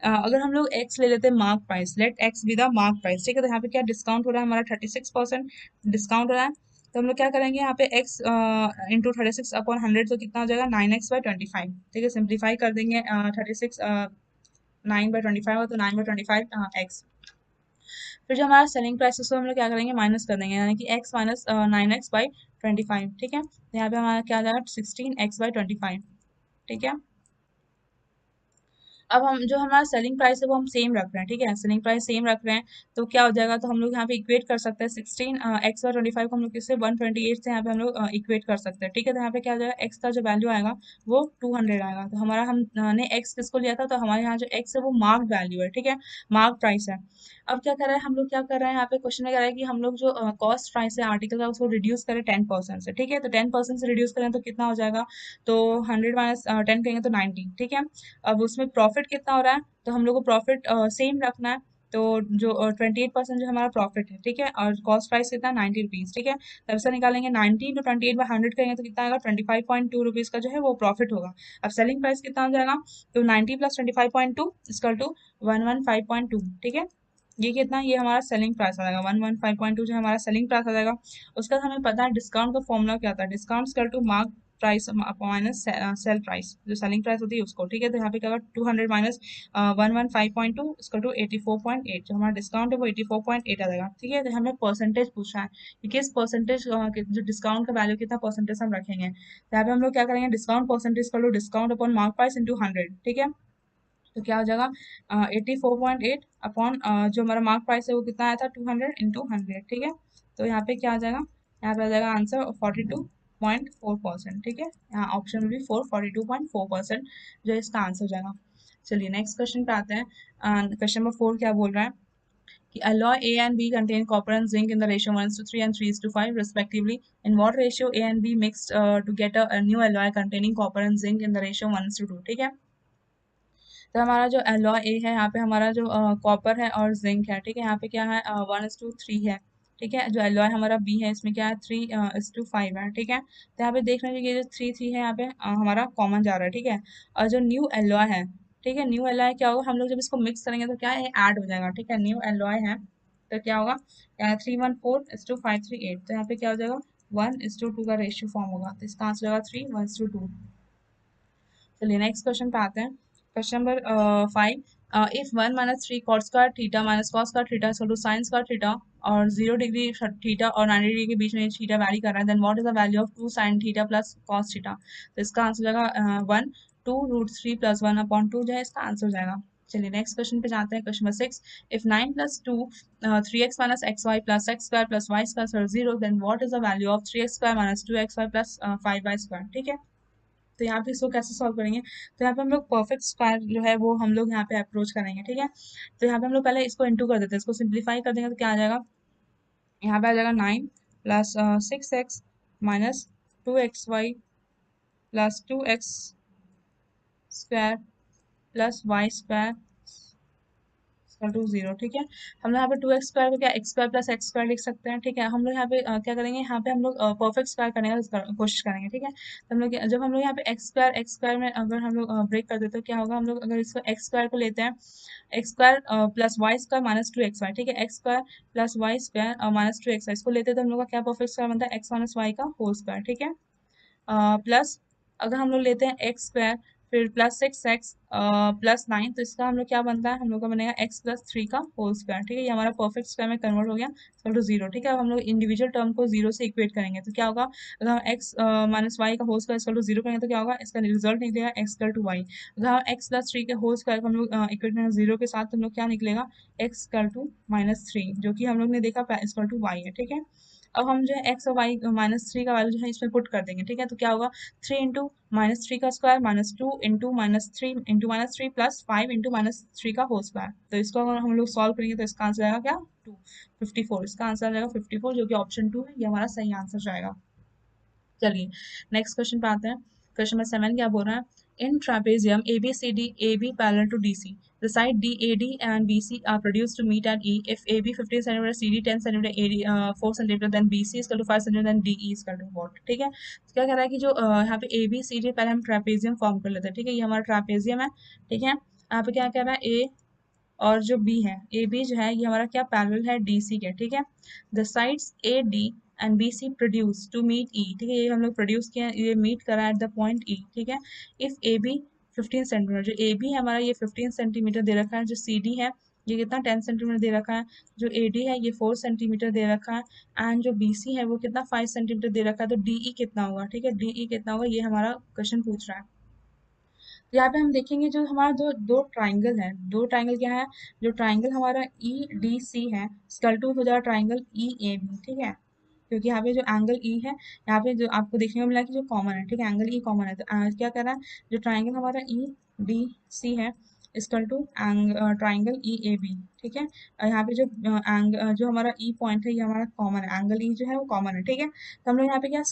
[SPEAKER 1] अगर हम लोग एक्स ले लेते हैं mark price, let X be the mark price. ठीक है, तो यहाँ पे क्या डिस्काउंट हो रहा है हमारा 36% डिस्काउंट हो रहा है। तो हम लोग क्या करेंगे यहाँ पे x इंटू 36/100, तो कितना हो जाएगा 9x/25। ठीक है, सिंप्लीफाई कर देंगे 36 9/25 तो 9/25 एक्स। फिर जो हमारा सेलिंग प्राइस है उसको हम लोग क्या करेंगे माइनस कर देंगे, यानी कि x माइनस 9x/25। ठीक है, तो यहाँ पे हमारा क्या आ जाएगा 16x/25। ठीक है, अब हम जो हमारा सेलिंग प्राइस है वो हम सेम रख रहे हैं। ठीक है, सेलिंग प्राइस सेम रख रहे हैं, तो क्या हो जाएगा, तो हम लोग यहाँ पे इक्वेट कर सकते हैं 16x/25 को हम लोग किससे 128 से यहाँ पे हम लोग इक्वेट कर सकते हैं। ठीक है, तो यहाँ पे क्या हो जाएगा, x का जो वैल्यू आएगा वो 200 आएगा। तो हमारा हमने x किसको लिया था, तो हमारे यहाँ जो x है वो मार्क वैल्यू है। ठीक है, मार्क प्राइस है। अब क्या कर रहे हैं हम लोग, क्या कर रहे हैं यहाँ पे क्वेश्चन में कह रहा है कि हम लोग जो कॉस्ट प्राइस है आर्टिकल का उसको रिड्यूस करें 10% से। ठीक है, तो 10% से रिड्यूस करें तो कितना हो जाएगा, तो 100 माइनस 10 करेंगे तो 90। ठीक है, अब उसमें प्रॉफिट कितना हो रहा है, तो हम लोग को प्रॉफिट सेम रखना है। तो जो 28% जो हमारा प्रॉफिट है। ठीक है, और कॉस्ट प्राइस कितना 90 रुपीज। ठीक है, तब से निकालेंगे 90 × 28/100 करेंगे तो कितना आएगा 25.2 रुपीज का जो है वो प्रॉफिट होगा। अब सेलिंग प्राइस कितना हो जाएगा, तो 90 + 25.2 इक्वल टू 115.2। ठीक है, ये कितना, ये हमारा सेलिंग प्राइस आ जाएगा 115.2 जो हमारा सेलिंग प्राइस आ जाएगा। उसका हमें पता है डिस्काउंट का फॉर्मूला क्या था, discount equal to mark price minus sell price, जो सेलिंग प्राइस होती है उसको। ठीक है, तो यहाँ पे क्या होगा 200 माइनस 115.2 इक्वल टू 84.8, जो हमारा डिस्काउंट है वो 84.8 आ जाएगा। ठीक है, तो हमें परसेंटेज पूछा है कि किस परसेंटेज जो डिस्काउंट का वैल्यू कितना परसेंटेज हम रखेंगे। तो यहाँ पे हम लोग क्या करेंगे, discount percentage equal to discount upon mark price into 100। ठीक है, तो क्या हो जाएगा 84.8 अपॉन जो हमारा मार्क प्राइस है वो कितना आया था 200 × 100। ठीक है, तो यहाँ पे क्या आ जाएगा, यहाँ पे आ जाएगा आंसर 42.4%। ठीक है, यहाँ ऑप्शन में भी 42.4% जो इसका आंसर हो जाएगा। चलिए नेक्स्ट क्वेश्चन पे आते हैं। क्वेश्चन नंबर 4 क्या बोल रहा है कि alloy A and B contain copper and zinc in the ratio 1:3 and 3:5 respectively. In what ratio A and B mixed to get a new alloy containing copper and zinc in the ratio 1:2? ठीक है, तो हमारा जो alloy ए है यहाँ पे हमारा जो कॉपर है और जिंक है। ठीक है, यहाँ पे क्या है 1:3 है। ठीक है। जो एलॉय हमारा बी है इसमें क्या है 3:5 है, ठीक है। तो यहाँ पे देख लीजिए जो 3 3 है यहाँ पे हमारा कॉमन जा रहा है, ठीक है। और जो न्यू एलॉय है, ठीक है, न्यू एलॉय क्या होगा, हम लोग जब इसको मिक्स करेंगे तो क्या है ऐड हो जाएगा, ठीक है। न्यू एलॉय है तो क्या होगा 3:1:4:5:3:8, तो यहाँ पे क्या हो जाएगा 1:2 का रेशियो फॉर्म होगा, तो इसका आंसर होगा 3:1:2। चलिए नेक्स्ट क्वेश्चन पे आते हैं। Question number 5, if 1 - 3 cot square theta minus cos square theta equal to sin square theta और 0 डिग्री थीटा और 90 डिग्री के बीच में थीटा वैरी कर रहा है, then what is the value of 2 sin theta plus cos theta. तो इसका answer हो जाएगा 1 2√3 + 1/2 जो है इसका आंसर हो जाएगा। चलिए नेक्स्ट क्वेश्चन पे जाते हैं। Question number 6, if 9 + 2 3x - xy + x² + y² 0, then what is the value of 3x² - 2xy + 5y², ठीक है। तो यहाँ पे इसको कैसे सॉल्व करेंगे, तो यहाँ पे हम लोग परफेक्ट स्क्वायर जो है वो हम लोग यहाँ पे अप्रोच करेंगे, ठीक है। तो यहाँ पे हम लोग पहले इसको इंटू कर देते हैं, इसको सिंप्लीफाई कर देंगे तो क्या आ जाएगा, यहाँ पे आ जाएगा 9 + 6x - 2xy + 2x² + y² = 0, ठीक है। हम लोग यहाँ पे 2x² को क्या x² + x² लिख सकते हैं, ठीक है। हम लोग यहाँ पे क्या करेंगे, यहाँ पे हम लोग परफेक्ट स्क्वायर करने का कोशिश करेंगे, ठीक है। तो हम लोग जब हम लोग यहाँ पे x² में अगर हम लोग ब्रेक कर देते तो क्या होगा, हम लोग अगर इसको x² को लेते हैं x² + y² - 2xy, ठीक है। x² + y² - 2xy इसको लेते हैं तो हम लोग का क्या परफेक्ट स्क्वायर बनता है x - y का होल स्क्वायर, ठीक है। प्लस अगर हम लोग लेते हैं एक्स स्क्वायर फिर प्लस 6x प्लस 9, तो इसका हम लोग क्या बनता है, हम लोग का बनेगा x + 3 का होल स्क्वायर, ठीक है। ये हमारा परफेक्ट स्क्वायर में कन्वर्ट हो गया इक्वल टू 0, ठीक है। अब हम लोग इंडिविजुअल टर्म को 0 से इक्वेट करेंगे तो क्या होगा, अगर हम x - y का होल स्क्वायर इक्वल टू 0 करेंगे तो क्या होगा, इसका रिजल्ट निकलेगा x = y। अगर हम x + 3 के होल स्क्वायर को हम लोग इक्वेट करेंगे 0 के साथ तो हम लोग क्या निकलेगा x = -3, जो कि हम लोग ने देखा इक्वल टू y है, ठीक है। अब हम जो है x और y -3 का वैल्यू जो है इसमें पुट कर देंगे, ठीक है। तो क्या होगा 3 इंटू -3 का square -2 into -3 into -3 plus 5 into -3 का होल स्क्वायर। तो इसको अगर हम लोग सॉल्व करेंगे तो इसका आंसर आएगा क्या 254, इसका आंसर आ जाएगा 54 जो कि ऑप्शन 2 है, ये हमारा सही आंसर जाएगा। चलिए नेक्स्ट क्वेश्चन पे आते हैं। क्वेश्चन नंबर 7 क्या बोल रहा है, इन trapezium ABCD AB parallel to DC, the side DAD and BC are produced to meet at E. If AB 15 cm, CD 10 cm, AD 4 cm, then BC is equal to 5 cm, then DE is equal to what, ठीक है। तो क्या कह रहा है कि जो यहाँ पे ABCD पहले हम ट्रापेजियम फॉर्म कर लेते हैं, ठीक है। ये हमारा ट्रापेजियम है, ठीक है। यहाँ पे क्या कह रहा है, ए और जो बी है, ए बी जो है ये हमारा क्या पैरेलल है डीसी के, ठीक है। The sides A D and B C produce to meet E, ठीक है। ये हम लोग प्रोड्यूस किया, ये मीट करा एट द पॉइंट ई, ठीक है। इफ ए बी 15 सेंटीमीटर, जो ए बी है हमारा ये 15 सेंटीमीटर दे रखा है, जो सी डी है ये कितना 10 सेंटीमीटर दे रखा है, जो ए डी है ये 4 सेंटीमीटर दे रखा है, एंड जो बी सी है वो कितना 5 सेंटीमीटर दे रखा है, तो डी ई कितना होगा, ठीक है। डी ई कितना होगा ये हमारा क्वेश्चन पूछ रहा है। यहाँ पे हम देखेंगे जो हमारा जो दो ट्राइंगल है, दो ट्राइंगल क्या है, जो ट्राइंगल हमारा ई डी सी है स्कल टू हो जाएगा ट्राइंगल ई ए बी, ठीक है। क्योंकि यहाँ पे जो एंगल ई है, यहाँ पे जो आपको देखने को मिला कि जो कॉमन है, ठीक है, एंगल ई कॉमन है, तो क्या कर रहा है, जो ट्राइंगल हमारा ई डी सी है equal to triangle E A B, ठीक है। और यहाँ पे जो जो हमारा ई पॉइंट है ये हमारा कॉमन है, एंगल ई जो है वो कॉमन है, ठीक है। तो हम लोग यहाँ पे क्या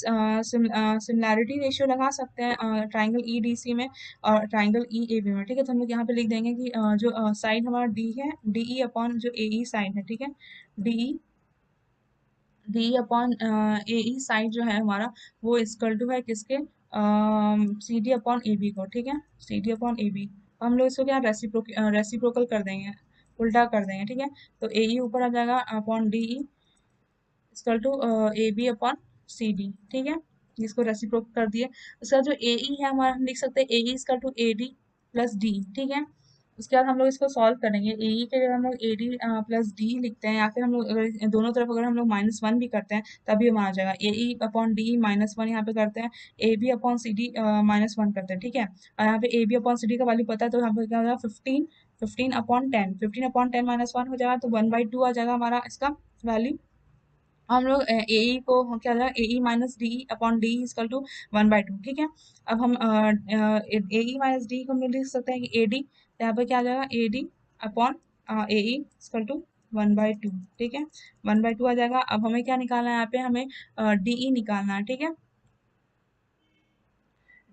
[SPEAKER 1] सिमिलैरिटी रेशियो लगा सकते हैं ट्राइंगल ई डी सी में और ट्राइंगल ई ए बी में, ठीक है। तो हम लोग यहाँ पे लिख देंगे कि जो साइड हमारा डी है, डी ई अपॉन जो ए ई साइड है, ठीक है, D D upon A E side जो है हमारा वो इक्वल टू है किसके, C D upon A B को, ठीक है, C D upon A B. हम लोग इसको क्या रेसिप्रोकल कर देंगे, उल्टा कर देंगे, ठीक है। तो ए ई ऊपर आ जाएगा upon D E equal to A B upon C D, ठीक है। इसको रेसिप्रोक कर दिए। उसका जो ए ई है हमारा हम लिख सकते हैं A E equal to A D plus D, ठीक है। उसके बाद हम लोग इसको सॉल्व करेंगे, ए ई के जगह हम लोग ए डी प्लस डी लिखते हैं, या फिर हम लोग अगर दोनों तरफ अगर हम लोग -1 भी करते हैं तभी हमारा आ जाएगा, ए ई अपॉन डी -1 यहाँ पे करते हैं, A B upon C D -1 करते हैं, ठीक है। और यहाँ पे A B upon C D का वैल्यू पता है तो यहाँ पे क्या हो जाएगा 15 15 अपॉन 10 15 अपॉन 10 -1 हो जाएगा, तो 1/2 आ जाएगा हमारा इसका वैल्यू। हम लोग ए ई को क्या जाएगा A E minus D upon D equal to 1/2, ठीक है। अब हम ए ई माइनस डी को हम लोग लिख सकते हैं कि ए डी, तो यहाँ पे क्या आ जाएगा A D upon A E equal to 1/2, ठीक है, 1/2 आ जाएगा। अब हमें क्या निकालना है, यहाँ पे हमें डी ई निकालना है, ठीक है।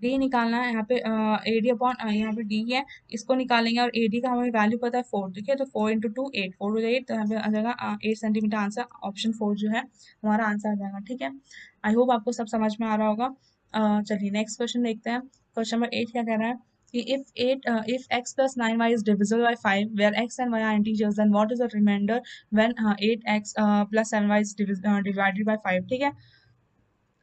[SPEAKER 1] डी निकालना है यहाँ पे, ए डी अपॉन यहाँ पे डी है, इसको निकालेंगे और ए डी का हमें वैल्यू पता है 4, ठीक है। तो 4 इंटू टू 8, 4 टू 8, तो यहाँ पे आ जाएगा 8 सेंटीमीटर। आंसर ऑप्शन 4 जो है हमारा आंसर आ जाएगा, ठीक है। आई होप आपको सब समझ में आ रहा होगा। चलिए नेक्स्ट क्वेश्चन देखते हैं। क्वेश्चन नंबर 8 क्या कह रहा है कि if x plus 9y is divisible by 5 where x and y are integers, then what is the remainder when 8x plus 7y is divided by 5, ठीक है।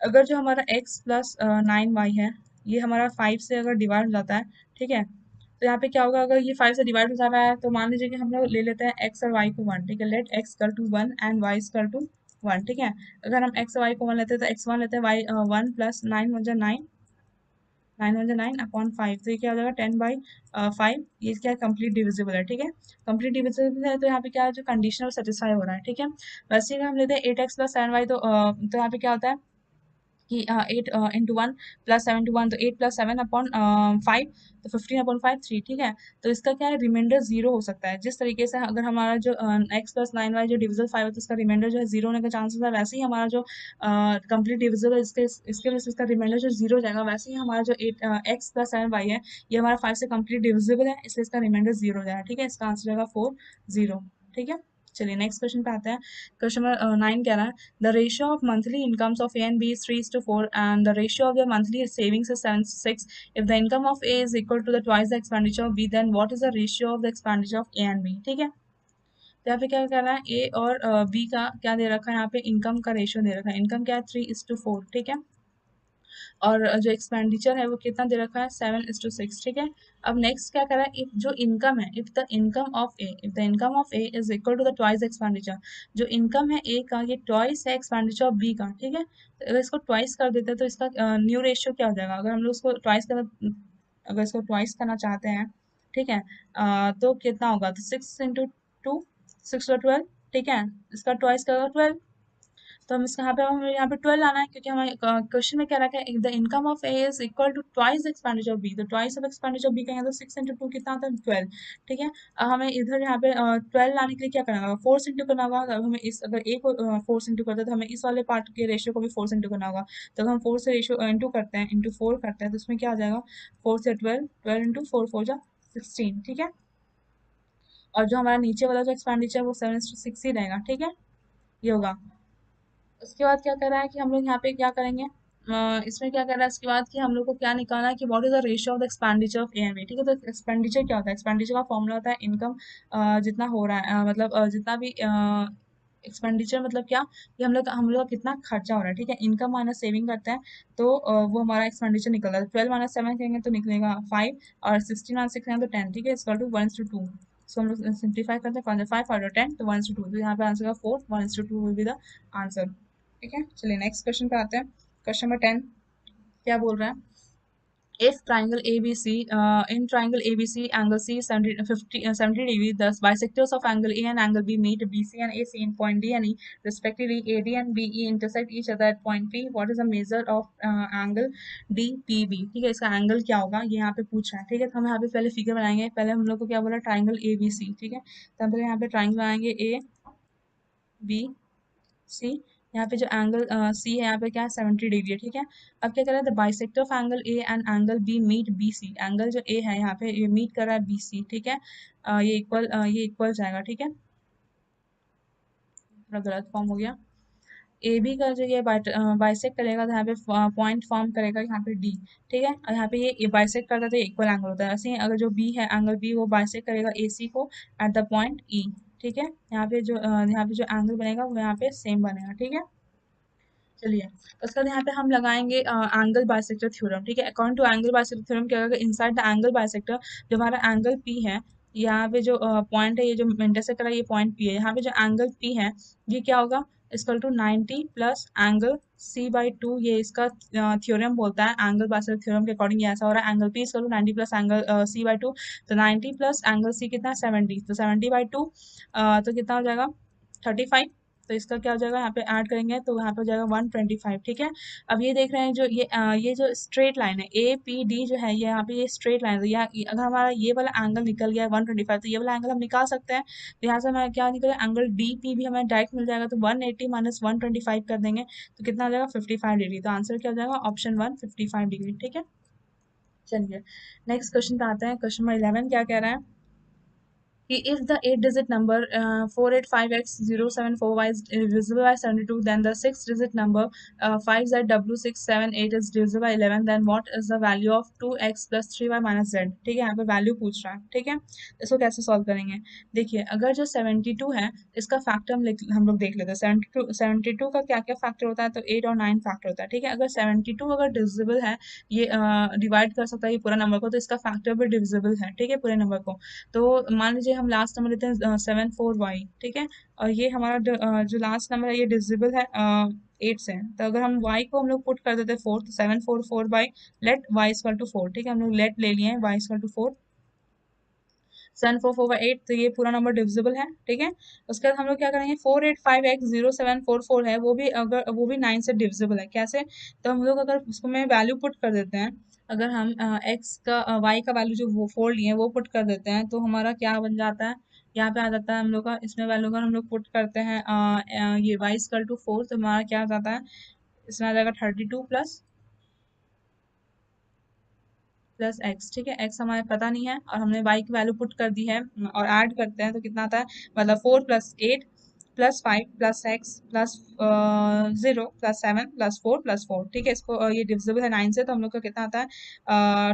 [SPEAKER 1] अगर जो हमारा x प्लस 9y है, ये हमारा 5 से अगर डिवाइड हो जाता है, ठीक है, तो यहाँ पे क्या होगा, अगर ये 5 से डिवाइड हो जा रहा है तो मान लीजिए कि हम लोग ले लेते हैं x और y को 1, ठीक है। Let x equal to 1 and y equal to 1, ठीक है। अगर हम x और y को 1 लेते हैं तो x 1 लेते हैं, y 1 प्लस 9 वन जा 9, 9 वन जा 9 अपॉन 5, तो ये क्या हो जाएगा 10/5। ये क्या कंप्लीट डिविजिबल है, ठीक है। कंप्लीट डिविजिबल है तो यहाँ पे क्या है, जो कंडीशन है वो सेटिस्फाई हो रहा है, ठीक है। वैसे ही अगर हम लेते हैं 8x प्लस 7y, तो यहाँ पे क्या होता है कि 8 इंटू 1 प्लस 7 इंटू 1, तो 8 प्लस 7 अपॉन 5, तो 15 अपॉन 5 3, ठीक है। तो इसका क्या है, रिमाइंडर जीरो हो सकता है। जिस तरीके से अगर हमारा जो x प्लस 9y जो डिविजल 5 है तो इसका रिमाइंडर जो है जीरो होने का चांसेस है, वैसे ही हमारा जो कंप्लीट डिविजल है इसके वजह से इसका रिमाइंडर जो जीरो हो जाएगा। वैसे ही हमारा जो 8 x प्लस 7y है, ये हमारा 5 से कंप्लीट डिविजिबल है, इसलिए इसका रिमाइंडर जीरो हो जाएगा, ठीक है। इसका आंसर जाएगा 4 0, ठीक है। चलिए नेक्स्ट क्वेश्चन पे आते हैं। क्वेश्चन नंबर 9 कह रहा है the ratio of monthly incomes of A and B is 3:4 and the ratio of their monthly savings is 7:6. If the income of A is equal to the twice the expenditure of B, then what is the ratio of the expenditure of A and B, ठीक है। तो यहाँ पे क्या कर रहा है, A और B का क्या दे रखा है, यहाँ पे इनकम का रेशियो दे रखा है। इनकम क्या है 3:4, ठीक है। और जो एक्सपेंडिचर है वो कितना दे रखा है 7:6, ठीक है। अब नेक्स्ट क्या कर रहा है, इफ जो इनकम है, if the income of A is equal to the twice expenditure, जो इनकम है ए का ये ट्वाइस है एक्सपेंडिचर ऑफ बी का, ठीक है। तो अगर इसको ट्वाइस कर देते हैं तो इसका न्यू रेशियो क्या हो जाएगा, अगर हम लोग इसको ट्वाइस कर, अगर इसको ट्वाइस करना चाहते हैं, ठीक है, तो कितना होगा, तो 6 इंटू 2, 6 12, ठीक है। इसका ट्वाइस करेगा 12, तो हम इसका यहाँ पे 12 लाना है, क्योंकि हमारे क्वेश्चन में क्या रखा है, the income of A is equal to twice expenditure of B, तो twice of expenditure of B कहेंगे तो 6 इंटू 2 कितना होता है 12, ठीक है। अब हमें इधर यहाँ पे 12 लाने के लिए क्या करना होगा, फोर्स इंटू करना होगा। अब हमें इस अगर ए को फोर्स इंटू करते हैं तो हमें इस वाले पार्ट के रेशियो को भी फोर्स इंटू करना होगा। तो अगर हम फोर से रेशियो इंटू करते हैं, इंटू 4 करते हैं, तो उसमें क्या आ जाएगा, 4 से 12, 12 इंटू 4 4 जा 16, ठीक है। और जो हमारा नीचे वाला जो एक्सपेंडिचर है वो 7:6 ही रहेगा, ठीक है। ये होगा। उसके बाद क्या कर रहा है कि हम लोग यहाँ पे क्या करेंगे, इसमें क्या कर रहा है, इसके बाद कि हम लोग को क्या निकालना है कि what is the ratio of the expenditure of A and B, ठीक है। तो एक्सपेंडिचर क्या होता है, एक्सपेंडिचर का फॉर्मूला होता है इनकम जितना हो रहा है, मतलब जितना भी एक्सपेंडिचर मतलब क्या, कि हम लोग का कितना खर्चा हो रहा है, ठीक है। इनकम माइनस सेविंग करते हैं तो वो हमारा एक्सपेंडिचर निकलता है। 12 माइनस 7 करेंगे तो निकलेगा 5, और 16 माइनस 6 करेंगे तो 10, ठीक है। इसका टू 1:2, सो हम लोग सिंप्लीफाई करते हैं, 5 और 10 तो 1:2, तो यहाँ पे आंसर का 4 1:2 विल बी द आंसर, ठीक है। चलिए नेक्स्ट क्वेश्चन पे आते हैं। क्वेश्चन नंबर 10 क्या बोल रहा है, if triangle ABC in triangle ABC angle C is 70 degrees, thus bisectors of angle A and angle B meet, BC and AC in point D and E respectively, AD and BE intersect each other at point P, what is the measure of angle DPB, ठीक है। इसका angle क्या होगा ये यहाँ पे पूछ रहा है, ठीक है। तो हम यहाँ पे पहले फिगर बनाएंगे। पहले हम लोग को क्या बोला, ट्राइंगल ABC, ठीक है। तो हम पहले यहाँ पे ट्राइंगल बनाएंगे ABC, यहाँ पे जो एंगल सी है यहाँ पे क्या है 70 डिग्री है, ठीक है। अब क्या कर रहा है, the bisector of angle A and angle B meet B C, angle जो ए है यहाँ पे ये मीट कर रहा है बी सी, ठीक है। ये इक्वल जाएगा, ठीक है। थोड़ा गलत फॉर्म हो गया। ए बी का जो ये बाइसेक्ट करेगा तो यहाँ पे पॉइंट फॉर्म करेगा यहाँ पे डी, ठीक है। और यहाँ पे ये बाइसेक्ट करता है तो इक्वल एंगल होता है। ऐसे ही अगर जो बी है एंगल बी वो बाइसेक्ट करेगा ए सी को एट द पॉइंट ई, ठीक है। यहाँ पे जो एंगल बनेगा वो यहाँ पे सेम बनेगा, ठीक है। चलिए उसके बाद यहाँ पे हम लगाएंगे एंगल बाइसेक्टर थ्योरम, ठीक है। According to angle bisector theorem क्या होगा, इनसाइड द एंगल बाइसेक्टर जो हमारा एंगल पी है, यहाँ पे जो पॉइंट है, ये जो इंटरसेक्ट कर रहा है ये पॉइंट पी है, यहाँ पे जो एंगल पी है ये क्या होगा, equal to 90 plus angle C/2, ये इसका थ्योरम बोलता है। एंगल बाइसेक्टर थ्योरम के अकॉर्डिंग ये ऐसा हो रहा है, angle P equal to 90 plus angle C/2, तो 90 प्लस एंगल सी कितना 70, तो 70/2 तो कितना हो जाएगा 35। तो इसका क्या हो जाएगा, यहाँ पे ऐड करेंगे तो यहाँ पे हो जाएगा 125, ठीक है। अब ये देख रहे हैं जो ये जो स्ट्रेट लाइन है ए पी डी जो है ये यहाँ पे ये स्ट्रेट लाइन है, अगर हमारा ये वाला एंगल निकल गया 125 तो ये वाला एंगल हम निकाल सकते हैं। तो यहाँ से हमें क्या निकले, एंगल डी पी भी हमें डायरेक्ट मिल जाएगा, तो 180 माइनस 125 कर देंगे तो कितना हो जाएगा 55 डिग्री। तो आंसर क्या हो जाएगा ऑप्शन 1 55 डिग्री, ठीक है। चलिए नेक्स्ट क्वेश्चन पे आते हैं। क्वेश्चन नंबर 11 क्या कह रहा है कि if the 8-digit number 485x074y is divisible by 72, then the 6-digit number 5zw678 is divisible by 11, then what is the value of 2x plus 3y minus z। ठीक है, यहाँ पे वैल्यू पूछ रहा है। ठीक है, इसको कैसे सॉल्व करेंगे? देखिए, अगर जो 72 है इसका फैक्टर हम लोग देख लेते हैं। 72 का क्या क्या फैक्टर होता है? तो 8 और 9 फैक्टर होता है। ठीक है, अगर 72 अगर डिविजिबल है, ये डिवाइड कर सकता है ये पूरा नंबर को, तो इसका फैक्टर भी डिविजिबल है। ठीक है, पूरे नंबर को। तो मान लीजिए हम लास्ट नंबर लेते हैं 74y। ठीक है, और ये हमारा जो लास्ट नंबर है ये डिविजिबल है 8 से। तो अगर हम y को हम लोग पुट कर देते हैं 4, तो 744 by let y equal to 4। ठीक है, हम लोग लेट ले लिए हैं y इक्वल टू 4, 744/8, तो ये पूरा नंबर डिविजिबल है। ठीक है, उसके बाद हम लोग क्या करेंगे, 485x0744 है, वो भी 9 से डिविजिबल है। कैसे? तो हम लोग अगर उसको में वैल्यू पुट कर देते हैं, अगर हम एक्स का वाई का वैल्यू जो वो 4 लिए वो पुट कर देते हैं, तो हमारा क्या बन जाता है, यहाँ पे आ जाता है हम लोग का, इसमें वैल्यू अगर हम लोग पुट करते हैं ये वाई इक्वल टू 4, तो हमारा क्या आ जाता है, इसमें आ जाएगा 32 प्लस एक्स। ठीक है, एक्स हमारे पता नहीं है और हमने वाई की वैल्यू पुट कर दी है, और ऐड करते हैं तो कितना आता है, मतलब 4 + 8 plus 5 plus x plus 0 plus 7 plus 4 plus 4। ठीक है, इसको ये डिविजिबल है 9 से, तो हम लोग का कितना आता है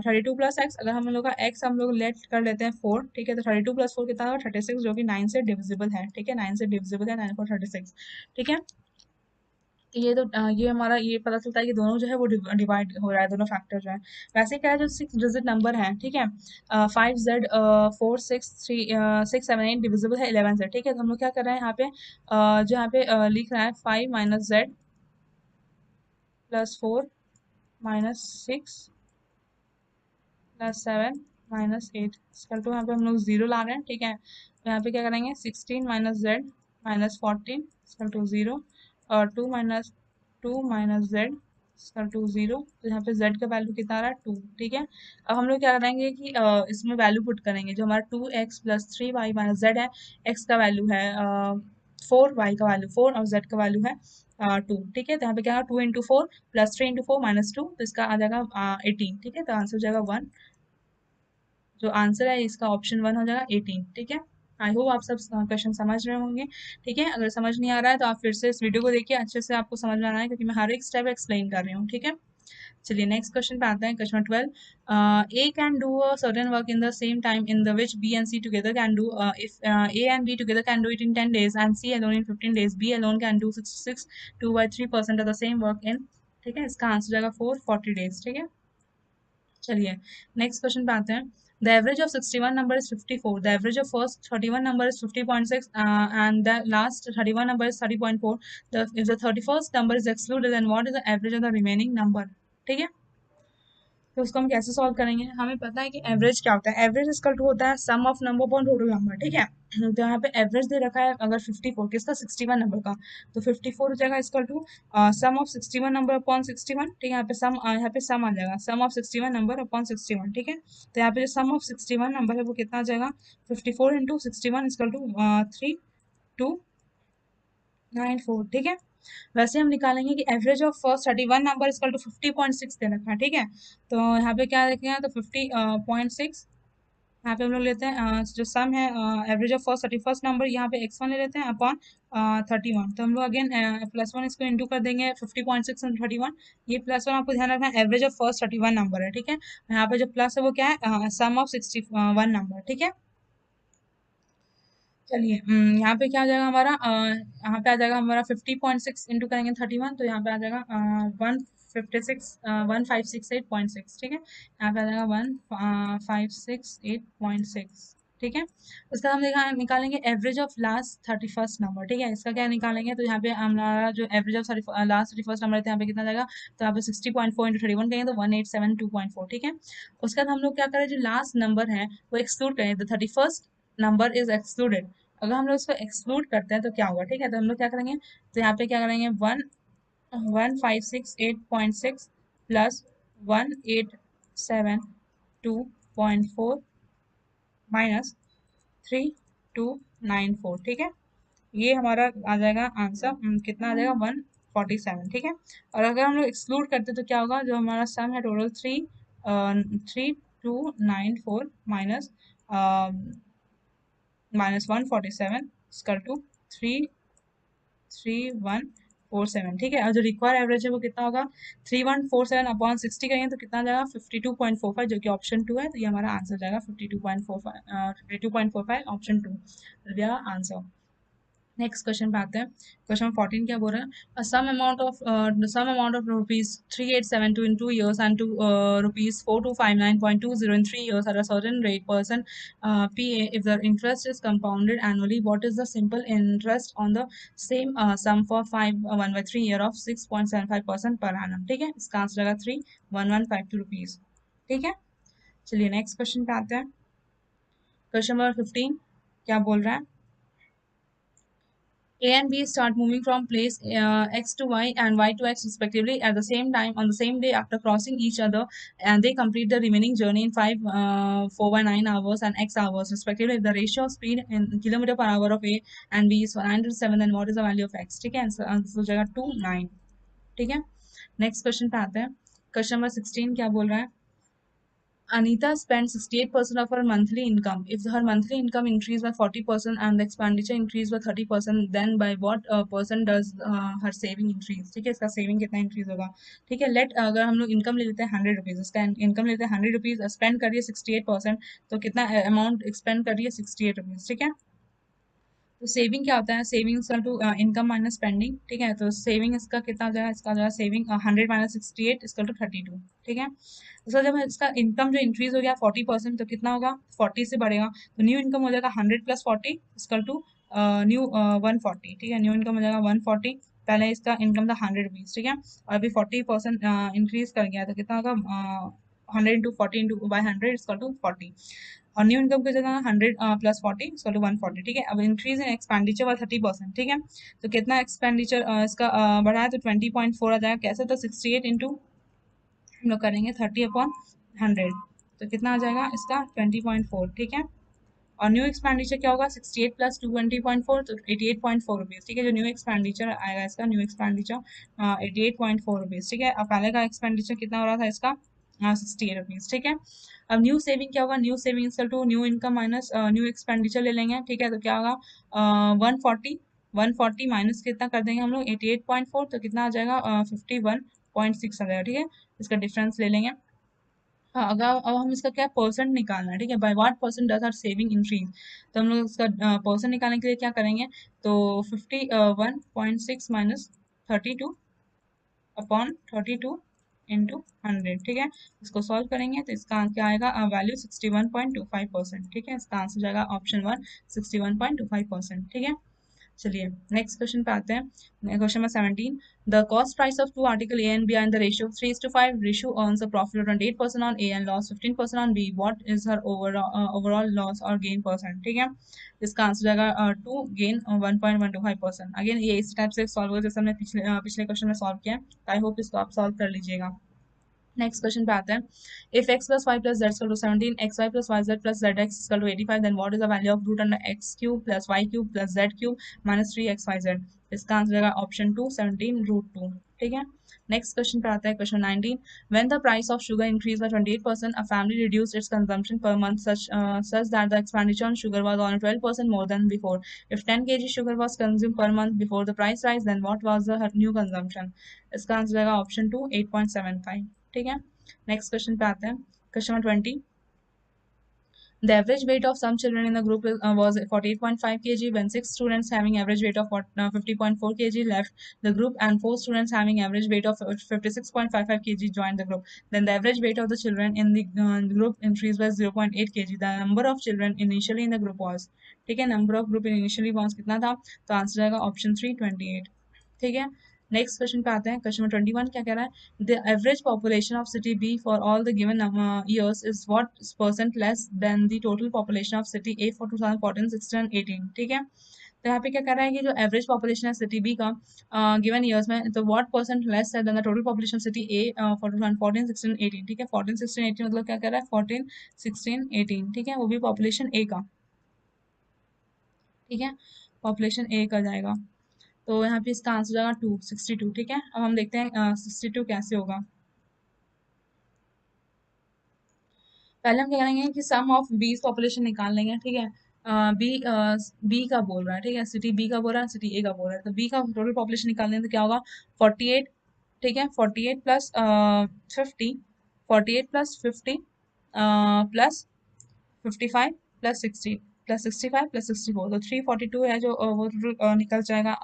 [SPEAKER 1] 32 प्लस एक्स। अगर हम लोग का एक्स हम लोग लेट कर लेते हैं 4। ठीक है, तो 32 + 4 कितना होगा 36, जो कि 9 से डिविजिबल है। ठीक है, 9 से डिविजिबल है, 9 4 36। ठीक है, तो ये तो ये हमारा ये पता चलता है कि दोनों जो है वो डिवाइड हो रहा है, दोनों फैक्टर जो है। वैसे क्या है, जो 6 डिजिट नंबर है, ठीक है, 5z 4 6 3 6 7 8 डिविजिबल है 11 से। ठीक है, तो हम लोग क्या कर रहे हैं यहाँ पे जो यहाँ पे लिख रहा है 5 minus Z plus 4 minus 6 plus 7 minus 8 equal to, यहाँ पे हम लोग जीरो ला रहे हैं। ठीक है, तो यहाँ पे क्या करेंगे 16 minus Z minus 14 equal to zero, और 2 minus Z equal to zero. तो यहाँ पे जेड का वैल्यू कितना आ रहा है 2। ठीक है, अब हम लोग क्या करेंगे कि इसमें वैल्यू पुट करेंगे, जो हमारा 2x plus 3y minus Z है, x का वैल्यू है 4, y का वैल्यू 4 और z का वैल्यू है 2। ठीक है, तो यहाँ पे क्या 2 × 4 प्लस 3 × 4 माइनस 2, तो इसका आ जाएगा 18। ठीक है, तो आंसर हो जाएगा 1। जो आंसर है इसका ऑप्शन 1 हो जाएगा 18। ठीक है, आई होप आप सब क्वेश्चन समझ रहे होंगे। ठीक है, अगर समझ नहीं आ रहा है तो आप फिर से इस वीडियो को देखिए, अच्छे से आपको समझ में आना है, क्योंकि मैं हर एक स्टेप एक्सप्लेन कर रही हूँ। ठीक है, चलिए नेक्स्ट क्वेश्चन पे आते हैं। Question 12, A can do a certain work in the same time in the which B and C together can do, if A and B together can do it in 10 days and C alone in 15 days, B alone can do 66 2/3% of the same work in, ठीक है, इसका answer जाएगा 440 days। ठीक है, चलिए next question पे आते हैं। The average of 61 number is 54. The average of first 31 number is 50.6, and the last 31 number is 30.4. If the 31st number is excluded, then what is the average of the remaining number? ठीक है, तो उसको हम कैसे solve करेंगे? हमें पता है कि एवरेज क्या होता है। एवरेज इक्वल टू होता है sum of number upon total number. ठीक है, तो यहाँ पे एवरेज दे रखा है अगर 54 किसका, 61 नंबर का, तो 54 हो जाएगा equal to sum of 61 number upon 61। ठीक है, यहाँ पे सम आ जाएगा, सम ऑफ 61 नंबर अपॉन 61। ठीक है, तो यहाँ पे जो सम ऑफ 61 नंबर है वो कितना आ जाएगा, 54 × 61 इक्वल टू 3294। ठीक है, वैसे हम निकालेंगे कि average of first 31 number equal to 50.6 दे रखा है। ठीक है, तो यहाँ पे क्या देखेंगे, तो 50.6 यहाँ पे हम लोग लेते हैं जो सम है average of first 31st number, यहाँ पे x1 ले लेते हैं अपॉन 31। तो हम लोग अगेन +1 इसको इंटू कर देंगे 50.6 और 31। ये +1 आपको ध्यान रखना है एवरेज ऑफ फर्स्ट 31 नंबर है। ठीक है, यहाँ पे जो प्लस है वो क्या है, सम ऑफ 61 नंबर। ठीक है, चलिए यहाँ पे क्या आ जाएगा हमारा, यहाँ पे आ जाएगा हमारा 50.6 इंटू करेंगे 31, तो यहाँ पे आ जाएगा 156 ठीक है, यहाँ पे आ जाएगा 1568.6। ठीक है, उसका हम निकालेंगे average of last 31st number. ठीक है, इसका क्या निकालेंगे, तो यहाँ पे हमारा जो average of last 31st number है, तो यहाँ पे कितना जाएगा, तो यहाँ पे 60.4 इंटू 31 करेंगे तो 1872.4। ठीक है, उसके बाद हम लोग क्या करें, जो लास्ट नंबर है वो एक्सक्लूड करें, तो 31st नंबर इज एक्सक्लूडेड। अगर हम लोग इसको एक्सक्लूड करते हैं तो क्या होगा, ठीक है, तो हम लोग क्या करेंगे, तो यहाँ पे क्या करेंगे 1568.6 प्लस 1872.4 माइनस 3294। ठीक है, ये हमारा आ जाएगा आंसर, कितना आ जाएगा 147। ठीक है, और अगर हम लोग एक्सक्लूड करते तो क्या होगा, जो हमारा सम है टोटल 3294 minus 147 इसकल टू 33147। ठीक है, और जो रिक्वायर एवरेज है वो कितना होगा 3147 अपॉन 60 करेंगे तो कितना आ जाएगा 52.45, जो कि ऑप्शन 2 है। तो ये हमारा आंसर जाएगा 52.45 ऑप्शन 2 आंसर। नेक्स्ट क्वेश्चन पे आते हैं। क्वेश्चन 14 क्या बोल रहा है, sum amount of rupees 3872 in 2 years and to rupees 4259.20 in 3 years at a certain rate percent PA, if the interest is compounded annually, what is the simple interest on the same sum for 1/3 year of 6.75% per annum। ठीक है, इसका answer रहेगा 31152 rupees. ठीक है, चलिए next question पे आते हैं। क्वेश्चन नंबर 15 क्या बोल रहा है, A and B start moving from place X to Y and Y to X respectively at the same time on the same day after crossing each other, and they complete the remaining journey in 4/9 hours and X hours respectively. If the ratio of speed in kilometer per hour of A and B is 907, then what is the value of X। ठीक है, answer हो जाएगा 29। ठीक है, next question पे आते हैं। Question number 16 क्या बोल रहा है, Anita spends 68% of her monthly income. If her monthly income increased by 40% and the expenditure increased by 30%, then by what percent does her saving increase। ठीक है, इसका सेविंग कितना इंक्रीज होगा। ठीक है, लेट अगर हम लोग इनकम ले लेते हैं 100 रुपीज, इसका इनकम लेते हैं 100 रुपीज, स्पेंड करिए 68%, तो कितना अमाउंट एक्सपेंड करिए 68 रुपीज। ठीक है, तो सेविंग क्या होता है, savings to income minus spending. ठीक है, तो सेविंग इसका कितना हो जाएगा, इसका हो जाएगा सेविंग 100 माइनस 68 इसका टू 32। ठीक है, तो जब इसका इनकम जो इंक्रीज हो गया 40%, तो कितना होगा 40 से बढ़ेगा, तो न्यू इनकम हो जाएगा 100 प्लस 40 इसकल टू न्यू 140। ठीक है, न्यू इनकम हो जाएगा 140, पहले इसका इनकम था 100 रुपीज। ठीक है, और अभी 40% इंक्रीज कर गया तो कितना होगा 100 into 40 into by 100 is equal to 40, और न्यू इनकम की जगह 100 प्लस 40 इसका टू 140। ठीक है, अब इंक्रीज इन एक्सपेंडिचर वाला 30%। ठीक है, तो कितना एक्सपेंडिचर इसका बढ़ा है, तो 20.4 आ जाएगा। कैसे, तो 68 इंटू हम लोग करेंगे 30/100, तो कितना आ जाएगा इसका 20.4। ठीक है, और न्यू एक्सपेंडिचर क्या होगा 68 प्लस 20.4, तो 88.4 रुपीज। ठीक है, जो न्यू एक्सपेंडिचर आएगा इसका न्यू एक्सपेंडिचर 88.4 रुपीज। ठीक है, अब पहले का एक्सपेंडिचर कितना हो रहा था इसका 68 रुपीज। ठीक है, अब न्यू सेविंग क्या होगा, new saving equal to new income minus new expenditure ले लेंगे। ठीक है, तो क्या होगा 140 माइनस कितना कर देंगे हम लोग 88.4, तो कितना आ जाएगा 51.6 आ जाएगा। ठीक है, इसका डिफरेंस ले लेंगे। हाँ, अगर अब हम इसका क्या परसेंट निकालना है। ठीक है, by what percent does our saving increase, तो हम लोग इसका परसेंट निकालने के लिए क्या करेंगे, तो 51.6 माइनस 32 अपॉन 32 इंटू 100। ठीक है, इसको सॉल्व करेंगे तो इसका क्या आएगा वैल्यू 61.25%। ठीक है, इसका आंसर जाएगा ऑप्शन 1 61.25%। ठीक है, चलिए नेक्स्ट क्वेश्चन पे आते हैं। Question number 17, the cost price of two article A and B are in the ratio of 3:5। Ratio earns a profit of 28% on A and loss 15% on B. What is her overall loss और gain percent. ठीक है, इसका answer जाएगा 2 gain 1.125%। Again ये इस type से solve होगा जैसे हमने पिछले क्वेश्चन में सॉल्व किया। आई होप इसको आप सॉल्व कर लीजिएगा। नेक्स्ट क्वेश्चन पे आते हैं, if x plus y plus z equal to 17, xy plus yz plus zx equal to 85, then what is the value of root under x cube plus y cube plus z cube minus 3xyz। इसका answer रहेगा option 2 17 root 2। ठीक है, next question पे आता है question 19, when the price of sugar increased by 28%, a family reduced its consumption per month such that the expenditure on sugar was on 12% more than before। if 10 kg sugar was consumed per month before the price rise, then what was the new consumption। इसका answer रहेगा option 2 8.75। ठीक है, next question पे आते हैं। Question number 20, the average weight of some children in the group was 48.5 kg when 6 students having average weight of 50.4 kg left the group and 4 students having average weight of 56.55 kg joined the group, then the average weight of the children in the group increased by 0.8 kg। the number of children initially in the group was। ठीक है, number of group initially was कितना था, तो answer आएगा option 3 28। ठीक है, next question पे आते हैं। क्वेश्चन नंबर 21 क्या कह रहा है, the average population of city B for all the given years is what percent less than the total population of city A for 2014 16 and 18। ठीक है, तो यहाँ पे क्या कर रहा है कि जो एवरेज पॉपुलेशन है सिटी बी का गिवन ईयर्स में, तो व्हाट परसेंट लेस है than the total population city A for 2014 16 18। ठीक है, 14 16 18 मतलब क्या कर रहा है 14 16 18। ठीक है, वो भी पॉपुलेशन ए का। ठीक है, पॉपुलेशन ए का जाएगा, तो यहाँ पे इसका आंसर जाएगा 262। ठीक है, अब हम देखते हैं 62 कैसे होगा। पहले हम क्या करेंगे कि सम ऑफ बीस पॉपुलेशन निकाल लेंगे, ठीक है। बी बी का बोल रहा है, ठीक है, सिटी बी का बोल रहा है, सिटी ए का बोल रहा है, तो बी का टोटल पॉपुलेशन निकालने तो क्या होगा 48, ठीक है। 48 plus 50, 48 plus 50 plus 55 plus 60 plus 65 plus 64, तो 342 है जो वो टोटल निकल जाएगा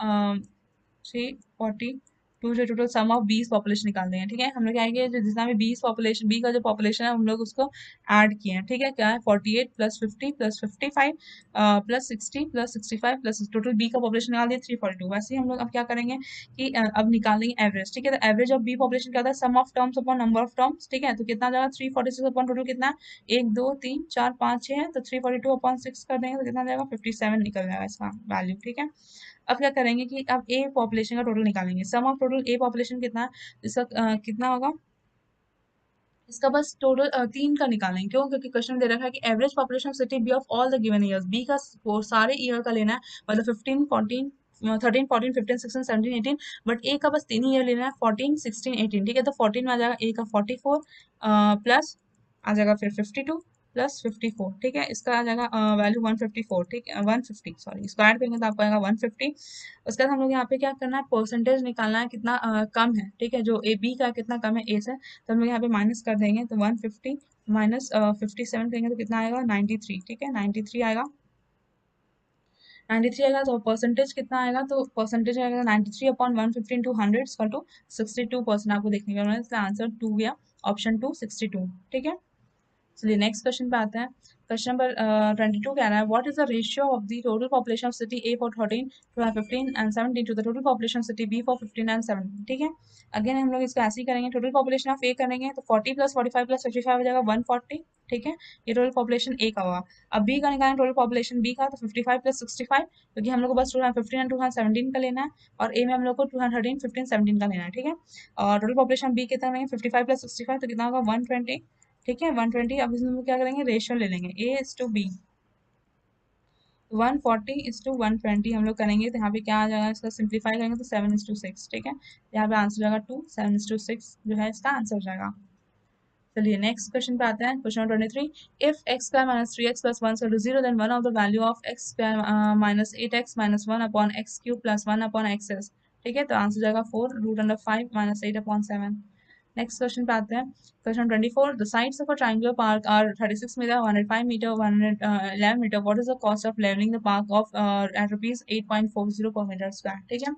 [SPEAKER 1] 342 जो टोटल सम ऑफ बीस पॉपुलेशन निकाल देंगे, ठीक है। हम लोग क्या आएंगे जो जितना भी बीस पॉपुलेशन बी का जो पॉपुलेशन है हम लोग उसको ऐड किए हैं, ठीक है। क्या है 48 plus 50 plus 55 plus 60 plus 65 plus total B का पॉपुलेशन निकाल दिया 342। वैसे ही हम लोग अब क्या करेंगे कि अब निकालेंगे एवरेज, ठीक है। तो एवरेज ऑफ बी पॉपुलेशन क्या होता है sum of terms upon number of terms, ठीक है। तो कितना जाएगा 346 अपॉन टोटल कितना है 1 2 3 4 5 6 है, तो 342 अपॉन 6 कर देंगे तो कितना जाएगा 57 निकल जाएगा इसका वैल्यू, ठीक है। अब क्या करेंगे कि अब ए पॉपुलेशन का टोटल निकालेंगे, सम ऑफ टोटल ए पॉपुलेशन कितना है, इसका कितना होगा, इसका बस टोटल तीन का निकालेंगे। क्यों? क्योंकि क्वेश्चन दे रखा है कि average population city B of all the given years, B का सारे ईयर का लेना है, मतलब 15 14 13 14 15 16 17 18, बट ए का बस तीन ही ईयर लेना है 14 16 18, ठीक है। तो 14 में आ जाएगा ए का 44 प्लस आ जाएगा फिर 52 प्लस 54, ठीक है। इसका आ जाएगा वैल्यू 154, ठीक है 150, सॉरी, इसको ऐड करेंगे तो आपको आएगा 150। उसके बाद हम लोग यहाँ पे क्या करना है परसेंटेज निकालना है कितना कम है, ठीक है, जो ए बी का कितना कम है ए से, तो हम लोग यहाँ पे माइनस कर देंगे, तो 150 माइनस 57 करेंगे तो कितना आएगा 93, ठीक है 93 आएगा। 93 आएगा तो परसेंटेज कितना आएगा, तो परसेंटेज आएगा 93 अपॉन 150 इंटू 100 इक्वल टू 62% आपको देखने को मिला, इसका आंसर 2 गया, ऑप्शन 2 62, ठीक है। चलिए नेक्स्ट क्वेश्चन पे आते हैं। क्वेश्चन नंबर 22 कह रहा है what is the ratio of the total population of city A for 13 to 15 and 17 to the total population of city B for 15 and 17, ठीक है। अगेन हम लोग इसको ऐसे ही करेंगे, टोटल पॉपुलेशन ऑफ ए करेंगे तो 40 प्लस 45 प्लस 55 हो जाएगा 140, ठीक है। ये टोटल पॉपुलेशन ए का होगा। अब बी का निकालें टोटल पॉपुलेशन बी का, तो 55 प्लस 65, क्योंकि हम लोग को बस 215 एंड 217 का लेना है, और ए में हम लोग को 213 15 17 का लेना है, ठीक है। और टोटल पॉपुलेशन बी कितना लेंगे 55 प्लस 65 तो कितना होगा 120, ठीक है 120। अब इसमें हम क्या करेंगे रेशियो ले लेंगे A is to B, 140 is to 120 हम लोग करेंगे, तो यहाँ पे क्या आ जाएगा इसका सिंप्लीफाई करेंगे तो 7 इज टू 6, ठीक है। यहाँ पे आंसर जाएगा 2 7 इज टू 6 जो है इसका आंसर हो जाएगा। चलिए नेक्स्ट क्वेश्चन पे आते हैं, question number 23, if x square minus 3x plus 1 equal to 0 then one of the value of x square minus 8x minus 1 upon x cube plus 1 upon x, ठीक है। तो आंसर जाएगा 4 root under 5 minus 8 upon 7। Next question पे आते हैं, question 24, the sides of a triangular park are 36 metre 105 metre 111 metre, what is the cost of levelling the park of at rupees 8.40 per metre square, ठीक है।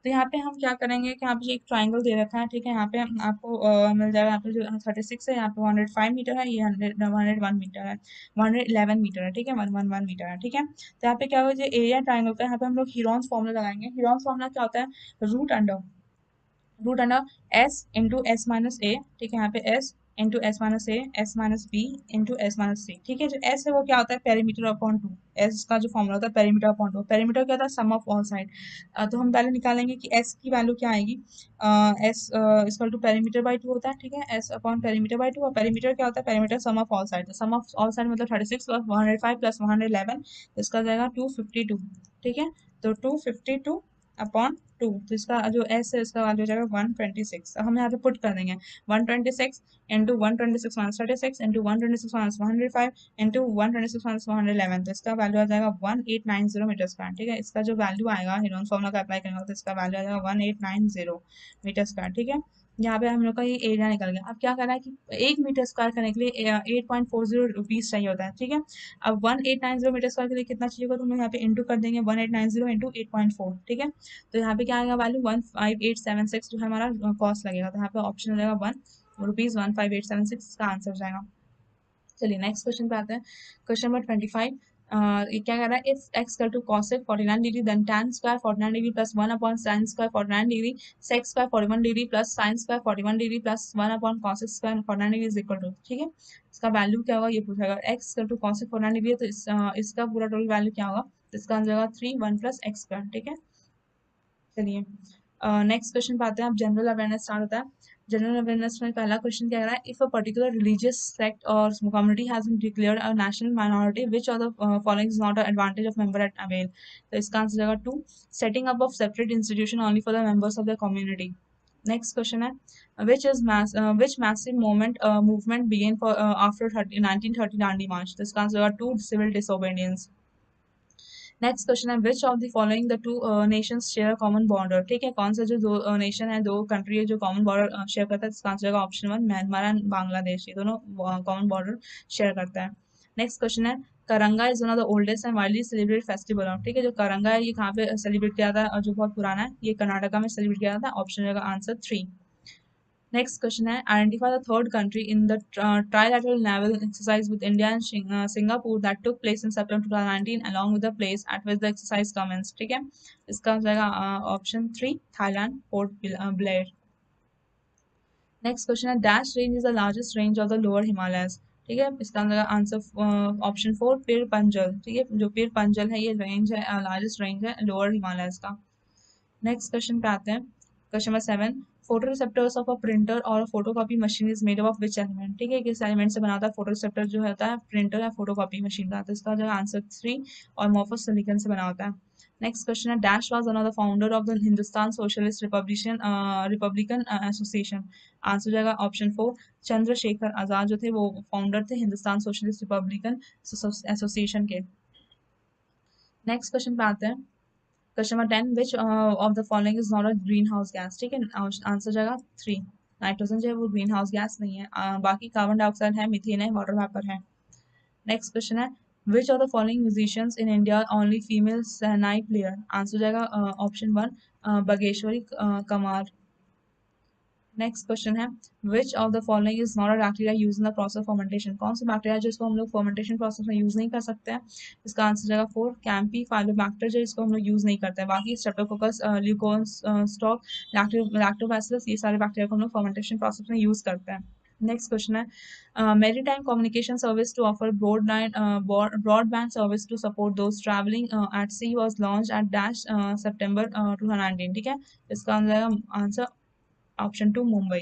[SPEAKER 1] तो यहाँ पे हम क्या करेंगे कि यहाँ पे एक ट्राइंगल दे रखा है, ठीक है। यहाँ पे आपको मिल जाएगा, यहाँ पे जो 36 है, यहाँ पे 105 मीटर है, ये 101 मीटर है, 111 मीटर है, ठीक है 111 मीटर है, ठीक है। तो यहाँ पे क्या होगा जो एरिया ट्राइंगल का, यहाँ पे हम लोग हीरोन्स फॉर्मूला लगाएंगे। हीरोन्स फॉर्मूला क्या होता है root under S into S minus A, ठीक है। यहाँ पे S into S minus A S minus B into S minus C, ठीक है। जो एस है वो क्या होता है पेरीमीटर अपॉन टू, एस का जो फॉर्मूला होता है पेरीमीटर अपॉन टू, पेरीमीटर क्या होता है सम ऑफ ऑल साइड। तो हम पहले निकालेंगे कि एस की वैल्यू क्या आएगी, s equal to perimeter by two होता है, ठीक है, s upon perimeter by two, और पेरीमीटर क्या होता है perimeter sum of all side, तो सम ऑफ ऑल साइड मतलब 36 प्लस 105 प्लस 111, तो इसका जाएगा 252, ठीक है। तो 252 अपॉन टू, तो इसका जो एस है इसका वैल्यू हो जाएगा 126। अब हम यहाँ पे पुट कर देंगे 126 into 126 minus 36 into 126 minus 105 into 126 minus 111, तो इसका वैल्यू आ जाएगा 1890 मीटर स्क्वायर, ठीक है। इसका जो वैल्यू आएगा हिरोन फॉर्मूला का अप्लाई करेंगे तो इसका वैल्यू आ जाएगा 1890 मीटर स्क्वायर, ठीक है। यहाँ पे हम लोग का ये एरिया निकल गया। अब क्या करना है कि 1 मीटर स्क्वायर करने के लिए 8.40 रुपीज चाहिए होता है, ठीक है। अब 1890 मीटर स्क्वायर के लिए कितना चाहिए होगा, तो हम लोग यहाँ पे इंटू कर देंगे 1890 इंटू 8.4, ठीक है। तो यहाँ पे क्या आएगा वैल्यू 15876 जो है हमारा कॉस्ट लगेगा, तो यहाँ पे ऑप्शन हो जाएगा ₹15876 का आंसर हो जाएगा। चलिए नेक्स्ट क्वेश्चन पे आते हैं, क्वेश्चन नंबर 25। ये क्या कह रहा है if x equal to cosec 49 degree then tan square 49 degree plus 1 upon sin square 49 degree sec square 41 degree plus sin square 41 degree plus 1 upon cosec square 49 degree is equal to, ठीक है। इसका value क्या होगा ये पूछा अगर x equal to cosec 49 degree है तो इसका पूरा टोटल वैल्यू क्या होगा, तो इसका आंसर होगा 3 1 प्लस एक्स स्क्वायर, ठीक है। चलिए नेक्स्ट क्वेश्चन पे आते हैं, अब जनरल अवेयरनेस स्टार्ट होता है। जनरल अवेयरनेस में पहला क्वेश्चन क्या कह रहा है if a particular religious sect और community has been declared a national minority which of the following is not a advantage of member at avail, तो इसका आंसर जाएगा 2 setting up of separate institution only for the members of the community, next question है which massive movement began for after 1930 Dandi March? तो इसका answer होगा to civil disobedience. Next question है which of the following the two nations share common border. ठीक है, कौन सा जो दो नेशन है, दो कंट्री है जो कॉमन बॉर्डर शेयर करता है. इसका आंसर होगा option one Myanmar and Bangladesh. ये दोनों कॉमन बॉर्डर शेयर करता है. नेक्स्ट क्वेश्चन है करंगा is one of the oldest and widely celebrate festival. ठीक है, जो करंगा है ये कहाँ पे सेलिब्रेट किया जाता है और जो बहुत पुराना है ये कर्नाटका में सेलिब्रेट किया जाता है. ऑप्शन होगा आंसर 3. Next question है identify the third country in the trilateral naval exercise with India and Singapore that took place in September 2019 along with the place at which the exercise commenced. ठीक है, इसका हो जाएगा option 3 Thailand Port Blair. Next question है dash range is the largest range of the lower Himalayas. ठीक है, इसका आंसर ऑप्शन 4 पीर पंजल. ठीक है, जो पीर पंजल है ये रेंज है, लार्जेस्ट रेंज है लोअर हिमालयस का. नेक्स्ट क्वेश्चन पे आते हैं. Question number 7 photo receptors of a printer और photocopy machine is made of which element. ठीक है, किस एलिमेंट से बनाता है फोटो रिसेप्टर जो होता है प्रिंटर या फोटोकॉपी मशीन का. तो इसका जो आंसर 3 और मोफस सिलिकॉन से बना होता है. नेक्स्ट क्वेश्चन है dash was one of the founder of the Hindustan socialist Republican association. Answer जाएगा ऑप्शन 4 चंद्रशेखर आजाद जो थे वो फाउंडर थे हिंदुस्तान सोशलिस्ट रिपब्लिकन एसोसिएशन के. नेक्स्ट क्वेश्चन पे आते हैं. Question number 10 which of the following is not a green house gas. ठीक है, आंसर जाएगा 3 नाइट्रोजन जो है वो ग्रीन हाउस गैस नहीं है. बाकी कार्बन डाइऑक्साइड है, मीथेन है, वाटर वेपर है. नेक्स्ट क्वेश्चन है which of the following musicians in India only female night player. Answer जाएगा ऑप्शन 1 बगेश्वरी कमार. नेक्स्ट क्वेश्चन है which of the following is not a bacteria use in the process fermentation. कौन सा bacteria है जिसको हम लोग fermentation process में use नहीं कर सकते हैं. इसका आंसर जाएगा 4 कैम्पी फाइलोबैक्टर जो इसको हम लोग यूज नहीं करते हैं. बाकी स्ट्रेप्टोकोकस ल्यूकोस्टॉक लैक्टोबैसिलस ये सारे बैक्टीरिया को हम लोग फर्मेंटेशन प्रोसेस में यूज करते हैं. नेक्स्ट क्वेश्चन है maritime communication service to offer broadband service to support those travelling at sea was launch at dash September 2019. ठीक है, इसका आंसर ऑप्शन 2 मुंबई.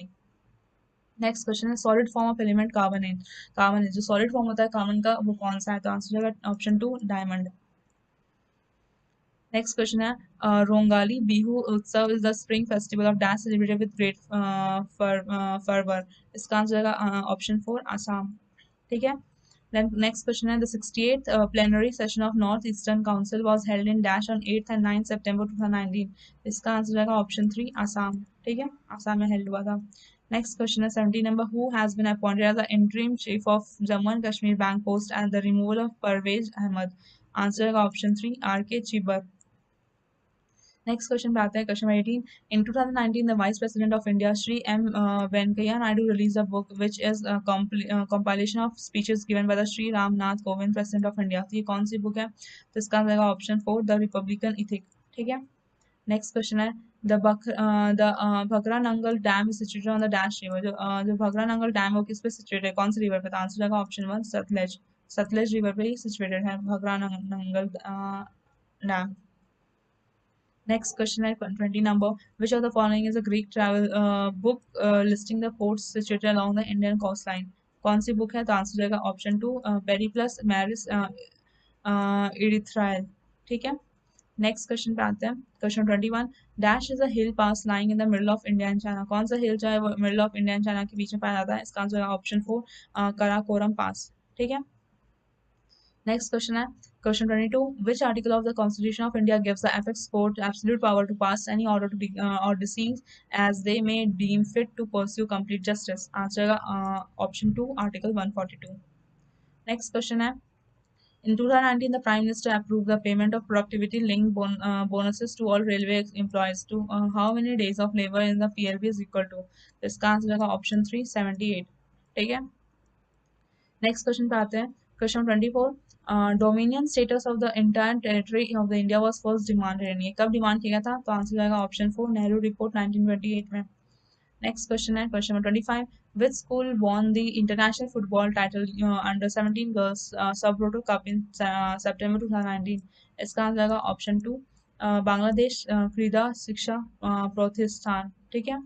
[SPEAKER 1] नेक्स्ट क्वेश्चन है solid form of element carbon है. कार्बन है जो सॉलिड फॉर्म होता है कार्बन का वो कौन सा है. तो आंसर होगा ऑप्शन 2 डायमंड. नेक्स्ट क्वेश्चन है रोंगाली बिहू उत्सव is the spring festival of dash celebrated with great fervour. इसका आंसर होगा ऑप्शन 4 आसाम. ठीक है. Then next question है the 68th plenary session of North Eastern Council was held in Dash on 8th and 9th September 2019. इसका answer रहेगा option 3 Assam. ठीक है, आसाम में हेल्ड हुआ था. नेक्स्ट क्वेश्चन है 70 number who has been appointed as the interim chief of Jammu and Kashmir bank post and the removal of Parvez Ahmad. Answer रहेगा option 3 RK Chibber. Next question पे आते हैं question 18 in 2019 the vice president of India Shri M Venkaiah Naidu release a book which is compilation of speeches given by the Shri Ramnath Kovind president of India. तो ये कौन सी book है. तो इसका आंसर ऑप्शन 4 द रिपब्लिकन इथिक. ठीक है. नेक्स्ट क्वेश्चन है the Bhakra Nangal dam is situated on the dash river. जो भकरा नंगल डैम है वो किस पे सिचुएटेड है, कौन सी रिवर पे. तो आंसर जाएगा ऑप्शन 1 सतलज. सतलज रिवर पे ही सिचुएटेड है Bhakra Nangal dam. Next question है 20 number. Which of the following is a Greek travel book listing the ports situated along the Indian coastline? कौन सी बुक है. तो आंसर जाएगा ऑप्शन 2 पेरिप्लस मैरिस इरिथ्राइल. ठीक है. नेक्स्ट क्वेश्चन पे आते हैं question 21 dash is a hill pass lying in the middle of India and China. कौन सा हिल जो है वो middle of India and China के बीच में पाया जाता है. इसका आंसर है ऑप्शन 4 कराकोरम पास. ठीक है. नेक्स्ट क्वेश्चन है question 22 which article of the constitution of India gives the apex court absolute power to pass any order to or deceive as they may deem fit to pursue complete justice. Answer option 2 article 142. Next question है in 2019 the prime minister approved the payment of productivity linked bonuses to all railway employees to how many days of labor in the PLB is equal to. इसका answer है option 3 78. ठीक है. Next question पे आते हैं question 24 dominion status of the entire territory of the India was first demanded. ये कब demand किया गया था. तो आंसर जाएगा ऑप्शन 4 नेहरू रिपोर्ट 1928 में. नेक्स्ट क्वेश्चन है question number 25 which school won the international football title under 17 girls सब रोटो कप इन सितंबर 2019. इसका आंसर जाएगा ऑप्शन 2 बांग्लादेश क्रीडा शिक्षा प्रतिष्ठान. ठीक है.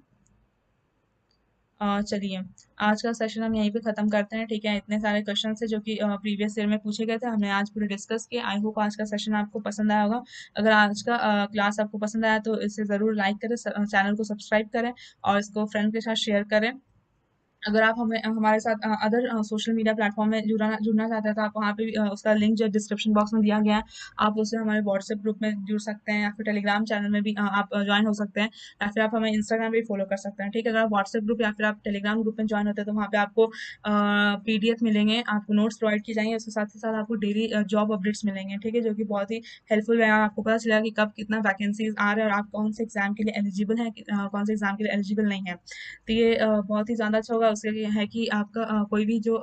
[SPEAKER 1] चलिए, आज का सेशन हम यहीं पे ख़त्म करते हैं, ठीक है? इतने सारे क्वेश्चन थे जो कि प्रीवियस ईयर में पूछे गए थे, हमने आज पूरे डिस्कस किए। आई होप आज का सेशन आपको पसंद आया होगा। अगर आज का क्लास आपको पसंद आया तो इसे ज़रूर लाइक करें, चैनल को सब्सक्राइब करें और इसको फ्रेंड के साथ शेयर करें। अगर आप हमें हमारे साथ अदर सोशल मीडिया प्लेटफॉर्म में जुड़ना जुड़ना चाहते हैं तो आप वहाँ पे भी उसका लिंक जो डिस्क्रिप्शन बॉक्स में दिया गया है, आप उससे हमारे व्हाट्सएप ग्रुप में जुड़ सकते हैं या फिर टेलीग्राम चैनल में भी आप ज्वाइन हो सकते हैं या फिर आप हमें इंस्टाग्राम पे भी फॉलो कर सकते हैं, ठीक है? अगर आप व्हाट्सएप ग्रुप या फिर आप टेलीग्राम ग्रुप में ज्वाइन होते हैं तो वहाँ पे आपको पीडीएफ मिलेंगे, आपको नोट्स प्रोवाइड किए जाएंगे, उसके साथ ही साथ आपको डेली जॉब अपडेट्स मिलेंगे, ठीक है? जो कि बहुत ही हेल्पफुल है, आपको पता चलेगा कि कब कितना वैकेंसीज आ रहा है और आप कौन से एग्जाम के लिए एलिजिबल हैं, कौन से एग्जाम के लिए एलिजिबल नहीं है। तो ये बहुत ही ज़्यादा अच्छा होगा, उसके लिए है कि आपका कोई भी जो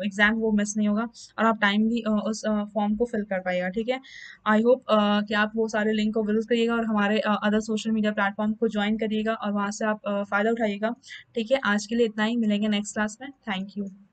[SPEAKER 1] एग्ज़ाम वो मिस नहीं होगा और आप टाइमली उस फॉर्म को फिल कर पाइएगा, ठीक है? आई होप कि आप वो सारे लिंक को विज़िट करिएगा और हमारे अदर सोशल मीडिया प्लेटफ़ॉर्म को जॉइन करिएगा और वहाँ से आप फ़ायदा उठाइएगा, ठीक है? आज के लिए इतना ही, मिलेंगे नेक्स्ट क्लास में। Thank you.